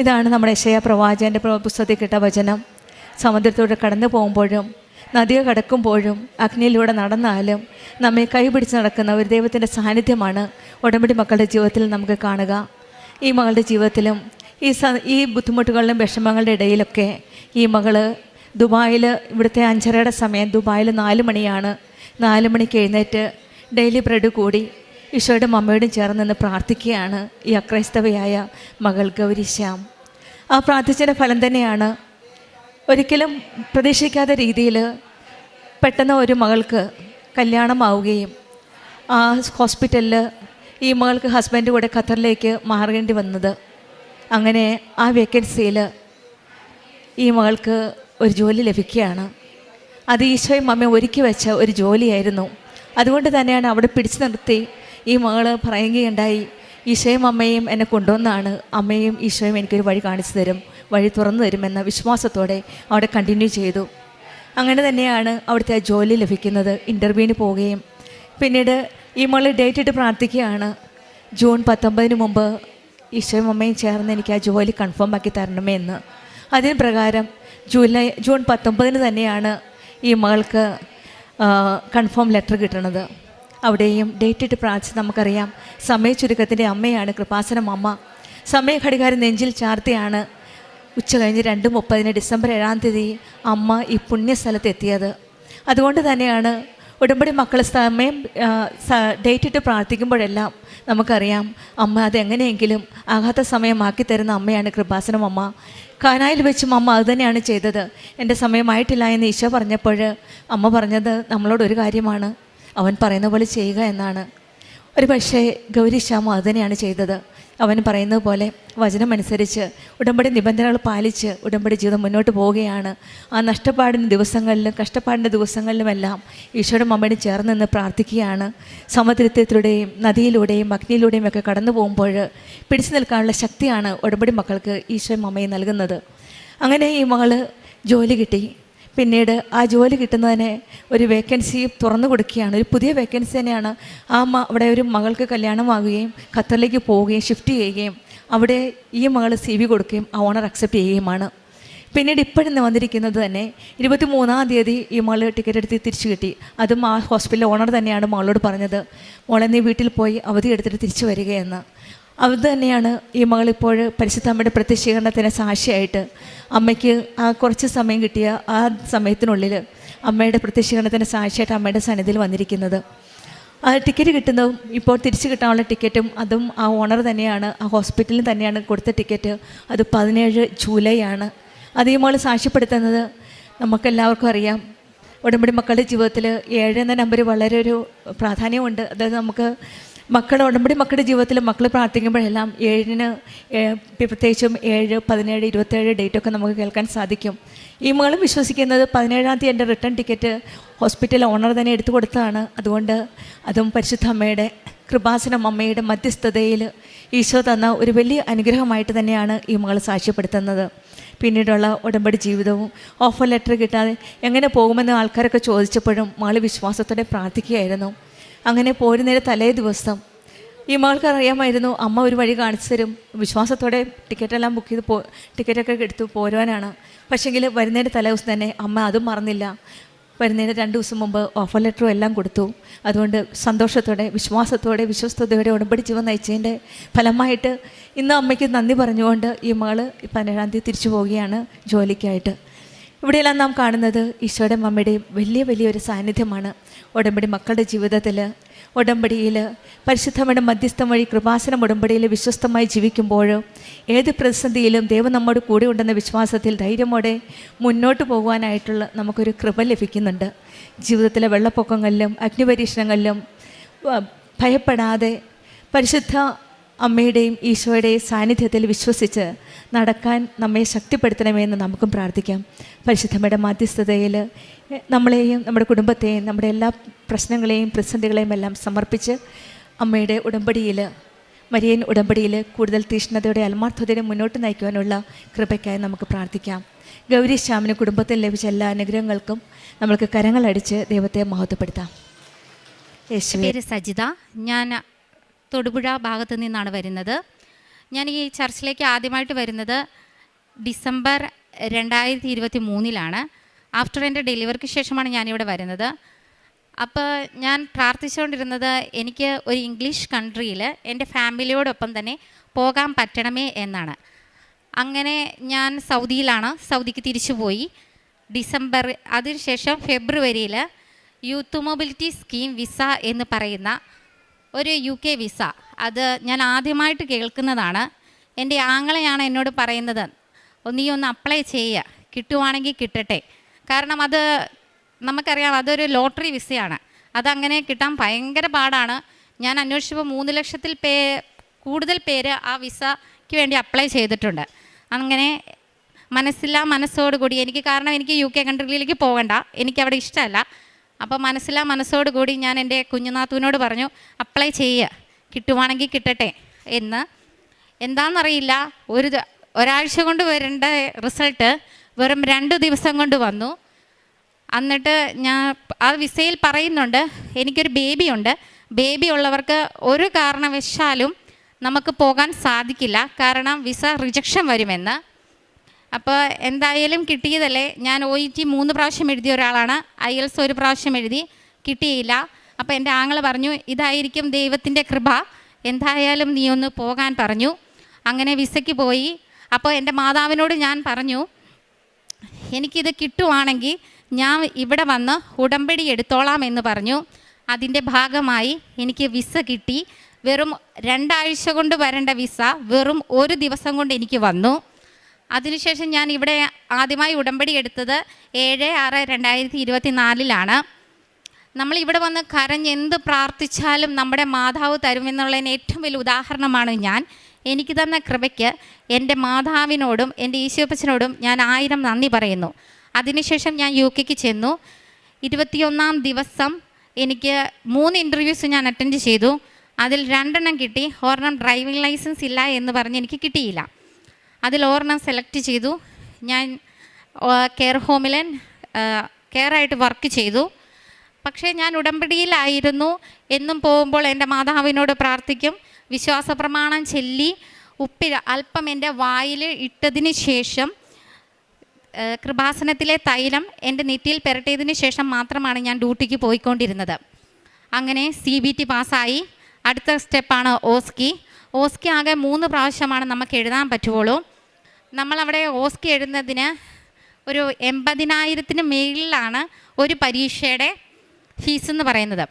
Speaker 8: ഇതാണ് നമ്മുടെ യെശയ്യാ പ്രവാചകൻ്റെ പുസ്തകത്തിൽ കിട്ട വചനം. സമുദ്രത്തോടെ കടന്നു പോകുമ്പോഴും നദികൾ കടക്കുമ്പോഴും അഗ്നിയിലൂടെ നടന്നാലും നമ്മെ കൈപിടിച്ച് നടക്കുന്ന ഒരു ദൈവത്തിൻ്റെ സാന്നിധ്യമാണ് ഉടമ്പടി മക്കളുടെ ജീവിതത്തിൽ നമുക്ക് കാണുക. ഈ മകളുടെ ജീവിതത്തിലും ഈ ബുദ്ധിമുട്ടുകളിലും വിഷമങ്ങളുടെ ഇടയിലൊക്കെ ഈ മകൾ ദുബായിൽ, ഇവിടുത്തെ 5:30 സമയം, ദുബായിൽ 4 മണിയാണ്. 4 മണിക്ക് എഴുന്നേറ്റ് ഡെയിലി ബ്രെഡ് കൂടി ഈശോയുടെ അമ്മയോടും ചേർന്ന് നിന്ന് പ്രാർത്ഥിക്കുകയാണ് ഈ അക്രൈസ്തവയായ മകൾ ഗൗരി ശ്യാം. ആ പ്രാർത്ഥിച്ചതിൻ്റെ ഫലം തന്നെയാണ് ഒരിക്കലും പ്രതീക്ഷിക്കാത്ത രീതിയിൽ പെട്ടെന്ന് ഒരു മകൾക്ക് കല്യാണമാവുകയും ആ ഹോസ്പിറ്റലിൽ ഈ മകൾക്ക് ഹസ്ബൻഡ് കൂടെ ഖത്തറിലേക്ക് മാറേണ്ടി വന്നത്. അങ്ങനെ ആ വേക്കൻസിയിൽ ഈ മകൾക്ക് ഒരു ജോലി ലഭിക്കുകയാണ്. അത് ഈശോയും അമ്മയും ഒരുക്കി വെച്ച ഒരു ജോലിയായിരുന്നു. അതുകൊണ്ട് തന്നെയാണ് അവിടെ പിടിച്ചു നിർത്തി ഈ മകൾ പറയുകയുണ്ടായി, ഈശോയും അമ്മയും എന്നെ കൊണ്ടുവന്നാണ്, അമ്മയും ഈശോയും എനിക്കൊരു വഴി കാണിച്ചു തരും, വഴി തുറന്നു തരുമെന്ന വിശ്വാസത്തോടെ അവിടെ കണ്ടിന്യൂ ചെയ്തു. അങ്ങനെ തന്നെയാണ് അവിടുത്തെ ആ ജോലി ലഭിക്കുന്നത്. ഇൻ്റർവ്യൂവിന് പോവുകയും പിന്നീട് ഈ മകൾ ഡേറ്റ് ഇട്ട് പ്രാർത്ഥിക്കുകയാണ്, ജൂൺ 19 മുമ്പ് ഈശോയും അമ്മയും ചേർന്ന് എനിക്ക് ആ ജോലി കൺഫേം ആക്കി തരണമേ എന്ന്. അതിന് പ്രകാരം ജൂൺ 19 തന്നെയാണ് ഈ മകൾക്ക് കൺഫേം ലെറ്റർ കിട്ടുന്നത്. അവിടെയും ഡേറ്റ് ഇട്ട് പ്രാർത്ഥിച്ച് നമുക്കറിയാം, സമയ ചുരുക്കത്തിൻ്റെ അമ്മയാണ് കൃപാസനം അമ്മ. സമയ ഘടികാരം നെഞ്ചിൽ ചാർത്തിയാണ് ഉച്ച കഴിഞ്ഞ് 2:30 ഡിസംബർ 7 അമ്മ ഈ പുണ്യസ്ഥലത്ത് എത്തിയത്. അതുകൊണ്ട് തന്നെയാണ് ഉടമ്പടി മക്കൾ സമയം ഡേറ്റ് ഇട്ട് പ്രാർത്ഥിക്കുമ്പോഴെല്ലാം നമുക്കറിയാം അമ്മ അതെങ്ങനെയെങ്കിലും ആകാത്ത സമയമാക്കി തരുന്ന അമ്മയാണ് കൃപാസനം അമ്മ. കാനായിൽ വെച്ചും അമ്മ അത് തന്നെയാണ് ചെയ്തത്. എൻ്റെ സമയമായിട്ടില്ല എന്ന് ഈശോ പറഞ്ഞപ്പോൾ അമ്മ പറഞ്ഞത് നമ്മളോടൊരു കാര്യമാണ്, അവൻ പറയുന്ന പോലെ ചെയ്യുക എന്നാണ്. ഒരു പക്ഷേ ഗൗരി ശ്യാമ അത് തന്നെയാണ് ചെയ്തത്. അവൻ പറയുന്നത് പോലെ വചനമനുസരിച്ച് ഉടമ്പടി നിബന്ധനകൾ പാലിച്ച് ഉടമ്പടി ജീവിതം മുന്നോട്ട് പോവുകയാണ്. ആ നഷ്ടപ്പാടിൻ്റെ ദിവസങ്ങളിലും കഷ്ടപ്പാടിൻ്റെ ദിവസങ്ങളിലുമെല്ലാം ഈശോയുടെ അമ്മയോട് ചേർന്ന് നിന്ന് പ്രാർത്ഥിക്കുകയാണ്. സമുദ്രത്തിലൂടെയും നദിയിലൂടെയും അഗ്നിയിലൂടെയും ഒക്കെ കടന്നു പോകുമ്പോൾ പിടിച്ചു നിൽക്കാനുള്ള ശക്തിയാണ് ഉടമ്പടി മക്കൾക്ക് ഈശോയും അമ്മയും നൽകുന്നത്. അങ്ങനെ ഈ മകൾ ജോലി കിട്ടി. പിന്നീട് ആ ജോലി കിട്ടുന്നതിന് ഒരു വേക്കൻസി തുറന്നു കൊടുക്കുകയാണ്. ഒരു പുതിയ വേക്കൻസി തന്നെയാണ്. അവിടെ ഒരു മകൾക്ക് കല്യാണമാകുകയും ഖത്തറിലേക്ക് പോവുകയും ഷിഫ്റ്റ് ചെയ്യുകയും അവിടെ ഈ മകൾ CV കൊടുക്കുകയും ആ ഓണർ അക്സെപ്റ്റ് ചെയ്യുകയുമാണ്. പിന്നീട് ഇപ്പോഴും വന്നിരിക്കുന്നത് തന്നെ 23 ഈ മകൾ ടിക്കറ്റ് എടുത്ത് തിരിച്ചു കിട്ടി. അതും ആ ഹോസ്പിറ്റലിലെ ഓണർ തന്നെയാണ് മകളോട് പറഞ്ഞത്, മോളെ നീ വീട്ടിൽ പോയി അവധി എടുത്തിട്ട് തിരിച്ചു വരികയെന്ന്. അത് തന്നെയാണ് ഈ മകളിപ്പോൾ പരിശുദ്ധ അമ്മയുടെ പ്രത്യക്ഷീകരണത്തിന് സാക്ഷിയായിട്ട് അമ്മയ്ക്ക് ആ കുറച്ച് സമയം കിട്ടിയ ആ സമയത്തിനുള്ളിൽ അമ്മയുടെ പ്രത്യക്ഷീകരണത്തിന് സാക്ഷിയായിട്ട് അമ്മയുടെ സന്നിധിയിൽ വന്നിരിക്കുന്നത്. ആ ടിക്കറ്റ് കിട്ടുന്നതും ഇപ്പോൾ തിരിച്ചു കിട്ടാനുള്ള ടിക്കറ്റും അതും ആ ഓണർ തന്നെയാണ്, ആ ഹോസ്പിറ്റലിൽ തന്നെയാണ് കൊടുത്ത ടിക്കറ്റ്. അത് 17 ജൂലൈ ആണ്. അത് ഈ മകൾ സാക്ഷ്യപ്പെടുത്തുന്നത് നമുക്കെല്ലാവർക്കും അറിയാം. ഉടമ്പടി മക്കളുടെ ജീവിതത്തിൽ 7 എന്ന നമ്പർ വളരെ ഒരു പ്രാധാന്യമുണ്ട്. അതായത് നമുക്ക് ഉടമ്പടി മക്കളുടെ ജീവിതത്തിൽ മക്കൾ പ്രാർത്ഥിക്കുമ്പോഴെല്ലാം 7-ന് പ്രത്യേകിച്ചും 7, 17, 27 ഡേറ്റൊക്കെ നമുക്ക് കേൾക്കാൻ സാധിക്കും. ഈ മകളും വിശ്വസിക്കുന്നത് 17 എൻ്റെ റിട്ടേൺ ടിക്കറ്റ് ഹോസ്പിറ്റൽ ഓണർ തന്നെ എടുത്തു കൊടുത്തതാണ്. അതുകൊണ്ട് അതും പരിശുദ്ധ അമ്മയുടെ കൃപാസനം അമ്മയുടെ മധ്യസ്ഥതയിൽ ഈശോ തന്ന ഒരു വലിയ അനുഗ്രഹമായിട്ട് തന്നെയാണ് ഈ മകൾ സാക്ഷ്യപ്പെടുത്തുന്നത്. പിന്നീടുള്ള ഉടമ്പടി ജീവിതവും ഓഫർ ലെറ്റർ കിട്ടാതെ എങ്ങനെ പോകുമെന്ന് ആൾക്കാരൊക്കെ ചോദിച്ചപ്പോഴും മകൾ വിശ്വാസത്തോടെ പ്രാർത്ഥിക്കുകയായിരുന്നു. അങ്ങനെ പോരുന്നതിന് തലേ ദിവസം ഈ മകൾക്ക് അറിയാമായിരുന്നു അമ്മ ഒരു വഴി കാണിച്ചു തരും, വിശ്വാസത്തോടെ ടിക്കറ്റെല്ലാം ബുക്ക് ചെയ്ത് ടിക്കറ്റൊക്കെ എടുത്ത് പോരുവാനാണ്. പക്ഷേങ്കിൽ വരുന്നതിൻ്റെ തലേ ദിവസം തന്നെ അമ്മ അതും മറന്നില്ല. വരുന്നതിന് 2 ദിവസം മുമ്പ് ഓഫർ ലെറ്ററും എല്ലാം കൊടുത്തു. അതുകൊണ്ട് സന്തോഷത്തോടെ വിശ്വാസത്തോടെ വിശ്വസ്തയോടെ ഉടമ്പടി ജീവൻ നയിച്ചതിൻ്റെ ഫലമായിട്ട് ഇന്ന് അമ്മയ്ക്ക് നന്ദി പറഞ്ഞുകൊണ്ട് ഈ മകൾ 17 തിരിച്ചു പോവുകയാണ് ജോലിക്കായിട്ട്. ഇവിടെയെല്ലാം നാം കാണുന്നത് ഈശോയുടെ അമ്മയുടെയും വലിയൊരു സാന്നിധ്യമാണ്. ഉടമ്പടി മക്കളുടെ ജീവിതത്തിൽ ഉടമ്പടിയിൽ പരിശുദ്ധമ്മയുടെ മധ്യസ്ഥം വഴി കൃപാസനം ഉടമ്പടിയിൽ വിശ്വസ്തമായി ജീവിക്കുമ്പോൾ ഏത് പ്രതിസന്ധിയിലും ദൈവം നമ്മോട് കൂടെ ഉണ്ടെന്ന വിശ്വാസത്തിൽ ധൈര്യമോടെ മുന്നോട്ട് പോകുവാനായിട്ടുള്ള നമുക്കൊരു കൃപ ലഭിക്കുന്നുണ്ട്. ജീവിതത്തിലെ വെള്ളപ്പൊക്കങ്ങളിലും അഗ്നിപരീക്ഷണങ്ങളിലും ഭയപ്പെടാതെ പരിശുദ്ധ അമ്മയുടെയും ഈശോയുടെയും സാന്നിധ്യത്തിൽ വിശ്വസിച്ച് നടക്കാൻ നമ്മെ ശക്തിപ്പെടുത്തണമെന്ന് നമുക്കും പ്രാർത്ഥിക്കാം. പരിശുദ്ധമ്മയുടെ മധ്യസ്ഥതയിൽ നമ്മളെയും നമ്മുടെ കുടുംബത്തെയും നമ്മുടെ എല്ലാ പ്രശ്നങ്ങളെയും പ്രതിസന്ധികളെയും എല്ലാം സമർപ്പിച്ച് അമ്മയുടെ ഉടമ്പടിയിൽ മരിയൻ ഉടമ്പടിയിൽ കൂടുതൽ തീഷ്ണതയോടെ ആത്മാർത്ഥതയോടെ മുന്നോട്ട് നയിക്കുവാനുള്ള കൃപയ്ക്കായി നമുക്ക് പ്രാർത്ഥിക്കാം. ഗൗരി ശ്യാമിന് കുടുംബത്തിൽ ലഭിച്ച എല്ലാ അനുഗ്രഹങ്ങൾക്കും നമ്മൾക്ക് കരങ്ങളടിച്ച് ദൈവത്തെ മഹത്വപ്പെടുത്താം.
Speaker 10: പേര് സജിത. ഞാൻ തൊടുപുഴ ഭാഗത്തു നിന്നാണ് വരുന്നത്. ഞാൻ ഈ ചർച്ചിലേക്ക് ആദ്യമായിട്ട് വരുന്നത് ഡിസംബർ 2023 ആഫ്റ്റർ എൻ്റെ ഡെലിവറിക്ക് ശേഷമാണ് ഞാനിവിടെ വരുന്നത്. അപ്പോൾ ഞാൻ പ്രാർത്ഥിച്ചുകൊണ്ടിരുന്നത് എനിക്ക് ഒരു ഇംഗ്ലീഷ് കൺട്രിയിൽ എൻ്റെ ഫാമിലിയോടൊപ്പം തന്നെ പോകാൻ പറ്റണമേ എന്നാണ്. അങ്ങനെ ഞാൻ സൗദിക്ക് തിരിച്ചു പോയി. അതിനുശേഷം ഫെബ്രുവരിയിൽ യൂത്ത് മൊബിലിറ്റി സ്കീം വിസ എന്ന് പറയുന്ന ഒരു UK വിസ, അത് ഞാൻ ആദ്യമായിട്ട് കേൾക്കുന്നതാണ്. എൻ്റെ ആങ്ങളെയാണ് എന്നോട് പറയുന്നത്, നീ ഒന്ന് അപ്ലൈ ചെയ്യുക, കിട്ടുവാണെങ്കിൽ കിട്ടട്ടെ. കാരണം അത് നമുക്കറിയാം അതൊരു ലോട്ടറി വിസയാണ്. അതങ്ങനെ കിട്ടാൻ ഭയങ്കര പാടാണ്. ഞാൻ അന്വേഷിച്ചപ്പോൾ 3 ലക്ഷത്തിൽ കൂടുതൽ പേര് ആ വിസയ്ക്ക് വേണ്ടി അപ്ലൈ ചെയ്തിട്ടുണ്ട്. അങ്ങനെ മനസ്സോടുകൂടി കാരണം എനിക്ക് UK കൺട്രിയിലേക്ക് പോകണ്ട, എനിക്കവിടെ ഇഷ്ടമല്ല. അപ്പോൾ മനസ്സോടുകൂടി ഞാൻ എൻ്റെ കുഞ്ഞുനാത്തൂനോട് പറഞ്ഞു, അപ്ലൈ ചെയ്യുക, കിട്ടുവാണെങ്കിൽ കിട്ടട്ടെ എന്ന്. എന്താണെന്നറിയില്ല, ഒരാഴ്ച കൊണ്ട് വരേണ്ട റിസൾട്ട് വെറും 2 ദിവസം കൊണ്ട് വന്നു. എന്നിട്ട് ഞാൻ ആ വിസയിൽ പറയുന്നുണ്ട് എനിക്കൊരു ബേബിയുണ്ട്, ബേബി ഉള്ളവർക്ക് ഒരു കാരണവശാലും നമുക്ക് പോകാൻ സാധിക്കില്ല, കാരണം വിസ റിജക്ഷൻ വരുമെന്ന്. അപ്പോൾ എന്തായാലും കിട്ടിയതല്ലേ. ഞാൻ OET 3 പ്രാവശ്യം എഴുതിയ ഒരാളാണ്. IELTS 1 പ്രാവശ്യം എഴുതി, കിട്ടിയില്ല. അപ്പോൾ എൻ്റെ ആങ്ങള പറഞ്ഞു, ഇതായിരിക്കും ദൈവത്തിൻ്റെ കൃപ, എന്തായാലും നീ ഒന്ന് പോകാൻ പറഞ്ഞു. അങ്ങനെ വിസയ്ക്ക് പോയി. അപ്പോൾ എൻ്റെ മാതാവിനോട് ഞാൻ പറഞ്ഞു, എനിക്കിത് കിട്ടുവാണെങ്കിൽ ഞാൻ ഇവിടെ വന്ന് ഉടമ്പടി എടുത്തോളാം എന്ന് പറഞ്ഞു. അതിൻ്റെ ഭാഗമായി എനിക്ക് വിസ കിട്ടി. വെറും 2 ആഴ്ച കൊണ്ട് വരേണ്ട വിസ വെറും 1 ദിവസം കൊണ്ട് എനിക്ക് വന്നു. അതിനുശേഷം ഞാൻ ഇവിടെ ആദ്യമായി ഉടമ്പടി എടുത്തത് 7/6/2024 നമ്മളിവിടെ വന്ന് കരഞ്ഞ് എന്ത് പ്രാർത്ഥിച്ചാലും നമ്മുടെ മാതാവ് തരുമെന്നുള്ളതിന് ഏറ്റവും വലിയ ഉദാഹരണമാണ് ഞാൻ. എനിക്ക് തന്ന കൃപയ്ക്ക് എൻ്റെ മാതാവിനോടും എൻ്റെ ഈശോപ്പച്ചനോടും ഞാൻ 1000 നന്ദി പറയുന്നു. അതിനുശേഷം ഞാൻ UK ചെന്നു. 21-ാം ദിവസം എനിക്ക് 3 ഇൻ്റർവ്യൂസ് ഞാൻ അറ്റൻഡ് ചെയ്തു. അതിൽ 2 കിട്ടി. 1 ഡ്രൈവിംഗ് ലൈസൻസ് ഇല്ല എന്ന് പറഞ്ഞ് എനിക്ക് കിട്ടിയില്ല. അതിൽ 1 സെലക്ട് ചെയ്തു. ഞാൻ കെയർ ഹോമിൽ കെയറായിട്ട് വർക്ക് ചെയ്തു. പക്ഷേ ഞാൻ ഉടമ്പടിയിലായിരുന്നു. എന്നും പോകുമ്പോൾ എൻ്റെ മാതാവിനോട് പ്രാർത്ഥിക്കും. വിശ്വാസ പ്രമാണം ചൊല്ലി ഉപ്പിൽ അല്പം എൻ്റെ വായിൽ ഇട്ടതിന് ശേഷം കൃപാസനത്തിലെ തൈലം എൻ്റെ നെറ്റിയിൽ പുരട്ടിയതിന് ശേഷം മാത്രമാണ് ഞാൻ ഡ്യൂട്ടിക്ക് പോയിക്കൊണ്ടിരുന്നത്. അങ്ങനെ CBT പാസ്സായി. അടുത്ത സ്റ്റെപ്പാണ് ഓസ്കി ആകെ 3 പ്രാവശ്യമാണ് നമുക്ക് എഴുതാൻ പറ്റുള്ളൂ. നമ്മളവിടെ ഓസ്കി എഴുതുന്നതിന് ഒരു 80,000-ന് മേളിലാണ് ഒരു പരീക്ഷയുടെ ഫീസ് എന്ന് പറയുന്നത്.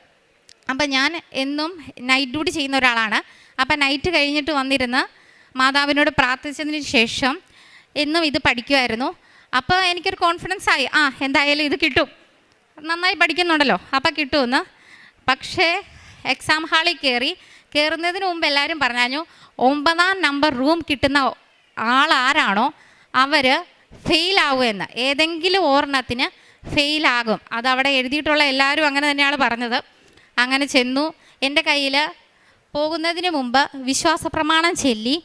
Speaker 10: അപ്പം ഞാൻ എന്നും നൈറ്റ് ഡ്യൂട്ടി ചെയ്യുന്ന ഒരാളാണ്. അപ്പം നൈറ്റ് കഴിഞ്ഞിട്ട് വന്നിരുന്ന് മാതാവിനോട് പ്രാർത്ഥിച്ചതിന് ശേഷം എന്നും ഇത് പഠിക്കുമായിരുന്നു. അപ്പോൾ എനിക്കൊരു കോൺഫിഡൻസ് ആയി, എന്തായാലും ഇത് കിട്ടും, നന്നായി പഠിക്കുന്നുണ്ടല്ലോ, അപ്പോൾ കിട്ടുമെന്ന്. പക്ഷേ എക്സാം ഹാളിൽ കയറുന്നതിന് മുമ്പ് എല്ലാവരും പറഞ്ഞു, 9-ാം നമ്പർ റൂം കിട്ടുന്ന ആളാരാണോ അവർ ഫെയിലാവുമെന്ന്. ഏതെങ്കിലും ഒരെണ്ണത്തിന് ഫെയിലാകും. അതവിടെ എഴുതിയിട്ടുള്ള എല്ലാവരും അങ്ങനെ തന്നെയാണ് പറഞ്ഞത്. അങ്ങനെ ചെന്നു. എൻ്റെ കയ്യിൽ പോകുന്നതിന് മുമ്പ് വിശ്വാസ പ്രമാണം ചൊല്ലി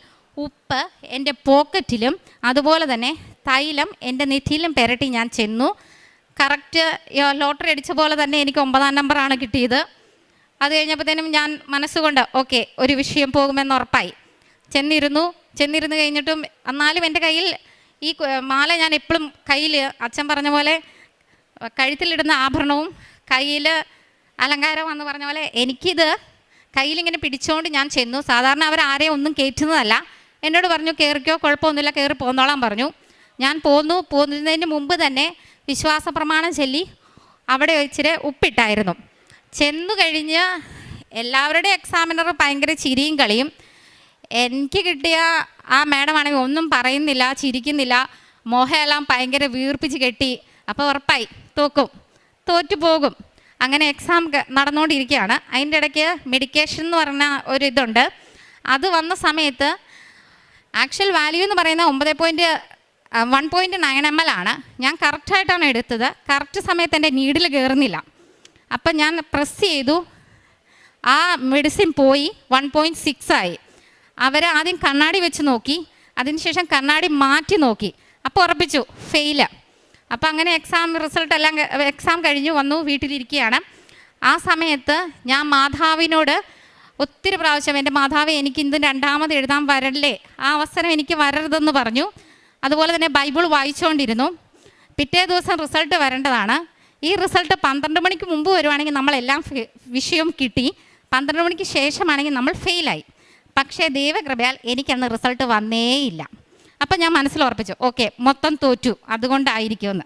Speaker 10: ഉപ്പ് എൻ്റെ പോക്കറ്റിലും അതുപോലെ തന്നെ തൈലം എൻ്റെ നെറ്റിയിലും പുരട്ടി ഞാൻ ചെന്നു. കറക്റ്റ് ലോട്ടറി അടിച്ച പോലെ തന്നെ എനിക്ക് 9-ാം നമ്പറാണ് കിട്ടിയത്. അത് കഴിഞ്ഞപ്പോഴത്തേനും ഞാൻ മനസ്സുകൊണ്ട് ഓക്കെ, ഒരു വിഷയം പോകുമെന്ന് ഉറപ്പായി. ചെന്നിരുന്ന് കഴിഞ്ഞിട്ടും എന്നാലും എൻ്റെ കയ്യിൽ ഈ മാല ഞാൻ എപ്പോഴും കയ്യിൽ, അച്ഛൻ പറഞ്ഞ പോലെ കഴുത്തിലിടുന്ന ആഭരണവും കയ്യിൽ അലങ്കാരമെന്ന് പറഞ്ഞ പോലെ എനിക്കിത് കയ്യിലിങ്ങനെ പിടിച്ചുകൊണ്ട് ഞാൻ ചെന്നു. സാധാരണ അവർ ആരെയും ഒന്നും കയറ്റുന്നതല്ല. എന്നോട് പറഞ്ഞു കയറിക്കോ, കുഴപ്പമൊന്നുമില്ല, കയറി പോന്നോളാൻ പറഞ്ഞു. ഞാൻ പോകുന്നതിന് മുമ്പ് തന്നെ വിശ്വാസ പ്രമാണം ചൊല്ലി അവിടെ ഇച്ചിരി ഉപ്പിട്ടായിരുന്നു. ചെന്നു കഴിഞ്ഞ് എല്ലാവരുടെയും എക്സാമിനർ ഭയങ്കര ചിരിയും കളിയും. എനിക്ക് കിട്ടിയ ആ മാഡമാണെങ്കിൽ ഒന്നും പറയുന്നില്ല, ചിരിക്കുന്നില്ല, മോഹമെല്ലാം ഭയങ്കര വീർപ്പിച്ച് കെട്ടി. അപ്പോൾ ഉറപ്പായി തോറ്റു പോകും. അങ്ങനെ എക്സാം നടന്നുകൊണ്ടിരിക്കുകയാണ്. അതിൻ്റെ ഇടയ്ക്ക് മെഡിക്കേഷൻ എന്ന് പറഞ്ഞ ഒരു ഇതുണ്ട്. അത് വന്ന സമയത്ത് ആക്ച്വൽ വാല്യൂ എന്ന് പറയുന്നത് 1.9 ml ആണ്. ഞാൻ കറക്റ്റായിട്ടാണ് എടുത്തത്. കറക്റ്റ് സമയത്ത് എൻ്റെ നീഡിൽ കയറുന്നില്ല. അപ്പം ഞാൻ പ്രസ് ചെയ്തു, ആ മെഡിസിൻ പോയി 1.6 ആയി. അവർ ആദ്യം കണ്ണാടി വെച്ച് നോക്കി, അതിനുശേഷം കണ്ണാടി മാറ്റി നോക്കി. അപ്പോൾ ഉറപ്പിച്ചു ഫെയില്. അപ്പോൾ അങ്ങനെ എക്സാം കഴിഞ്ഞു വന്നു, വീട്ടിലിരിക്കുകയാണ്. ആ സമയത്ത് ഞാൻ മാതാവിനോട് ഒത്തിരി പ്രാവശ്യം, എൻ്റെ മാതാവേ എനിക്ക് ഇന്ന് 2ാമത് എഴുതാൻ വരല്ലേ, ആ അവസരം എനിക്ക് വരരുതെന്ന് പറഞ്ഞു. അതുപോലെ തന്നെ ബൈബിൾ വായിച്ചുകൊണ്ടിരുന്നു. പിറ്റേ ദിവസം റിസൾട്ട് വരേണ്ടതാണ്. ഈ റിസൾട്ട് 12 മണിക്ക് മുമ്പ് വരുവാണെങ്കിൽ നമ്മളെല്ലാം വിഷയവും കിട്ടി, 12 മണിക്ക് ശേഷമാണെങ്കിൽ നമ്മൾ ഫെയിലായി. പക്ഷേ ദൈവകൃപയാൽ എനിക്കന്ന് റിസൾട്ട് വന്നേയില്ല. അപ്പം ഞാൻ മനസ്സിൽ ഉറപ്പിച്ചു ഓക്കെ, മൊത്തം തോറ്റു, അതുകൊണ്ടായിരിക്കുമെന്ന്.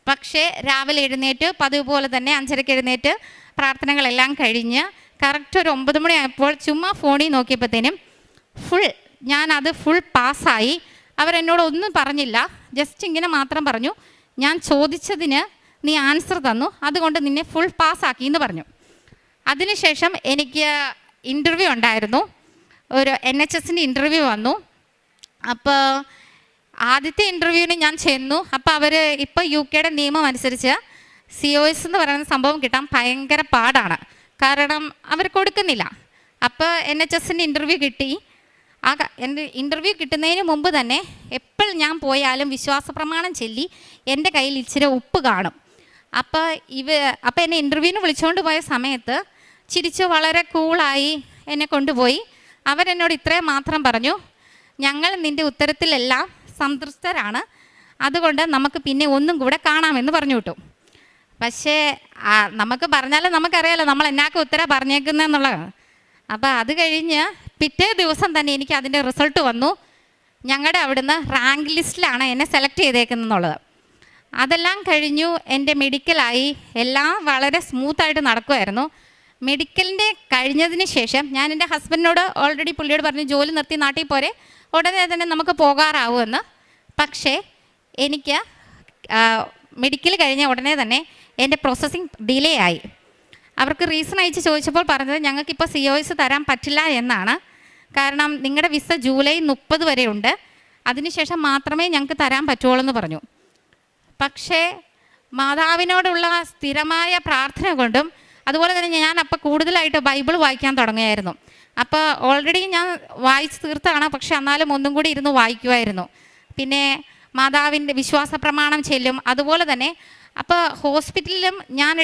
Speaker 10: പക്ഷേ രാവിലെ എഴുന്നേറ്റ് പതിവ് പോലെ തന്നെ 5:30 എഴുന്നേറ്റ് പ്രാർത്ഥനകളെല്ലാം കഴിഞ്ഞ് കറക്റ്റ് ഒരു 9 മണിയായപ്പോൾ ചുമ്മാ ഫോണിൽ നോക്കിയപ്പോഴത്തേനും ഞാനത് ഫുൾ പാസ്സായി. അവരെന്നോട് ഒന്നും പറഞ്ഞില്ല, ജസ്റ്റ് ഇങ്ങനെ മാത്രം പറഞ്ഞു, ഞാൻ ചോദിച്ചതിന് നീ ആൻസർ തന്നു, അതുകൊണ്ട് നിന്നെ ഫുൾ പാസ്സാക്കി എന്ന് പറഞ്ഞു. അതിനുശേഷം എനിക്ക് ഇൻ്റർവ്യൂ ഉണ്ടായിരുന്നു. ഒരു NHSൻ്റെ ഇൻ്റർവ്യൂ വന്നു. അപ്പോൾ ആദ്യത്തെ ഇൻ്റർവ്യൂവിന് ഞാൻ ചെന്നു. അപ്പോൾ അവർ ഇപ്പോൾ UK നിയമം അനുസരിച്ച് COS എന്ന് പറയുന്ന സംഭവം കിട്ടാൻ ഭയങ്കര പാടാണ്, കാരണം അവർ കൊടുക്കുന്നില്ല. അപ്പോൾ NHSൻ്റെ ഇൻ്റർവ്യൂ കിട്ടി. എൻ്റെ ഇൻ്റർവ്യൂ കിട്ടുന്നതിന് മുമ്പ് തന്നെ എപ്പോൾ ഞാൻ പോയാലും വിശ്വാസ പ്രമാണം ചൊല്ലി എൻ്റെ കയ്യിൽ ഇച്ചിരി ഉപ്പ് കാണും. അപ്പോൾ എന്നെ ഇൻ്റർവ്യൂവിന് വിളിച്ചുകൊണ്ട് പോയ സമയത്ത് ചിരിച്ച് വളരെ കൂളായി എന്നെ കൊണ്ടുപോയി. അവരെന്നോട് ഇത്രയും മാത്രം പറഞ്ഞു, ഞങ്ങൾ നിൻ്റെ ഉത്തരത്തിലെല്ലാം സംതൃപ്തരാണ്, അതുകൊണ്ട് നമുക്ക് പിന്നെ ഒന്നും കൂടെ കാണാമെന്ന് പറഞ്ഞു വിട്ടു. പക്ഷേ നമുക്ക് പറഞ്ഞാലും നമുക്കറിയാലോ നമ്മൾ എന്നാക്കെ ഉത്തരം പറഞ്ഞേക്കുന്നതെന്നുള്ളത്. അപ്പോൾ അത് കഴിഞ്ഞ് പിറ്റേ ദിവസം തന്നെ എനിക്ക് അതിൻ്റെ റിസൾട്ട് വന്നു. ഞങ്ങളുടെ അവിടുന്ന് റാങ്ക് ലിസ്റ്റിലാണ് എന്നെ സെലക്ട് ചെയ്തേക്കുന്നതെന്നുള്ളത്. അതെല്ലാം കഴിഞ്ഞു. എൻ്റെ മെഡിക്കലായി, എല്ലാം വളരെ സ്മൂത്തായിട്ട് നടക്കുമായിരുന്നു. മെഡിക്കലിൻ്റെ കഴിഞ്ഞതിന് ശേഷം ഞാൻ എൻ്റെ ഹസ്ബൻഡിനോട് ഓൾറെഡി പുള്ളിയോട് പറഞ്ഞു, ജോലി നിർത്തി നാട്ടിൽ പോരെ, ഉടനെ തന്നെ നമുക്ക് പോകാറാവുമെന്ന്. പക്ഷേ എനിക്ക് മെഡിക്കൽ കഴിഞ്ഞ ഉടനെ തന്നെ എൻ്റെ പ്രോസസ്സിങ് ഡിലേ ആയി. അവർക്ക് റീസൺ അയച്ച് ചോദിച്ചപ്പോൾ പറഞ്ഞത് ഞങ്ങൾക്കിപ്പോൾ COS തരാൻ പറ്റില്ല എന്നാണ്. കാരണം നിങ്ങളുടെ വിസ ജൂലൈ 30 വരെ ഉണ്ട്, അതിനുശേഷം മാത്രമേ ഞങ്ങൾക്ക് തരാൻ പറ്റുള്ളൂ എന്ന് പറഞ്ഞു. പക്ഷേ മാതാവിനോടുള്ള സ്ഥിരമായ പ്രാർത്ഥന കൊണ്ടും അതുപോലെ തന്നെ ഞാൻ അപ്പോൾ കൂടുതലായിട്ട് ബൈബിൾ വായിക്കാൻ തുടങ്ങിയായിരുന്നു. അപ്പോൾ ഓൾറെഡി ഞാൻ വായിച്ച് തീർത്താണ്, പക്ഷെ എന്നാലും ഒന്നും കൂടി ഇരുന്ന് വായിക്കുമായിരുന്നു. പിന്നെ മാതാവിൻ്റെ വിശ്വാസ പ്രമാണം ചെല്ലും. അതുപോലെ തന്നെ അപ്പോൾ ഹോസ്പിറ്റലിലും ഞാൻ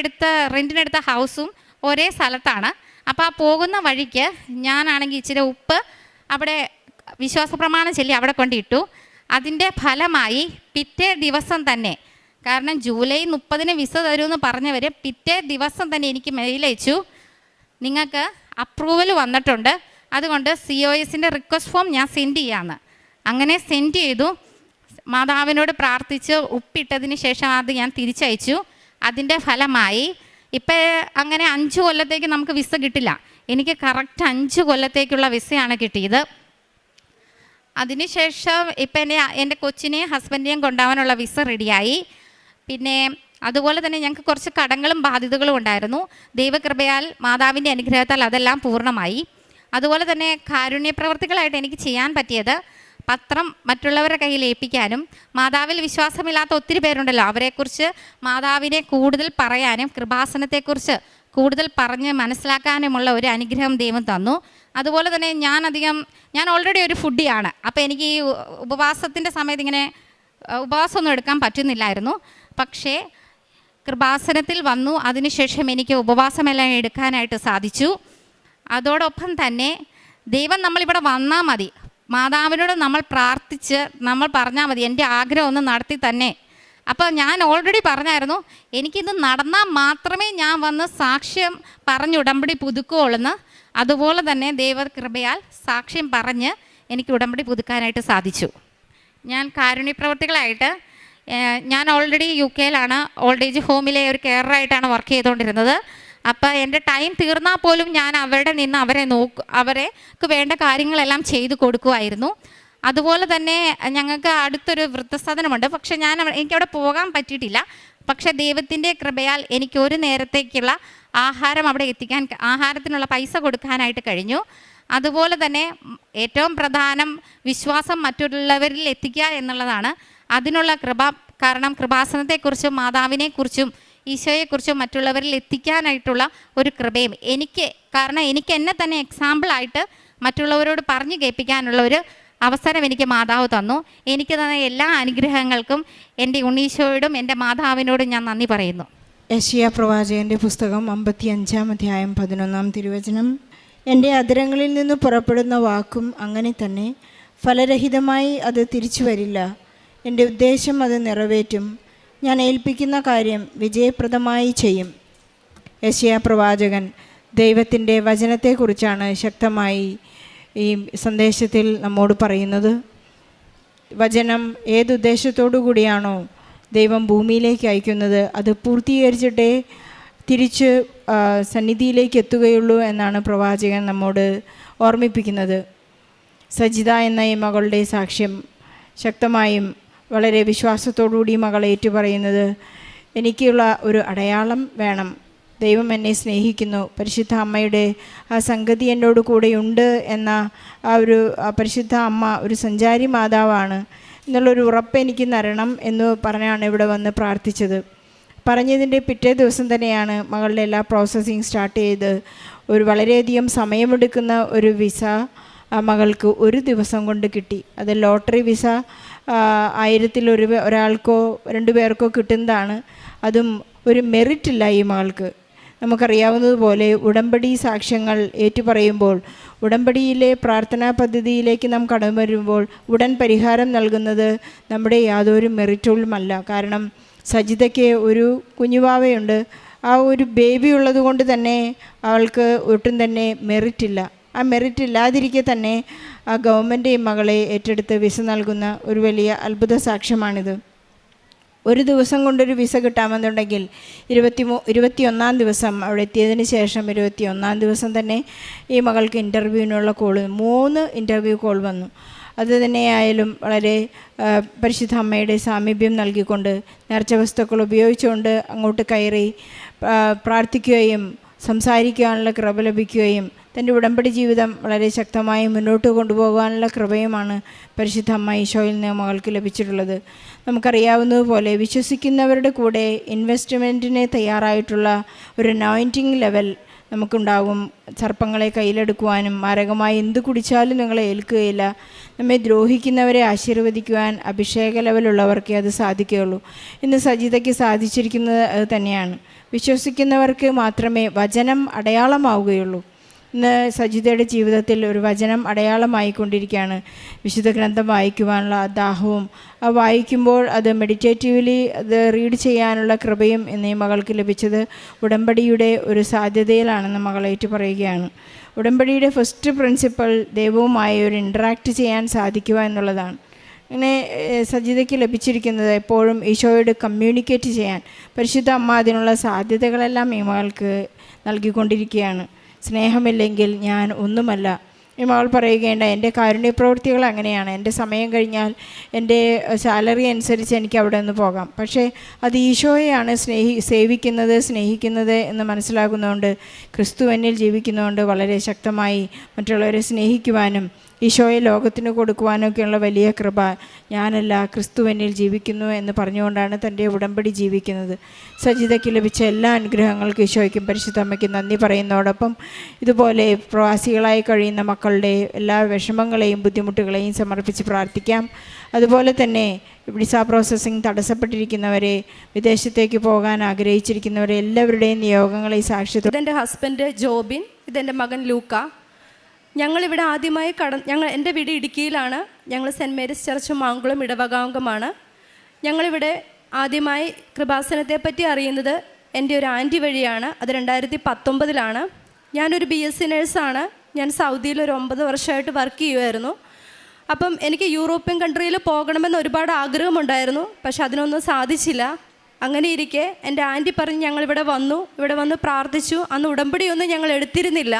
Speaker 10: റെൻറ്റിനെടുത്ത ഹൗസും ഒരേ സ്ഥലത്താണ്. അപ്പോൾ ആ പോകുന്ന വഴിക്ക് ഞാനാണെങ്കിൽ ഇച്ചിരി ഉപ്പ് അവിടെ വിശ്വാസ പ്രമാണം ചൊല്ലി അവിടെ കൊണ്ടിട്ടു. അതിൻ്റെ ഫലമായി പിറ്റേ ദിവസം തന്നെ, കാരണം ജൂലൈ 30 വിസ തരുമെന്ന് പറഞ്ഞവർ പിറ്റേ ദിവസം തന്നെ എനിക്ക് മെയിലയച്ചു, നിങ്ങൾക്ക് അപ്രൂവൽ വന്നിട്ടുണ്ട്, അതുകൊണ്ട് COSൻ്റെ റിക്വസ്റ്റ് ഫോം ഞാൻ സെൻഡ് ചെയ്യാമെന്ന്. അങ്ങനെ സെൻഡ് ചെയ്തു. മാതാവിനോട് പ്രാർത്ഥിച്ച് ഉപ്പിട്ടതിന് ശേഷം അത് ഞാൻ തിരിച്ചയച്ചു. അതിൻ്റെ ഫലമായി ഇപ്പം അങ്ങനെ 5 കൊല്ലത്തേക്ക് നമുക്ക് വിസ കിട്ടില്ല. എനിക്ക് കറക്റ്റ് 5 കൊല്ലത്തേക്കുള്ള വിസയാണ് കിട്ടിയത്. അതിനുശേഷം ഇപ്പം എൻ്റെ കൊച്ചിനെയും ഹസ്ബൻഡിനെയും കൊണ്ടുപോകാനുള്ള വിസ റെഡിയായി. പിന്നെ അതുപോലെ തന്നെ ഞങ്ങൾക്ക് കുറച്ച് കടങ്ങളും ബാധ്യതകളും ഉണ്ടായിരുന്നു. ദൈവകൃപയാൽ മാതാവിൻ്റെ അനുഗ്രഹത്താൽ അതെല്ലാം പൂർണ്ണമായി. അതുപോലെ തന്നെ കാരുണ്യപ്രവർത്തികളായിട്ട് എനിക്ക് ചെയ്യാൻ പറ്റിയത് പത്രം മറ്റുള്ളവരുടെ കയ്യിൽ ഏൽപ്പിക്കാനും, മാതാവിൽ വിശ്വാസമില്ലാത്ത ഒത്തിരി പേരുണ്ടല്ലോ, അവരെക്കുറിച്ച് മാതാവിനെ കൂടുതൽ പറയാനും കൃപാസനത്തെക്കുറിച്ച് കൂടുതൽ പറഞ്ഞ് മനസ്സിലാക്കാനുമുള്ള ഒരു അനുഗ്രഹം ദൈവം തന്നു. അതുപോലെ തന്നെ ഞാൻ ഓൾറെഡി ഒരു ഫുഡിയാണ്. അപ്പോൾ എനിക്ക് ഈ ഉപവാസത്തിൻ്റെ സമയത്ത് ഇങ്ങനെ ഉപവാസമൊന്നും എടുക്കാൻ പറ്റുന്നില്ലായിരുന്നു. പക്ഷേ കൃപാസനത്തിൽ വന്നു, അതിനുശേഷം എനിക്ക് ഉപവാസമെല്ലാം എടുക്കാനായിട്ട് സാധിച്ചു. അതോടൊപ്പം തന്നെ ദൈവം നമ്മളിവിടെ വന്നാൽ മതി, മാതാവിനോട് നമ്മൾ പ്രാർത്ഥിച്ച് നമ്മൾ പറഞ്ഞാൽ മതി, എൻ്റെ ആഗ്രഹം ഒന്ന് നടത്തി തന്നെ. അപ്പോൾ ഞാൻ ഓൾറെഡി പറഞ്ഞായിരുന്നു, എനിക്കിത് നടന്നാൽ മാത്രമേ ഞാൻ വന്ന് സാക്ഷ്യം പറഞ്ഞ് ഉടമ്പടി പുതുക്കുകയുള്ളെന്ന്. അതുപോലെ തന്നെ ദൈവകൃപയാൽ സാക്ഷ്യം പറഞ്ഞ് എനിക്ക് ഉടമ്പടി പുതുക്കാനായിട്ട് സാധിച്ചു. ഞാൻ കാരുണ്യപ്രവർത്തികളായിട്ട് ഞാൻ ഓൾറെഡി UK ഓൾഡ് ഏജ് ഹോമിലെ ഒരു കെയറായിട്ടാണ് വർക്ക് ചെയ്തുകൊണ്ടിരുന്നത്. അപ്പോൾ എൻ്റെ ടൈം തീർന്നാൽ പോലും ഞാൻ അവരുടെ നിന്ന് അവർക്ക് വേണ്ട കാര്യങ്ങളെല്ലാം ചെയ്തു കൊടുക്കുമായിരുന്നു. അതുപോലെ തന്നെ ഞങ്ങൾക്ക് അടുത്തൊരു വൃദ്ധസദനമുണ്ട്. പക്ഷേ എനിക്കവിടെ പോകാൻ പറ്റിയിട്ടില്ല. പക്ഷേ ദൈവത്തിൻ്റെ കൃപയാൽ എനിക്ക് ഒരു നേരത്തേക്കുള്ള ആഹാരം അവിടെ ആഹാരത്തിനുള്ള പൈസ കൊടുക്കാനായിട്ട് കഴിഞ്ഞു. അതുപോലെ തന്നെ ഏറ്റവും പ്രധാനം വിശ്വാസം മറ്റുള്ളവരിൽ എത്തിക്കുക എന്നുള്ളതാണ്. അതിനുള്ള കൃപ, കാരണം കൃപാസനത്തെക്കുറിച്ചും മാതാവിനെക്കുറിച്ചും ഈശോയെക്കുറിച്ചും മറ്റുള്ളവരിൽ എത്തിക്കാനായിട്ടുള്ള ഒരു കൃപയും കാരണം എനിക്ക് എന്നെ തന്നെ എക്സാമ്പിളായിട്ട് മറ്റുള്ളവരോട് പറഞ്ഞു കേൾപ്പിക്കാനുള്ള ഒരു അവസരം എനിക്ക് മാതാവ് തന്നു. എനിക്ക് തന്ന എല്ലാ അനുഗ്രഹങ്ങൾക്കും എൻ്റെ ഉണ്ണീശോയോടും എൻ്റെ മാതാവിനോടും ഞാൻ നന്ദി പറയുന്നു.
Speaker 11: യെശയ്യാ പ്രവാചകൻ്റെ പുസ്തകം 55-ാം അധ്യായം 11-ാം തിരുവചനം. എൻ്റെ അധരങ്ങളിൽ നിന്ന് പുറപ്പെടുന്ന വാക്കും അങ്ങനെ തന്നെ, ഫലരഹിതമായി അത് തിരിച്ചു വരില്ല. എൻ്റെ ഉദ്ദേശം അത് നിറവേറ്റും. ഞാൻ ഏൽപ്പിക്കുന്ന കാര്യം വിജയപ്രദമായി ചെയ്യും. യെശയ്യാ പ്രവാചകൻ ദൈവത്തിൻ്റെ വചനത്തെക്കുറിച്ചാണ് ശക്തമായി ഈ സന്ദേശത്തിൽ നമ്മോട് പറയുന്നത്. വചനം ഏതുദ്ദേശത്തോടു കൂടിയാണോ ദൈവം ഭൂമിയിലേക്ക് അയക്കുന്നത്, അത് പൂർത്തീകരിച്ചിട്ടേ തിരിച്ച് സന്നിധിയിലേക്ക് എത്തുകയുള്ളൂ എന്നാണ് പ്രവാചകൻ നമ്മോട് ഓർമ്മിപ്പിക്കുന്നത്. സജിത എന്ന ഈ മകളുടെ സാക്ഷ്യം ശക്തമായും വളരെ വിശ്വാസത്തോടുകൂടി മകൾ ഏറ്റുപറയുന്നത്, എനിക്കുള്ള ഒരു അടയാളം വേണം, ദൈവം എന്നെ സ്നേഹിക്കുന്നു, പരിശുദ്ധ അമ്മയുടെ ആ സംഗതി എന്നോട് കൂടെയുണ്ട് എന്ന പരിശുദ്ധ അമ്മ ഒരു സഞ്ചാരി മാതാവാണ് എന്നുള്ളൊരു ഉറപ്പ് എനിക്ക് തരണം എന്ന് പറഞ്ഞാണ് ഇവിടെ വന്ന് പ്രാർത്ഥിച്ചത്. പറഞ്ഞതിൻ്റെ പിറ്റേ ദിവസം തന്നെയാണ് മകളുടെ എല്ലാ പ്രോസസ്സിങ് സ്റ്റാർട്ട് ചെയ്ത് വളരെയധികം സമയമെടുക്കുന്ന ഒരു വിസ മകൾക്ക് ഒരു ദിവസം കൊണ്ട് കിട്ടി. അത് ലോട്ടറി വിസ 1000-ൽ ഒരാൾക്കോ 2 പേർക്കോ കിട്ടുന്നതാണ്. അതും ഒരു മെറിറ്റില്ല ഈ മകൾക്ക്. നമുക്കറിയാവുന്നതുപോലെ ഉടമ്പടി സാക്ഷ്യങ്ങൾ ഏറ്റുപറയുമ്പോൾ, ഉടമ്പടിയിലെ പ്രാർത്ഥനാ പദ്ധതിയിലേക്ക് നാം കടന്നു വരുമ്പോൾ ഉടൻ പരിഹാരം നൽകുന്നത് നമ്മുടെ യാതൊരു മെറിറ്റുകളുമല്ല. കാരണം സജിതയ്ക്ക് ഒരു കുഞ്ഞുവാവയുണ്ട്. ആ ഒരു ബേബി ഉള്ളത് കൊണ്ട് തന്നെ അവൾക്ക് ഒട്ടും തന്നെ മെറിറ്റില്ല. ആ മെറിറ്റ് ഇല്ലാതിരിക്കെ തന്നെ ആ ഗവൺമെൻറ് ഈ മകളെ ഏറ്റെടുത്ത് വിസ നൽകുന്ന ഒരു വലിയ അത്ഭുത സാക്ഷ്യമാണിത്. ഒരു ദിവസം കൊണ്ടൊരു വിസ കിട്ടാമെന്നുണ്ടെങ്കിൽ 21 ദിവസം അവിടെ എത്തിയതിന് ശേഷം 21 ദിവസം തന്നെ ഈ മകൾക്ക് ഇൻ്റർവ്യൂവിനുള്ള കോൾ 3 ഇൻ്റർവ്യൂ കോൾ വന്നു. അത് തന്നെയായാലും വളരെ പരിശുദ്ധ അമ്മയുടെ സാമീപ്യം നൽകിക്കൊണ്ട് നേർച്ച വസ്തുക്കൾ ഉപയോഗിച്ചുകൊണ്ട് അങ്ങോട്ട് കയറി പ്രാർത്ഥിക്കുകയും സംസാരിക്കാനുള്ള കൃപ ലഭിക്കുകയും തൻ്റെ ഉടമ്പടി ജീവിതം വളരെ ശക്തമായി മുന്നോട്ട് കൊണ്ടുപോകാനുള്ള കൃപയുമാണ് പരിശുദ്ധ അമ്മ ഈശോയിൽ നിന്ന് മകൾക്ക് ലഭിച്ചിട്ടുള്ളത്. നമുക്കറിയാവുന്നതുപോലെ വിശ്വസിക്കുന്നവരുടെ കൂടെ ഇൻവെസ്റ്റ്മെൻറ്റിന് തയ്യാറായിട്ടുള്ള ഒരു അനോയിൻറ്റിങ് ലെവൽ നമുക്കുണ്ടാകും. സർപ്പങ്ങളെ കയ്യിലെടുക്കുവാനും മാരകമായി എന്ത് കുടിച്ചാലും നിങ്ങളെ ഏൽക്കുകയില്ല. നമ്മെ ദ്രോഹിക്കുന്നവരെ ആശീർവദിക്കുവാൻ അഭിഷേക ലെവലുള്ളവർക്കേ അത് സാധിക്കുകയുള്ളൂ. ഇന്ന് സജിതയ്ക്ക് സാധിച്ചിരിക്കുന്നത് അത് തന്നെയാണ്. വിശ്വസിക്കുന്നവർക്ക് മാത്രമേ വചനം അടയാളമാവുകയുള്ളൂ. ഇന്ന് സജിതയുടെ ജീവിതത്തിൽ ഒരു വചനം അടയാളമായിക്കൊണ്ടിരിക്കുകയാണ്. വിശുദ്ധ ഗ്രന്ഥം വായിക്കുവാനുള്ള ദാഹവും ആ വായിക്കുമ്പോൾ അത് മെഡിറ്റേറ്റീവ്ലി അത് റീഡ് ചെയ്യാനുള്ള കൃപയും എന്നീ മകൾക്ക് ലഭിച്ചത് ഉടമ്പടിയുടെ ഒരു സാധ്യതയിലാണെന്ന് മകൾ ഏറ്റു പറയുകയാണ്. ഉടമ്പടിയുടെ ഫസ്റ്റ് പ്രിൻസിപ്പൽ ദൈവവുമായി ഒരു ഇൻട്രാക്ട് ചെയ്യാൻ സാധിക്കുക എന്നുള്ളതാണ്. അങ്ങനെ സജിതയ്ക്ക് ലഭിച്ചിരിക്കുന്നത് എപ്പോഴും ഈശോയോട് കമ്മ്യൂണിക്കേറ്റ് ചെയ്യാൻ പരിശുദ്ധ അമ്മ അതിനുള്ള സാധ്യതകളെല്ലാം ഈ മകൾക്ക് നൽകിക്കൊണ്ടിരിക്കുകയാണ്. സ്നേഹമില്ലെങ്കിൽ ഞാൻ ഒന്നുമല്ല. ഈ മകൾ പറയുകയുണ്ട്, എൻ്റെ കാരുണ്യ പ്രവൃത്തികൾ അങ്ങനെയാണ്. എൻ്റെ സമയം കഴിഞ്ഞാൽ എൻ്റെ സാലറി അനുസരിച്ച് എനിക്ക് അവിടെ നിന്ന് പോകാം. പക്ഷേ അത് ഈശോയെയാണ് സേവിക്കുന്നത്, സ്നേഹിക്കുന്നത് എന്ന് മനസ്സിലാകുന്നതുകൊണ്ട്, ക്രിസ്തു എന്നിൽ ജീവിക്കുന്നതുകൊണ്ട് വളരെ ശക്തമായി മറ്റുള്ളവരെ സ്നേഹിക്കുവാനും ഈശോയെ ലോകത്തിന് കൊടുക്കുവാനൊക്കെയുള്ള വലിയ കൃപ ഞാനല്ല, ക്രിസ്തു എന്നിൽ ജീവിക്കുന്നു എന്ന് പറഞ്ഞുകൊണ്ടാണ് തൻ്റെ ഉടമ്പടി ജീവിക്കുന്നത്. സജിതയ്ക്ക് ലഭിച്ച എല്ലാ അനുഗ്രഹങ്ങൾക്കും ഈശോയ്ക്കും പരിശുദ്ധ അമ്മയ്ക്കും നന്ദി പറയുന്നതോടൊപ്പം ഇതുപോലെ പ്രവാസികളായി കഴിയുന്ന മക്കളുടെ എല്ലാ വിഷമങ്ങളെയും ബുദ്ധിമുട്ടുകളെയും സമർപ്പിച്ച് പ്രാർത്ഥിക്കാം. അതുപോലെ തന്നെ വിസ പ്രോസസ്സിങ് തടസ്സപ്പെട്ടിരിക്കുന്നവരെ, വിദേശത്തേക്ക് പോകാൻ ആഗ്രഹിച്ചിരിക്കുന്നവരെ എല്ലാവരുടെയും നിയോഗങ്ങളെ സാക്ഷ്യത്തോടെ.
Speaker 12: ഇതെൻ്റെ ഹസ്ബൻഡ് ജോബിൻ, ഇതെൻ്റെ മകൻ ലൂക്ക. ഞങ്ങളിവിടെ ആദ്യമായി എൻ്റെ വീട് ഇടുക്കിയിലാണ്. ഞങ്ങൾ സെൻറ്റ് മേരീസ് ചർച്ച് മാങ്കുളം ഇടവകാംഗമാണ്. ഞങ്ങളിവിടെ ആദ്യമായി കൃപാസനത്തെ പറ്റി അറിയുന്നത് എൻ്റെ ഒരു ആൻറ്റി വഴിയാണ്. അത് 2019 ഞാനൊരു BSc നേഴ്സാണ്. ഞാൻ സൗദിയിൽ ഒരു 9 വർഷമായിട്ട് വർക്ക് ചെയ്യുമായിരുന്നു. അപ്പം എനിക്ക് യൂറോപ്യൻ കൺട്രിയിൽ പോകണമെന്ന് ഒരുപാട് ആഗ്രഹമുണ്ടായിരുന്നു. പക്ഷെ അതിനൊന്നും സാധിച്ചില്ല. അങ്ങനെ ഇരിക്കെ എൻ്റെ ആൻറ്റി പറഞ്ഞ് ഞങ്ങളിവിടെ വന്ന് പ്രാർത്ഥിച്ചു. അന്ന് ഉടമ്പടിയൊന്നും ഞങ്ങൾ എടുത്തിരുന്നില്ല.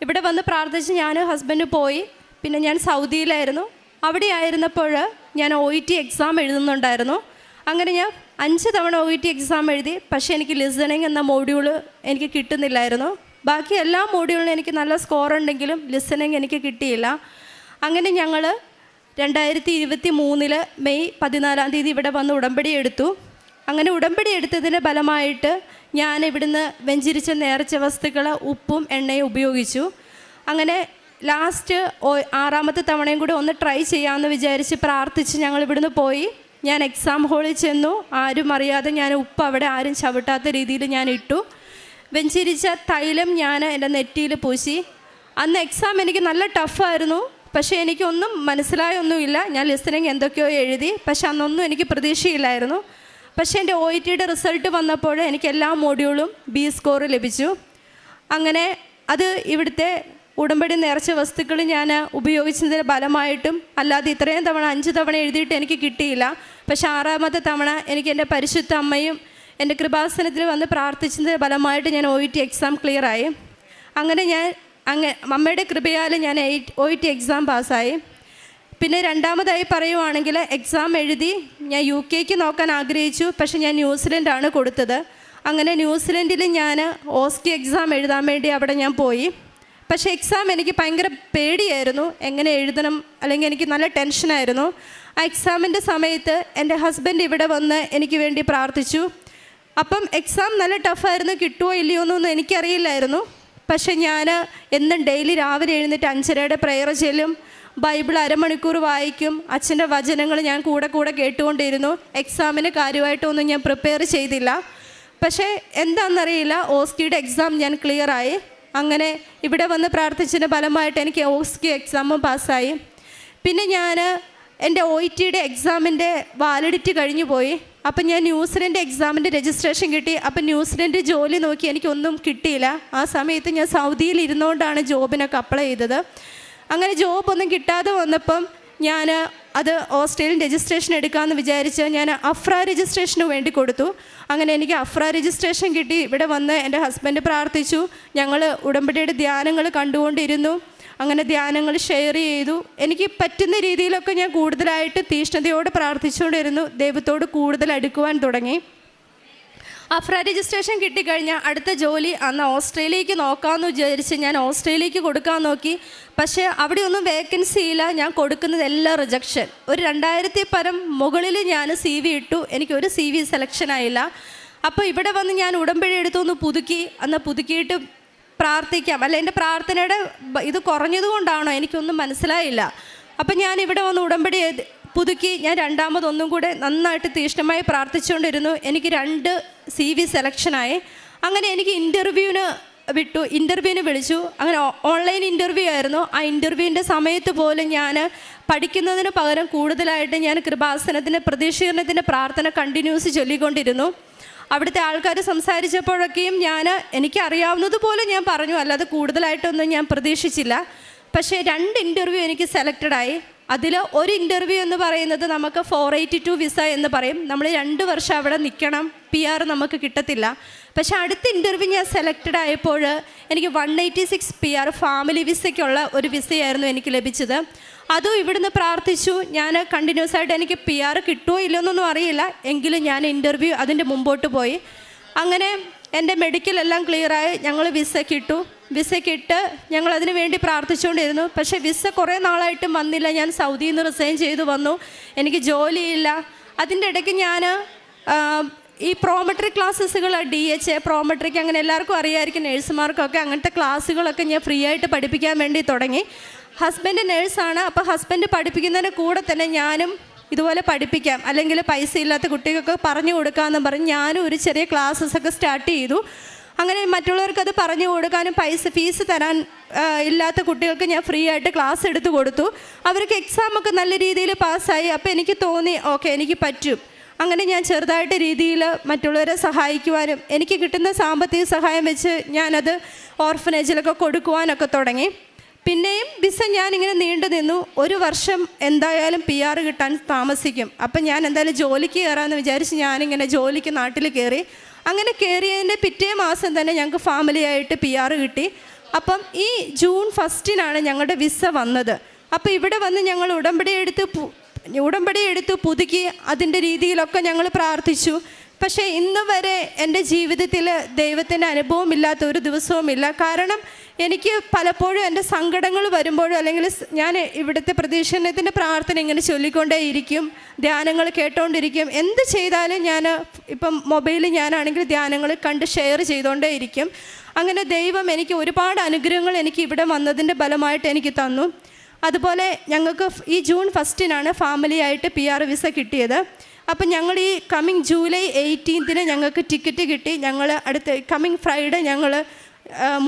Speaker 12: ഇവിടെ വന്ന് പ്രാർത്ഥിച്ച് ഞാൻ ഹസ്ബൻഡ് പോയി. പിന്നെ ഞാൻ സൗദിയിലായിരുന്നു. അവിടെ ആയിരുന്നപ്പോൾ ഞാൻ OET എക്സാം എഴുതുന്നുണ്ടായിരുന്നു. അങ്ങനെ ഞാൻ 5 തവണ OET എക്സാം എഴുതി. പക്ഷേ എനിക്ക് ലിസണിങ് എന്ന മോഡ്യൂൾ എനിക്ക് കിട്ടുന്നില്ലായിരുന്നു. ബാക്കി എല്ലാ മോഡ്യൂളിനും എനിക്ക് നല്ല സ്കോർ ഉണ്ടെങ്കിലും ലിസണിങ് എനിക്ക് കിട്ടിയില്ല. അങ്ങനെ ഞങ്ങൾ 2023 മെയ് 14 ഇവിടെ വന്ന് ഉടമ്പടി എടുത്തു. അങ്ങനെ ഉടമ്പടി എടുത്തതിൻ്റെ ഫലമായിട്ട് ഞാൻ ഇവിടുന്ന് വെഞ്ചിരിച്ച നേർച്ച വസ്തുക്കൾ ഉപ്പും എണ്ണയും ഉപയോഗിച്ചു. അങ്ങനെ ലാസ്റ്റ് 6ാമത്തെ തവണയും കൂടി ഒന്ന് ട്രൈ ചെയ്യാമെന്ന് വിചാരിച്ച് പ്രാർത്ഥിച്ച് ഞങ്ങൾ ഇവിടുന്ന് പോയി. ഞാൻ എക്സാം ഹാളിൽ ചെന്നു. ആരും അറിയാതെ ഞാൻ ഉപ്പ് അവിടെ ആരും ചവിട്ടാത്ത രീതിയിൽ ഞാൻ ഇട്ടു. വെഞ്ചിരിച്ച തൈലം ഞാൻ എൻ്റെ നെറ്റിയിൽ പൂശി. അന്ന് എക്സാം എനിക്ക് നല്ല ടഫായിരുന്നു. പക്ഷേ എനിക്കൊന്നും മനസ്സിലായൊന്നുമില്ല. ഞാൻ ലിസണിങ് എന്തൊക്കെയോ എഴുതി. പക്ഷെ അന്നൊന്നും എനിക്ക് പ്രതീക്ഷയില്ലായിരുന്നു. പക്ഷേ എൻ്റെ OETയുടെ റിസൾട്ട് വന്നപ്പോൾ എനിക്ക് എല്ലാ മോഡ്യൂളും B സ്കോർ ലഭിച്ചു. അങ്ങനെ അത് ഇവിടുത്തെ ഉടമ്പടി നേർച്ച വസ്തുക്കൾ ഞാൻ ഉപയോഗിച്ചതിൻ്റെ ഫലമായിട്ടും അല്ലാതെ ഇത്രയും തവണ 5 തവണ എഴുതിയിട്ട് എനിക്ക് കിട്ടിയില്ല. പക്ഷേ 6ാമത്തെ തവണ എനിക്ക് എൻ്റെ പരിശുദ്ധ അമ്മയും എൻ്റെ കൃപാസനത്തിൽ വന്ന് പ്രാർത്ഥിച്ചതിൻ്റെ ഫലമായിട്ട് ഞാൻ OET എക്സാം ക്ലിയറായി. അങ്ങനെ അമ്മയുടെ കൃപയാൽ ഞാൻ OET എക്സാം പാസ്സായി. പിന്നെ രണ്ടാമതായി പറയുവാണെങ്കിൽ എക്സാം എഴുതി ഞാൻ UK നോക്കാൻ ആഗ്രഹിച്ചു. പക്ഷെ ഞാൻ ന്യൂസിലൻഡാണ് കൊടുത്തത്. അങ്ങനെ ന്യൂസിലൻഡിൽ ഞാൻ OSCE എക്സാം എഴുതാൻ വേണ്ടി അവിടെ ഞാൻ പോയി. പക്ഷേ എക്സാം എനിക്ക് ഭയങ്കര പേടിയായിരുന്നു. എങ്ങനെ എഴുതണം, അല്ലെങ്കിൽ എനിക്ക് നല്ല ടെൻഷനായിരുന്നു. ആ എക്സാമിൻ്റെ സമയത്ത് എൻ്റെ ഹസ്ബൻഡ് ഇവിടെ വന്ന് എനിക്ക് വേണ്ടി പ്രാർത്ഥിച്ചു. അപ്പം എക്സാം നല്ല ടഫായിരുന്നു. കിട്ടുമോ ഇല്ലയോ എന്നൊന്നും എനിക്കറിയില്ലായിരുന്നു. പക്ഷെ ഞാൻ എന്നും ഡെയിലി രാവിലെ എഴുന്നേറ്റ് 5:30 പ്രെയർ ചെല്ലും. ബൈബിൾ അരമണിക്കൂർ വായിക്കും. അച്ഛൻ്റെ വചനങ്ങൾ ഞാൻ കൂടെ കേട്ടുകൊണ്ടിരുന്നു. എക്സാമിന് കാര്യമായിട്ടൊന്നും ഞാൻ പ്രിപ്പയർ ചെയ്തില്ല. പക്ഷേ എന്താണെന്നറിയില്ല, ഓസ്കിയുടെ എക്സാം ഞാൻ ക്ലിയറായി. അങ്ങനെ ഇവിടെ വന്ന് പ്രാർത്ഥിച്ചതിൻ്റെ ഫലമായിട്ട് എനിക്ക് ഓസ്കി എക്സാമും പാസ്സായി. പിന്നെ ഞാൻ എൻ്റെ OITയുടെ എക്സാമിൻ്റെ വാലിഡിറ്റി കഴിഞ്ഞു പോയി. അപ്പം ഞാൻ ന്യൂസിലൻഡ് എക്സാമിൻ്റെ രജിസ്ട്രേഷൻ കിട്ടി. അപ്പം ന്യൂസിലൻഡ് ജോലി നോക്കി എനിക്കൊന്നും കിട്ടിയില്ല. ആ സമയത്ത് ഞാൻ സൗദിയിൽ ഇരുന്നുകൊണ്ടാണ് ജോബിനൊക്കെ അപ്ലൈ ചെയ്തത്. അങ്ങനെ ജോബൊന്നും കിട്ടാതെ വന്നപ്പം ഞാൻ അത് ഓസ്ട്രേലിയൻ രജിസ്ട്രേഷൻ എടുക്കാമെന്ന് വിചാരിച്ച് ഞാൻ അഫ്ര രജിസ്ട്രേഷന് വേണ്ടി കൊടുത്തു. അങ്ങനെ എനിക്ക് അഫ്ര രജിസ്ട്രേഷൻ കിട്ടി. ഇവിടെ വന്ന് എൻ്റെ ഹസ്ബൻഡ് പ്രാർത്ഥിച്ചു. ഞങ്ങൾ ഉടമ്പടിയുടെ ധ്യാനങ്ങൾ കണ്ടുകൊണ്ടിരുന്നു. അങ്ങനെ ധ്യാനങ്ങൾ ഷെയർ ചെയ്തു. എനിക്ക് പറ്റുന്ന രീതിയിലൊക്കെ ഞാൻ കൂടുതലായിട്ട് തീഷ്ണതയോടെ പ്രാർത്ഥിച്ചുകൊണ്ടിരുന്നു. ദൈവത്തോട് കൂടുതൽ അടുക്കുവാൻ തുടങ്ങി. അഫ്ര രജിസ്ട്രേഷൻ കിട്ടിക്കഴിഞ്ഞാൽ അടുത്ത ജോലി അന്ന് ഓസ്ട്രേലിയക്ക് നോക്കാമെന്ന് വിചാരിച്ച് ഞാൻ ഓസ്ട്രേലിയക്ക് കൊടുക്കാൻ നോക്കി. പക്ഷേ അവിടെയൊന്നും വേക്കൻസി ഇല്ല. ഞാൻ കൊടുക്കുന്നതെല്ലാം റിജക്ഷൻ. ഒരു 2000 പരം മുകളിൽ ഞാൻ CV ഇട്ടു. എനിക്കൊരു CV സെലക്ഷൻ ആയില്ല. അപ്പോൾ ഇവിടെ വന്ന് ഞാൻ ഉടമ്പടി എടുത്തൊന്ന് പുതുക്കി. അന്ന് പുതുക്കിയിട്ട് പ്രാർത്ഥിക്കാം, അല്ല എൻ്റെ പ്രാർത്ഥനയുടെ ഇത് കുറഞ്ഞതുകൊണ്ടാണോ എനിക്കൊന്നും മനസ്സിലായില്ല. അപ്പം ഞാൻ ഇവിടെ വന്ന് ഉടമ്പടി പുതുക്കി. ഞാൻ രണ്ടാമതൊന്നും കൂടെ നന്നായിട്ട് തീഷ്ണമായി പ്രാർത്ഥിച്ചുകൊണ്ടിരുന്നു. എനിക്ക് 2 CV സെലക്ഷനായി. അങ്ങനെ എനിക്ക് ഇൻ്റർവ്യൂവിന് വിളിച്ചു. അങ്ങനെ ഓൺലൈൻ ഇൻ്റർവ്യൂ ആയിരുന്നു. ആ ഇൻ്റർവ്യൂവിൻ്റെ സമയത്ത് പോലും ഞാൻ പഠിക്കുന്നതിന് പകരം കൂടുതലായിട്ട് ഞാൻ കൃപാസനത്തിൻ്റെ പ്രതീക്ഷീകരണത്തിൻ്റെ പ്രാർത്ഥന കണ്ടിന്യൂസ് ചൊല്ലിക്കൊണ്ടിരുന്നു. അവിടുത്തെ ആൾക്കാർ സംസാരിച്ചപ്പോഴൊക്കെയും എനിക്കറിയാവുന്നതുപോലെ ഞാൻ പറഞ്ഞു, അല്ലാതെ കൂടുതലായിട്ടൊന്നും ഞാൻ പ്രതീക്ഷിച്ചില്ല. പക്ഷേ 2 ഇൻ്റർവ്യൂ എനിക്ക് സെലക്റ്റഡായി. അതിൽ ഒരു ഇൻ്റർവ്യൂ എന്ന് പറയുന്നത് നമുക്ക് 482 വിസ എന്ന് പറയും. നമ്മൾ 2 വർഷം അവിടെ നിൽക്കണം, PR നമുക്ക് കിട്ടത്തില്ല. പക്ഷേ അടുത്ത ഇൻ്റർവ്യൂ ഞാൻ സെലക്റ്റഡ് ആയപ്പോൾ എനിക്ക് 186 PR ഫാമിലി വിസയ്ക്കുള്ള ഒരു വിസയായിരുന്നു എനിക്ക് ലഭിച്ചത്. അതും ഇവിടുന്ന് പ്രാർത്ഥിച്ചു. ഞാൻ കണ്ടിന്യൂസ് ആയിട്ട് എനിക്ക് PR കിട്ടുമോ ഇല്ലയെന്നൊന്നും അറിയില്ല, എങ്കിലും ഞാൻ ഇൻ്റർവ്യൂ അതിൻ്റെ മുമ്പോട്ട് പോയി. അങ്ങനെ എൻ്റെ മെഡിക്കലെല്ലാം ക്ലിയറായി. ഞങ്ങൾ വിസയ്ക്കിട്ട് ഞങ്ങൾ അതിന് വേണ്ടി പ്രാർത്ഥിച്ചുകൊണ്ടിരുന്നു. പക്ഷേ വിസ കുറേ നാളായിട്ടും വന്നില്ല. ഞാൻ സൗദിയിൽ നിന്ന് റിസൈൻ ചെയ്തു വന്നു. എനിക്ക് ജോലിയില്ല. അതിൻ്റെ ഇടയ്ക്ക് ഞാൻ ഈ പ്രോമെട്രി ക്ലാസ്സസുകൾ DHA പ്രോമെട്രിക്ക് അങ്ങനെ എല്ലാവർക്കും അറിയാമായിരിക്കും, നേഴ്സുമാർക്കൊക്കെ അങ്ങനത്തെ ക്ലാസ്സുകളൊക്കെ ഞാൻ ഫ്രീ ആയിട്ട് പഠിപ്പിക്കാൻ വേണ്ടി തുടങ്ങി. ഹസ്ബൻഡ് നേഴ്സാണ്. അപ്പോൾ ഹസ്ബൻഡ് പഠിപ്പിക്കുന്നതിന് കൂടെ തന്നെ ഞാനും ഇതുപോലെ പഠിപ്പിക്കാം, അല്ലെങ്കിൽ പൈസ ഇല്ലാത്ത കുട്ടികൾക്ക് പറഞ്ഞു കൊടുക്കാമെന്ന് പറഞ്ഞ് ഞാനും ഒരു ചെറിയ ക്ലാസ്സസൊക്കെ സ്റ്റാർട്ട് ചെയ്തു. അങ്ങനെ മറ്റുള്ളവർക്ക് അത് പറഞ്ഞു കൊടുക്കാനും ഫീസ് തരാൻ ഇല്ലാത്ത കുട്ടികൾക്ക് ഞാൻ ഫ്രീ ആയിട്ട് ക്ലാസ് എടുത്ത് കൊടുത്തു. അവർക്ക് എക്സാമൊക്കെ നല്ല രീതിയിൽ പാസ്സായി. അപ്പോൾ എനിക്ക് തോന്നി ഓക്കെ എനിക്ക് പറ്റും. അങ്ങനെ ഞാൻ ചെറുതായിട്ട് രീതിയിൽ മറ്റുള്ളവരെ സഹായിക്കുവാനും എനിക്ക് കിട്ടുന്ന സാമ്പത്തിക സഹായം വെച്ച് ഞാനത് ഓർഫനേജിലൊക്കെ കൊടുക്കുവാനൊക്കെ തുടങ്ങി. പിന്നെയും വിസ ഞാനിങ്ങനെ നീണ്ടു നിന്നു. 1 വർഷം എന്തായാലും PR കിട്ടാൻ താമസിക്കും. അപ്പം ഞാൻ എന്തായാലും ജോലിക്ക് കയറാമെന്ന് വിചാരിച്ച് ഞാനിങ്ങനെ ജോലിക്ക് നാട്ടിൽ കയറി. അങ്ങനെ കയറിയതിൻ്റെ പിറ്റേ മാസം തന്നെ ഞങ്ങൾക്ക് ഫാമിലിയായിട്ട് PR കിട്ടി. അപ്പം ഈ ജൂൺ 1 ഞങ്ങളുടെ വിസ വന്നത്. അപ്പോൾ ഇവിടെ വന്ന് ഞങ്ങൾ ഉടമ്പടി എടുത്ത് പുതുക്കി അതിൻ്റെ രീതിയിലൊക്കെ ഞങ്ങൾ പ്രാർത്ഥിച്ചു. പക്ഷേ ഇന്ന് വരെ എൻ്റെ ജീവിതത്തിൽ ദൈവത്തിൻ്റെ അനുഭവമില്ലാത്ത ഒരു ദിവസവുമില്ല. കാരണം എനിക്ക് പലപ്പോഴും എൻ്റെ സങ്കടങ്ങൾ വരുമ്പോഴും അല്ലെങ്കിൽ ഞാൻ ഇവിടുത്തെ പ്രതീക്ഷണത്തിൻ്റെ പ്രാർത്ഥന ഇങ്ങനെ ചൊല്ലിക്കൊണ്ടേയിരിക്കും, ധ്യാനങ്ങൾ കേട്ടോണ്ടിരിക്കും. എന്ത് ചെയ്താലും ഞാൻ ഇപ്പം മൊബൈലിൽ ഞാനാണെങ്കിൽ ധ്യാനങ്ങൾ കണ്ട് ഷെയർ ചെയ്തുകൊണ്ടേയിരിക്കും. അങ്ങനെ ദൈവം എനിക്ക് ഒരുപാട് അനുഗ്രഹങ്ങൾ എനിക്ക് ഇവിടെ വന്നതിൻ്റെ ഫലമായിട്ട് എനിക്ക് തന്നു. അതുപോലെ ഞങ്ങൾക്ക് ഈ ജൂൺ 1 ഫാമിലിയായിട്ട് PR വിസ കിട്ടിയത്. അപ്പം ഞങ്ങൾ ഈ കമ്മിങ് ജൂലൈ 18 ഞങ്ങൾക്ക് ടിക്കറ്റ് കിട്ടി. ഞങ്ങൾ അടുത്ത കമ്മിങ് ഫ്രൈഡേ ഞങ്ങൾ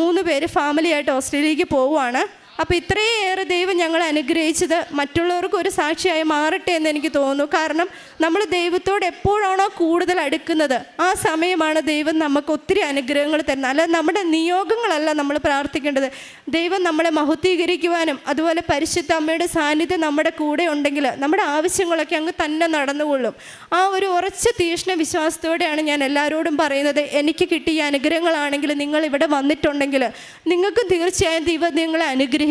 Speaker 12: 3 പേര് ഫാമിലിയായിട്ട് ഓസ്ട്രേലിയക്ക് പോവുകയാണ്. അപ്പോൾ ഇത്രയേറെ ദൈവം ഞങ്ങളെ അനുഗ്രഹിച്ചത് മറ്റുള്ളവർക്ക് ഒരു സാക്ഷിയായി മാറട്ടെ എന്ന് എനിക്ക് തോന്നുന്നു. കാരണം നമ്മൾ ദൈവത്തോട് എപ്പോഴാണോ കൂടുതൽ അടുക്കുന്നത് ആ സമയമാണ് ദൈവം നമുക്ക് ഒത്തിരി അനുഗ്രഹങ്ങൾ തരുന്നത്. അല്ലാതെ നമ്മുടെ നിയോഗങ്ങളല്ല നമ്മൾ പ്രാർത്ഥിക്കേണ്ടത്. ദൈവം നമ്മളെ മഹത്വീകരിക്കുവാനും അതുപോലെ പരിശുദ്ധ അമ്മയുടെ സാന്നിധ്യം നമ്മുടെ കൂടെ ഉണ്ടെങ്കിൽ നമ്മുടെ ആവശ്യങ്ങളൊക്കെ അങ്ങ് തന്നെ നടന്നുകൊള്ളും. ആ ഒരു ഉറച്ച തീക്ഷ്ണ വിശ്വാസത്തോടെയാണ് ഞാൻ എല്ലാവരോടും പറയുന്നത്. എനിക്ക് കിട്ടിയ അനുഗ്രഹങ്ങളാണെങ്കിൽ നിങ്ങൾ ഇവിടെ വന്നിട്ടുണ്ടെങ്കിൽ നിങ്ങൾക്കും തീർച്ചയായും ദൈവം നിങ്ങളെ അനുഗ്രഹിക്കും.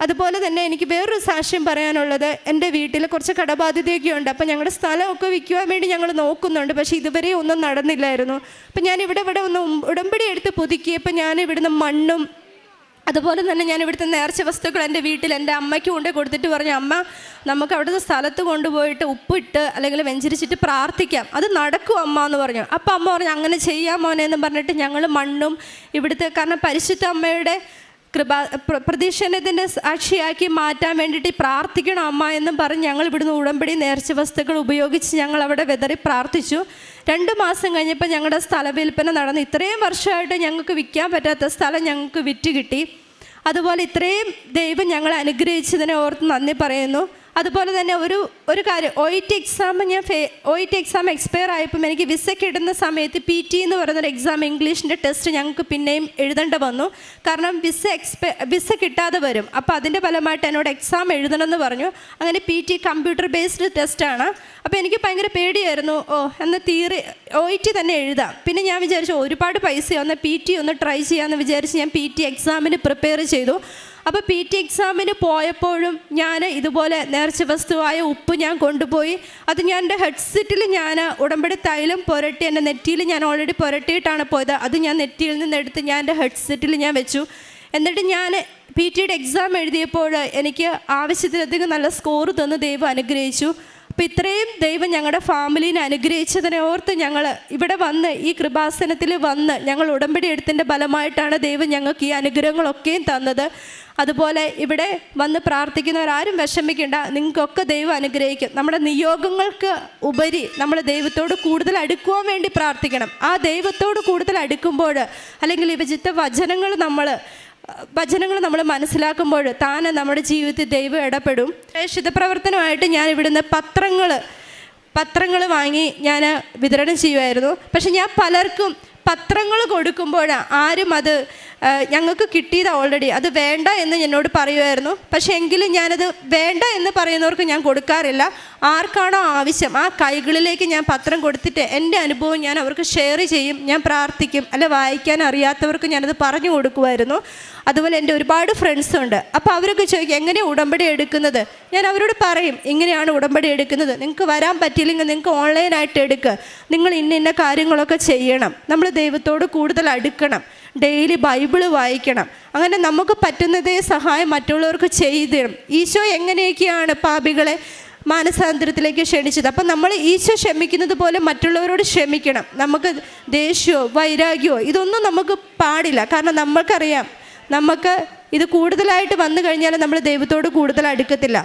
Speaker 12: അതുപോലെ തന്നെ എനിക്ക് വേറൊരു സാക്ഷ്യം പറയാനുള്ളത്, എൻ്റെ വീട്ടിൽ കുറച്ച് കടബാധ്യതയൊക്കെ ഉണ്ട്. അപ്പം ഞങ്ങളുടെ സ്ഥലമൊക്കെ വിൽക്കുവാൻ വേണ്ടി ഞങ്ങൾ നോക്കുന്നുണ്ട്. പക്ഷേ ഇതുവരെ ഒന്നും നടന്നില്ലായിരുന്നു. അപ്പം ഞാൻ ഇവിടെ ഒന്ന് ഉടമ്പടി എടുത്ത് പുതുക്കിയപ്പോൾ ഞാൻ ഇവിടുന്ന് മണ്ണും അതുപോലെ തന്നെ ഞാൻ ഇവിടുത്തെ നേർച്ച വസ്തുക്കൾ എൻ്റെ വീട്ടിൽ എൻ്റെ അമ്മയ്ക്ക് കൊണ്ടു കൊടുത്തിട്ട് പറഞ്ഞു, അമ്മ നമുക്ക് അവിടുത്തെ സ്ഥലത്ത് കൊണ്ടുപോയിട്ട് ഉപ്പിട്ട് അല്ലെങ്കിൽ വെഞ്ചരിച്ചിട്ട് പ്രാർത്ഥിക്കാം, അത് നടക്കും അമ്മ എന്ന് പറഞ്ഞു. അപ്പം അമ്മ പറഞ്ഞു അങ്ങനെ ചെയ്യാം മോനെ എന്ന് പറഞ്ഞിട്ട് ഞങ്ങൾ മണ്ണും ഇവിടുത്തെ, കാരണം പരിശുദ്ധ അമ്മയുടെ പ്രതിഷേധത്തിൻ്റെ സാക്ഷിയാക്കി മാറ്റാൻ വേണ്ടിയിട്ട് പ്രാർത്ഥിക്കണം അമ്മ എന്നും പറഞ്ഞ് ഞങ്ങൾ ഇവിടുന്ന് ഉടമ്പടി നേർച്ച വസ്തുക്കൾ ഉപയോഗിച്ച് ഞങ്ങൾ അവിടെ വെതറി പ്രാർത്ഥിച്ചു. 2 മാസം കഴിഞ്ഞപ്പോൾ ഞങ്ങളുടെ സ്ഥല വിൽപ്പന നടന്നു. ഇത്രയും വർഷമായിട്ട് ഞങ്ങൾക്ക് വിൽക്കാൻ പറ്റാത്ത സ്ഥലം ഞങ്ങൾക്ക് വിറ്റ് കിട്ടി. അതുപോലെ ഇത്രയും ദൈവം ഞങ്ങളെ അനുഗ്രഹിച്ചതിനെ ഓർത്ത് നന്ദി പറയുന്നു. അതുപോലെ തന്നെ ഒരു കാര്യം, OET എക്സാം എക്സ്പയർ ആയപ്പം എനിക്ക് വിസ കിട്ടുന്ന സമയത്ത് PT എന്ന് പറയുന്നൊരു എക്സാം, ഇംഗ്ലീഷിൻ്റെ ടെസ്റ്റ് ഞങ്ങൾക്ക് പിന്നെയും എഴുതേണ്ട വന്നു. കാരണം വിസ കിട്ടാതെ വരും. അപ്പോൾ അതിൻ്റെ ഫലമായിട്ട് എന്നോട് എക്സാം എഴുതണമെന്ന് പറഞ്ഞു. അങ്ങനെ PT കമ്പ്യൂട്ടർ ബേസ്ഡ് ടെസ്റ്റാണ്. അപ്പോൾ എനിക്ക് ഭയങ്കര പേടിയായിരുന്നു. എന്നാൽ OET തന്നെ എഴുതാം. പിന്നെ ഞാൻ വിചാരിച്ചു ഒരുപാട് പൈസയാണ്, PT ഒന്ന് ട്രൈ ചെയ്യാമെന്ന് വിചാരിച്ച് ഞാൻ PT എക്സാമിന് പ്രിപ്പയർ ചെയ്തു. അപ്പോൾ PT എക്സാമിന് പോയപ്പോഴും ഞാൻ ഇതുപോലെ നേർച്ച വസ്തുവായ ഉപ്പ് ഞാൻ കൊണ്ടുപോയി. അത് ഞാൻ എൻ്റെ ഹെഡ്സെറ്റിൽ ഞാൻ ഉടമ്പടി തൈലം പുരട്ടി, എൻ്റെ നെറ്റിയിൽ ഞാൻ ഓൾറെഡി പുരട്ടിയിട്ടാണ് പോയത്. അത് ഞാൻ നെറ്റിയിൽ നിന്നെടുത്ത് ഞാൻ എൻ്റെ ഹെഡ്സെറ്റിൽ ഞാൻ വെച്ചു. എന്നിട്ട് ഞാൻ PTയുടെ എക്സാം എഴുതിയപ്പോൾ എനിക്ക് ആവശ്യത്തിലധികം നല്ല സ്കോർ തന്ന് ദൈവം അനുഗ്രഹിച്ചു. അപ്പോൾ ഇത്രയും ദൈവം ഞങ്ങളുടെ ഫാമിലീനെ അനുഗ്രഹിച്ചതിനെ ഓർത്ത് ഞങ്ങൾ ഇവിടെ വന്ന് ഈ കൃപാസനത്തിൽ വന്ന് ഞങ്ങൾ ഉടമ്പടി എടുത്തതിൻ്റെ ഫലമായിട്ടാണ് ദൈവം ഞങ്ങൾക്ക് ഈ അനുഗ്രഹങ്ങളൊക്കെയും തന്നത്. അതുപോലെ ഇവിടെ വന്ന് പ്രാർത്ഥിക്കുന്നവരാരും വിഷമിക്കേണ്ട, നിങ്ങൾക്കൊക്കെ ദൈവം അനുഗ്രഹിക്കും. നമ്മുടെ നിയോഗങ്ങൾക്ക് ഉപരി നമ്മൾ ദൈവത്തോട് കൂടുതൽ അടുക്കുവാൻ വേണ്ടി പ്രാർത്ഥിക്കണം. ആ ദൈവത്തോട് കൂടുതൽ അടുക്കുമ്പോൾ, അല്ലെങ്കിൽ വിവിധ വചനങ്ങൾ നമ്മൾ മനസ്സിലാക്കുമ്പോൾ താനെ നമ്മുടെ ജീവിതത്തിൽ ദൈവം ഇടപെടും. ശുദ്ധപ്രവർത്തനമായിട്ട് ഞാൻ ഇവിടുന്ന് പത്രങ്ങൾ വാങ്ങി ഞാൻ വിതരണം ചെയ്യുമായിരുന്നു. പക്ഷെ ഞാൻ പലർക്കും പത്രങ്ങൾ കൊടുക്കുമ്പോൾ ആരും അത് ഞങ്ങൾക്ക് കിട്ടിയത് ഓൾറെഡി അത് വേണ്ട എന്ന് എന്നോട് പറയുമായിരുന്നു. പക്ഷേ എങ്കിലും ഞാനത് വേണ്ട എന്ന് പറയുന്നവർക്ക് ഞാൻ കൊടുക്കാറില്ല. ആർക്കാണോ ആവശ്യം ആ കൈകളിലേക്ക് ഞാൻ പത്രം കൊടുത്തിട്ട് എൻ്റെ അനുഭവം ഞാൻ അവർക്ക് ഷെയർ ചെയ്യും, ഞാൻ പ്രാർത്ഥിക്കും. അല്ല, വായിക്കാൻ അറിയാത്തവർക്ക് ഞാനത് പറഞ്ഞു കൊടുക്കുമായിരുന്നു. അതുപോലെ എൻ്റെ ഒരുപാട് ഫ്രണ്ട്സുണ്ട്. അപ്പോൾ അവരൊക്കെ ചോദിക്കും എങ്ങനെയാണ് ഉടമ്പടി എടുക്കുന്നത്. ഞാൻ അവരോട് പറയും ഇങ്ങനെയാണ് ഉടമ്പടി എടുക്കുന്നത്. നിങ്ങൾക്ക് വരാൻ പറ്റിയില്ലെങ്കിൽ നിങ്ങൾക്ക് ഓൺലൈനായിട്ട് എടുക്കുക. നിങ്ങൾ ഇന്ന കാര്യങ്ങളൊക്കെ ചെയ്യണം. നമ്മൾ ദൈവത്തോട് കൂടുതൽ അടുക്കണം. ഡെയിലി ബൈബിള് വായിക്കണം. അങ്ങനെ നമുക്ക് പറ്റുന്നതേ സഹായം മറ്റുള്ളവർക്ക് ചെയ്തിടും. ഈശോ എങ്ങനെയൊക്കെയാണ് പാപികളെ മാനസാന്തരത്തിലേക്ക് ക്ഷണിച്ചത്. അപ്പം നമ്മൾ ഈശോ ക്ഷമിക്കുന്നത് പോലെ മറ്റുള്ളവരോട് ക്ഷമിക്കണം. നമുക്ക് ദേഷ്യമോ വൈരാഗ്യമോ ഇതൊന്നും നമുക്ക് പാടില്ല. കാരണം നമ്മൾക്കറിയാം നമുക്ക് ഇത് കൂടുതലായിട്ട് വന്നു കഴിഞ്ഞാൽ നമ്മൾ ദൈവത്തോട് കൂടുതൽ അടുക്കത്തില്ല.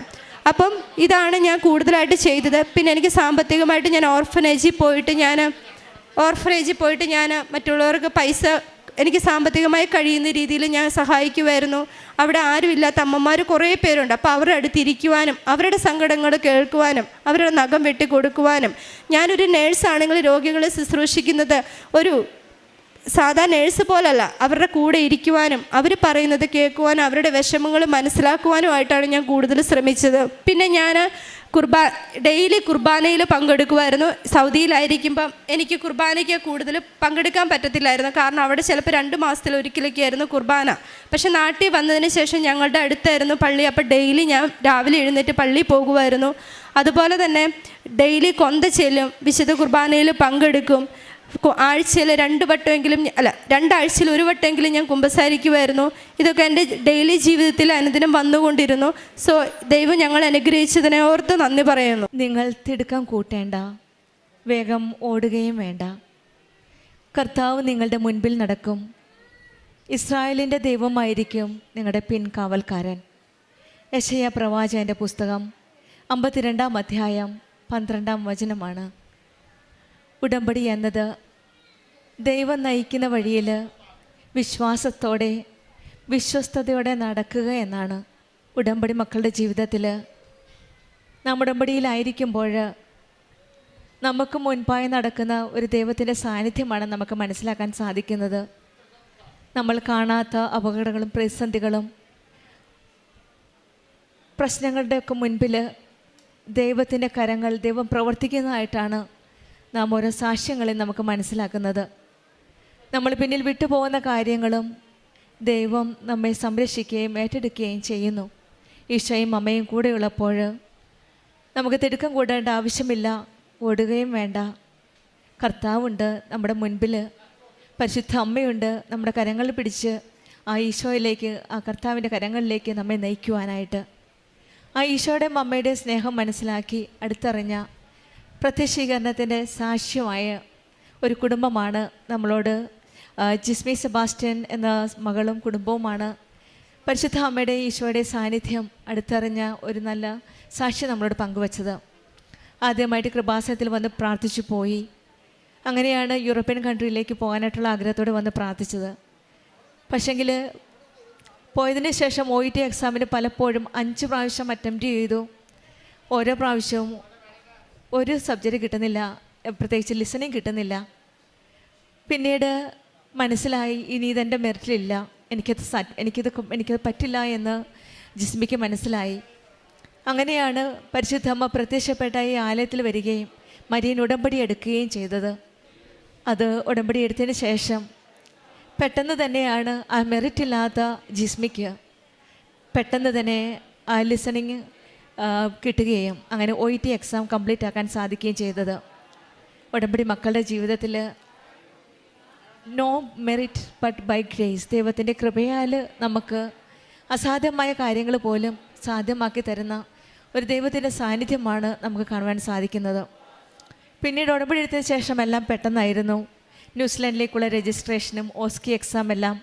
Speaker 12: അപ്പം ഇതാണ് ഞാൻ കൂടുതലായിട്ട് ചെയ്തത്. പിന്നെ എനിക്ക് സാമ്പത്തികമായിട്ട് ഞാൻ ഓർഫനേജിൽ പോയിട്ട് ഞാൻ മറ്റുള്ളവർക്ക് പൈസ എനിക്ക് സാമ്പത്തികമായി കഴിയുന്ന രീതിയിൽ ഞാൻ സഹായിക്കുമായിരുന്നു. അവിടെ ആരുമില്ലാത്ത അമ്മമാർ കുറേ പേരുണ്ട്. അപ്പോൾ അവരുടെ അടുത്തിരിക്കുവാനും അവരുടെ സങ്കടങ്ങൾ കേൾക്കുവാനും അവരുടെ നഖം വെട്ടിക്കൊടുക്കുവാനും. ഞാനൊരു നേഴ്സാണെങ്കിൽ രോഗികളെ ശുശ്രൂഷിക്കുന്നത് ഒരു സാധാ നേഴ്സ് പോലല്ല, അവരുടെ കൂടെ ഇരിക്കുവാനും അവർ പറയുന്നത് കേൾക്കുവാനും അവരുടെ വിഷമങ്ങൾ മനസ്സിലാക്കുവാനുമായിട്ടാണ് ഞാൻ കൂടുതൽ ശ്രമിച്ചത്. പിന്നെ ഞാൻ ഡെയിലി കുർബാനയിൽ പങ്കെടുക്കുമായിരുന്നു. സൗദിയിലായിരിക്കുമ്പം എനിക്ക് കുർബാനയ്ക്ക് കൂടുതൽ പങ്കെടുക്കാൻ പറ്റത്തില്ലായിരുന്നു. കാരണം അവിടെ ചിലപ്പോൾ 2 മാസത്തിലൊരിക്കലൊക്കെ ആയിരുന്നു കുർബാന. പക്ഷെ നാട്ടിൽ വന്നതിന് ശേഷം ഞങ്ങളുടെ അടുത്തായിരുന്നു പള്ളി. അപ്പോൾ ഡെയിലി ഞാൻ രാവിലെ എഴുന്നേറ്റ് പള്ളിയിൽ പോകുമായിരുന്നു. അതുപോലെ തന്നെ ഡെയിലി കൊന്ത ചെല്ലും, വിശുദ്ധ കുർബാനയിൽ പങ്കെടുക്കും. ആഴ്ചയിൽ 2 വട്ടമെങ്കിലും 2 ആഴ്ചയിൽ 1 വട്ടമെങ്കിലും ഞാൻ കുമ്പസാരിക്കുമായിരുന്നു. ഇതൊക്കെ എൻ്റെ ഡെയിലി ജീവിതത്തിൽ അനുദിനം വന്നുകൊണ്ടിരുന്നു. സോ ദൈവം ഞങ്ങൾ അനുഗ്രഹിച്ചതിനെ ഓർത്ത് നന്ദി പറയുന്നു.
Speaker 8: നിങ്ങൾ തിടുക്കം കൂട്ടേണ്ട, വേഗം ഓടുകയും വേണ്ട. കർത്താവ് നിങ്ങളുടെ മുൻപിൽ നടക്കും. ഇസ്രായേലിൻ്റെ ദൈവമായിരിക്കും നിങ്ങളുടെ പിൻകാവൽക്കാരൻ. യെശയ്യാ പ്രവാചകൻ്റെ പുസ്തകം 52-ാം അധ്യായം 12-ാം വചനമാണ്. ഉടമ്പടി എന്നത് ദൈവം നയിക്കുന്ന വഴിയിൽ വിശ്വാസത്തോടെ വിശ്വസ്തയോടെ നടക്കുക എന്നാണ്. ഉടമ്പടി മക്കളുടെ ജീവിതത്തിൽ നാം ഉടമ്പടിയിലായിരിക്കുമ്പോൾ നമുക്ക് മുൻപായി നടക്കുന്ന ഒരു ദൈവത്തിൻ്റെ സാന്നിധ്യമാണ് നമുക്ക് മനസ്സിലാക്കാൻ സാധിക്കുന്നത്. നമ്മൾ കാണാത്ത അപകടങ്ങളും പ്രതിസന്ധികളും പ്രശ്നങ്ങളുടെയൊക്കെ മുൻപിൽ ദൈവത്തിൻ്റെ കരങ്ങൾ ദൈവം പ്രവർത്തിക്കുന്നതായിട്ടാണ് നാം ഓരോ സാക്ഷ്യങ്ങളിൽ നമുക്ക് മനസ്സിലാക്കുന്നത്. നമ്മൾ പിന്നിൽ വിട്ടുപോകുന്ന കാര്യങ്ങളും ദൈവം നമ്മെ സംരക്ഷിക്കുകയും ഏറ്റെടുക്കുകയും ചെയ്യുന്നു. ഈശോയും അമ്മയും കൂടെയുള്ളപ്പോൾ നമുക്ക് തിടുക്കം കൂടേണ്ട ആവശ്യമില്ല, ഓടുകയും വേണ്ട. കർത്താവുണ്ട് നമ്മുടെ മുൻപിൽ, പരിശുദ്ധ അമ്മയുണ്ട് നമ്മുടെ കരങ്ങളിൽ പിടിച്ച് ആ ഈശോയിലേക്ക്, ആ കർത്താവിൻ്റെ കരങ്ങളിലേക്ക് നമ്മെ നയിക്കുവാനായിട്ട്. ആ ഈശോയുടെയും അമ്മയുടെയും സ്നേഹം മനസ്സിലാക്കി അടുത്തറിഞ്ഞ പ്രത്യക്ഷീകരണത്തിൻ്റെ സാക്ഷ്യമായ ഒരു കുടുംബമാണ് നമ്മളോട് ജിസ്മി സെബാസ്റ്റ്യൻ എന്ന മകളും കുടുംബവുമാണ് പരിശുദ്ധ അമ്മയുടെ ഈശോയുടെ സാന്നിധ്യം അടുത്തറിഞ്ഞ ഒരു നല്ല സാക്ഷ്യം നമ്മളോട് പങ്കുവച്ചത്. ആദ്യമായിട്ട് കൃപാസനത്തിൽ വന്ന് പ്രാർത്ഥിച്ചു പോയി. അങ്ങനെയാണ് യൂറോപ്യൻ കൺട്രിയിലേക്ക് പോകാനായിട്ടുള്ള ആഗ്രഹത്തോടെ വന്ന് പ്രാർത്ഥിച്ചത്. പക്ഷെങ്കിൽ പോയതിന് ശേഷം OET എക്സാമിന് പലപ്പോഴും 5 പ്രാവശ്യം അറ്റംപ്റ്റ് ചെയ്തു. ഓരോ പ്രാവശ്യവും ഒരു സബ്ജക്റ്റ് കിട്ടുന്നില്ല, പ്രത്യേകിച്ച് ലിസണിങ് കിട്ടുന്നില്ല. പിന്നീട് മനസ്സിലായി ഇനി ഇതെൻ്റെ മെറിറ്റിലില്ല, എനിക്കത് പറ്റില്ല എന്ന് ജിസ്മിക്ക് മനസ്സിലായി. അങ്ങനെയാണ് പരിശുദ്ധ അമ്മ പ്രത്യക്ഷപ്പെട്ട ഈ ആലയത്തിൽ വരികയും മരിയൻ ഉടമ്പടി എടുക്കുകയും ചെയ്തത്. അത് ഉടമ്പടി എടുത്തതിന് ശേഷം പെട്ടെന്ന് തന്നെയാണ് ആ മെറിറ്റില്ലാത്ത ജിസ്മിക്ക് പെട്ടെന്ന് തന്നെ ആ ലിസണിങ് കിട്ടുകയും അങ്ങനെ OET എക്സാം കംപ്ലീറ്റ് ആക്കാൻ സാധിക്കുകയും ചെയ്തത്. ഉടമ്പടി മക്കളുടെ ജീവിതത്തിൽ no merit but by grace, ദൈവത്തിൻ്റെ കൃപയാൽ നമുക്ക് അസാധ്യമായ കാര്യങ്ങൾ പോലും സാധ്യമാക്കി തരുന്ന ഒരു ദൈവത്തിൻ്റെ സാന്നിധ്യമാണ് നമുക്ക് കാണുവാൻ സാധിക്കുന്നത്. പിന്നീട് ഉടമ്പടി എടുത്തതിന് ശേഷം എല്ലാം പെട്ടെന്നായിരുന്നു. ന്യൂസിലാൻഡിലേക്കുള്ള രജിസ്ട്രേഷനും OSCE എക്സാം എല്ലാം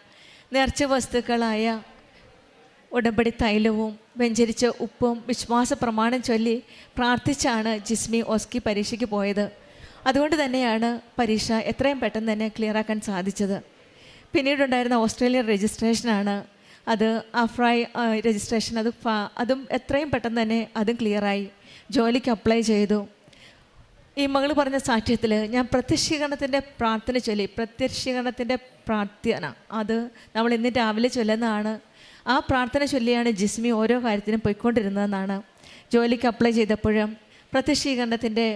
Speaker 8: നേർച്ച വസ്തുക്കളായ ഉടമ്പടി തൈലവും വെഞ്ചരിച്ച ഉപ്പും വിശ്വാസ പ്രമാണം ചൊല്ലി പ്രാർത്ഥിച്ചാണ് ജിസ്മി OSCE പരീക്ഷയ്ക്ക് പോയത്. അതുകൊണ്ട് തന്നെയാണ് പരീക്ഷ എത്രയും പെട്ടെന്ന് തന്നെ ക്ലിയറാക്കാൻ സാധിച്ചത്. പിന്നീടുണ്ടായിരുന്ന ഓസ്ട്രേലിയൻ രജിസ്ട്രേഷനാണ്, അത് അഫ്രായ് രജിസ്ട്രേഷൻ, അതും എത്രയും പെട്ടെന്ന് തന്നെ അതും ക്ലിയറായി. ജോലിക്ക് അപ്ലൈ ചെയ്തു. ഈ മകൾ പറഞ്ഞ സാക്ഷ്യത്തിൽ ഞാൻ പ്രത്യക്ഷീകരണത്തിൻ്റെ പ്രാർത്ഥന ചൊല്ലി, പ്രത്യക്ഷീകരണത്തിൻ്റെ പ്രാർത്ഥന അത് നമ്മൾ ഇന്ന് രാവിലെ ചൊല്ലുന്നതാണ്. ആ പ്രാർത്ഥന ചൊല്ലിയാണ് ജിസ്മി ഓരോ കാര്യത്തിനും പോയിക്കൊണ്ടിരുന്നതെന്നാണ്. ജോലിക്ക് അപ്ലൈ ചെയ്തപ്പോഴും പ്രത്യക്ഷീകരണത്തിൻ്റെ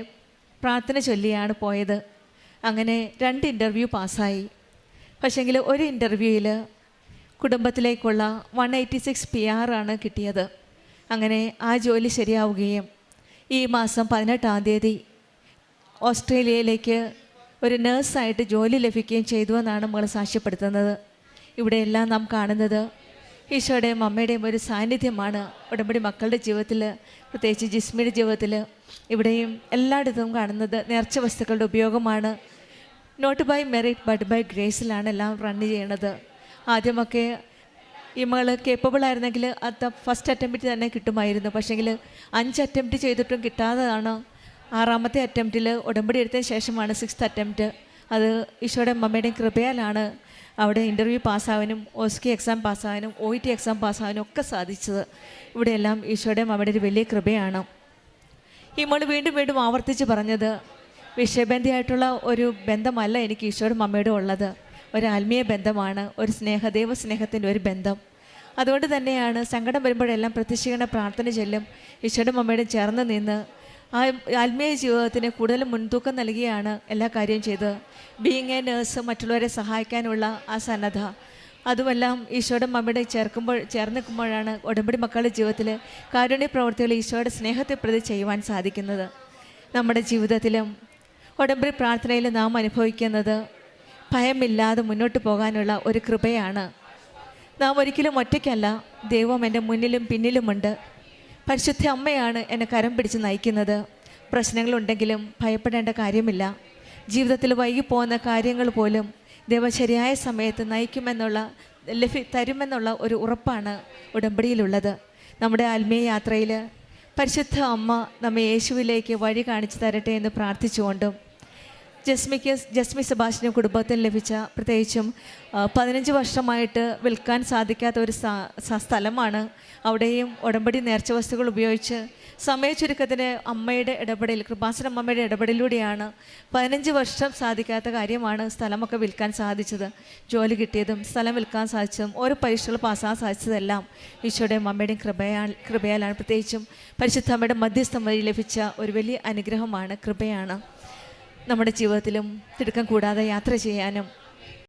Speaker 8: പ്രാർത്ഥന ചൊല്ലിയാണ് പോയത്. അങ്ങനെ 2 ഇൻ്റർവ്യൂ പാസ്സായി. പക്ഷേങ്കിൽ ഒരു ഇൻ്റർവ്യൂവിൽ കുടുംബത്തിലേക്കുള്ള 186 PR ആണ് കിട്ടിയത്. അങ്ങനെ ആ ജോലി ശരിയാവുകയും ഈ മാസം 18-ാം തീയതി ഓസ്ട്രേലിയയിലേക്ക് ഒരു നേഴ്സായിട്ട് ജോലി ലഭിക്കുകയും ചെയ്തു എന്നാണ് നമ്മൾ സാക്ഷ്യപ്പെടുത്തുന്നത്. ഇവിടെയെല്ലാം നാം കാണുന്നത് ഈശോയുടെയും അമ്മയുടെയും ഒരു സാന്നിധ്യമാണ് ഉടമ്പടി മക്കളുടെ ജീവിതത്തിൽ, പ്രത്യേകിച്ച് ജിസ്മിയുടെ ജീവിതത്തിൽ. ഇവിടെയും എല്ലായിടത്തും കാണുന്നത് നേർച്ച വസ്തുക്കളുടെ ഉപയോഗമാണ്. Not by merit but by ഗ്രേസിലാണ് എല്ലാം റൺ ചെയ്യണത്. ആദ്യമൊക്കെ ഈ മകൾ കേപ്പബിൾ ആയിരുന്നെങ്കിൽ അത് ഫസ്റ്റ് അറ്റംപ്റ്റ് തന്നെ കിട്ടുമായിരുന്നു. പക്ഷേങ്കിൽ 5 അറ്റംപ്റ്റ് ചെയ്തിട്ടും കിട്ടാത്തതാണ്. 6ാമത്തെ അറ്റംപ്റ്റിൽ ഉടമ്പടി എടുത്തതിന് ശേഷമാണ് 6th അറ്റംപ്റ്റ്. അത് ഈശോയുടെയും അമ്മയുടെയും കൃപയാലാണ് അവിടെ ഇൻ്റർവ്യൂ പാസ്സാവാനും OSCE എക്സാം പാസ്സാവാനും OET എക്സാം പാസ്സാവാനും ഒക്കെ സാധിച്ചത്. ഇവിടെയെല്ലാം ഈശോയുടെയും അമ്മയുടെ ഒരു വലിയ കൃപയാണ്. ഈ മോൾ വീണ്ടും വീണ്ടും ആവർത്തിച്ച് പറഞ്ഞത് വിഷയബന്ധിയായിട്ടുള്ള ഒരു ബന്ധമല്ല എനിക്ക് ഈശോയുടെ അമ്മയുടെ ഉള്ളത്, ഒരു ആത്മീയ ബന്ധമാണ്, ഒരു ദൈവസ്നേഹത്തിൻ്റെ ഒരു ബന്ധം. അതുകൊണ്ട് തന്നെയാണ് സങ്കടം വരുമ്പോഴെല്ലാം പ്രത്യക്ഷീകരണ പ്രാർത്ഥന ചൊല്ലും, ഈശോയുടെ അമ്മയുടെ ചേർന്ന് നിന്ന് ആ ആത്മീയ ജീവിതത്തിന് കൂടുതൽ മുൻതൂക്കം നൽകിയാണ് എല്ലാ കാര്യവും ചെയ്തത്. ബീയിങ് എ നേഴ്സ്, മറ്റുള്ളവരെ സഹായിക്കാനുള്ള ആ സന്നദ്ധ, അതുമെല്ലാം ഈശോയുടെ അമ്മയുടെ ചേർന്ന് നിൽക്കുമ്പോഴാണ് ഉടമ്പടി മക്കളുടെ ജീവിതത്തിൽ കാരുണ്യ പ്രവൃത്തികൾ ഈശോയുടെ സ്നേഹത്തെ പ്രതി ചെയ്യുവാൻ സാധിക്കുന്നത്. നമ്മുടെ ജീവിതത്തിലും ഉടമ്പടി പ്രാർത്ഥനയിൽ നാം അനുഭവിക്കുന്നത് ഭയമില്ലാതെ മുന്നോട്ട് പോകാനുള്ള ഒരു കൃപയാണ്. നാം ഒരിക്കലും ഒറ്റയ്ക്കല്ല, ദൈവം എൻ്റെ മുന്നിലും പിന്നിലുമുണ്ട്. പരിശുദ്ധ അമ്മയാണ് എന്നെ കരം പിടിച്ച് നയിക്കുന്നത്. പ്രശ്നങ്ങളുണ്ടെങ്കിലും ഭയപ്പെടേണ്ട കാര്യമില്ല. ജീവിതത്തിൽ വൈകിപ്പോകുന്ന കാര്യങ്ങൾ പോലും ദൈവം ശരിയായ സമയത്ത് നയിക്കുമെന്നുള്ള തരുമെന്നുള്ള ഒരു ഉറപ്പാണ് ഉടമ്പടിയിലുള്ളത്. നമ്മുടെ ആത്മീയ യാത്രയിൽ പരിശുദ്ധ അമ്മ നമ്മെ യേശുവിലേക്ക് വഴി കാണിച്ചു തരട്ടെ എന്ന് പ്രാർത്ഥിച്ചുകൊണ്ടും ജസ്മി സെബാസ്റ്റ്യൻ കുടുംബത്തിന് ലഭിച്ച പ്രത്യേകിച്ചും 15 വർഷമായിട്ട് വിൽക്കാൻ സാധിക്കാത്ത ഒരു സ്ഥലമാണ്. അവിടെയും ഉടമ്പടി നേർച്ച വസ്തുക്കൾ ഉപയോഗിച്ച് സമയചുരുക്കത്തിന് അമ്മയുടെ ഇടപെടൽ, കൃപാസന അമ്മയുടെ ഇടപെടലിലൂടെയാണ് 15 വർഷം സാധിക്കാത്ത കാര്യമാണ് സ്ഥലമൊക്കെ വിൽക്കാൻ സാധിച്ചത്. ജോലി കിട്ടിയതും സ്ഥലം വിൽക്കാൻ സാധിച്ചതും ഓരോ പരീക്ഷകൾ പാസ്സാകാൻ സാധിച്ചതെല്ലാം ഈശോയുടെയും അമ്മയുടെയും കൃപയാലാണ്. പ്രത്യേകിച്ചും പരിശുദ്ധ അമ്മയുടെ മധ്യസ്ഥം വഴി ലഭിച്ച ഒരു വലിയ അനുഗ്രഹമാണ്, കൃപയാണ്. നമ്മുടെ ജീവിതത്തിലും തിടുക്കം കൂടാതെ യാത്ര ചെയ്യാനും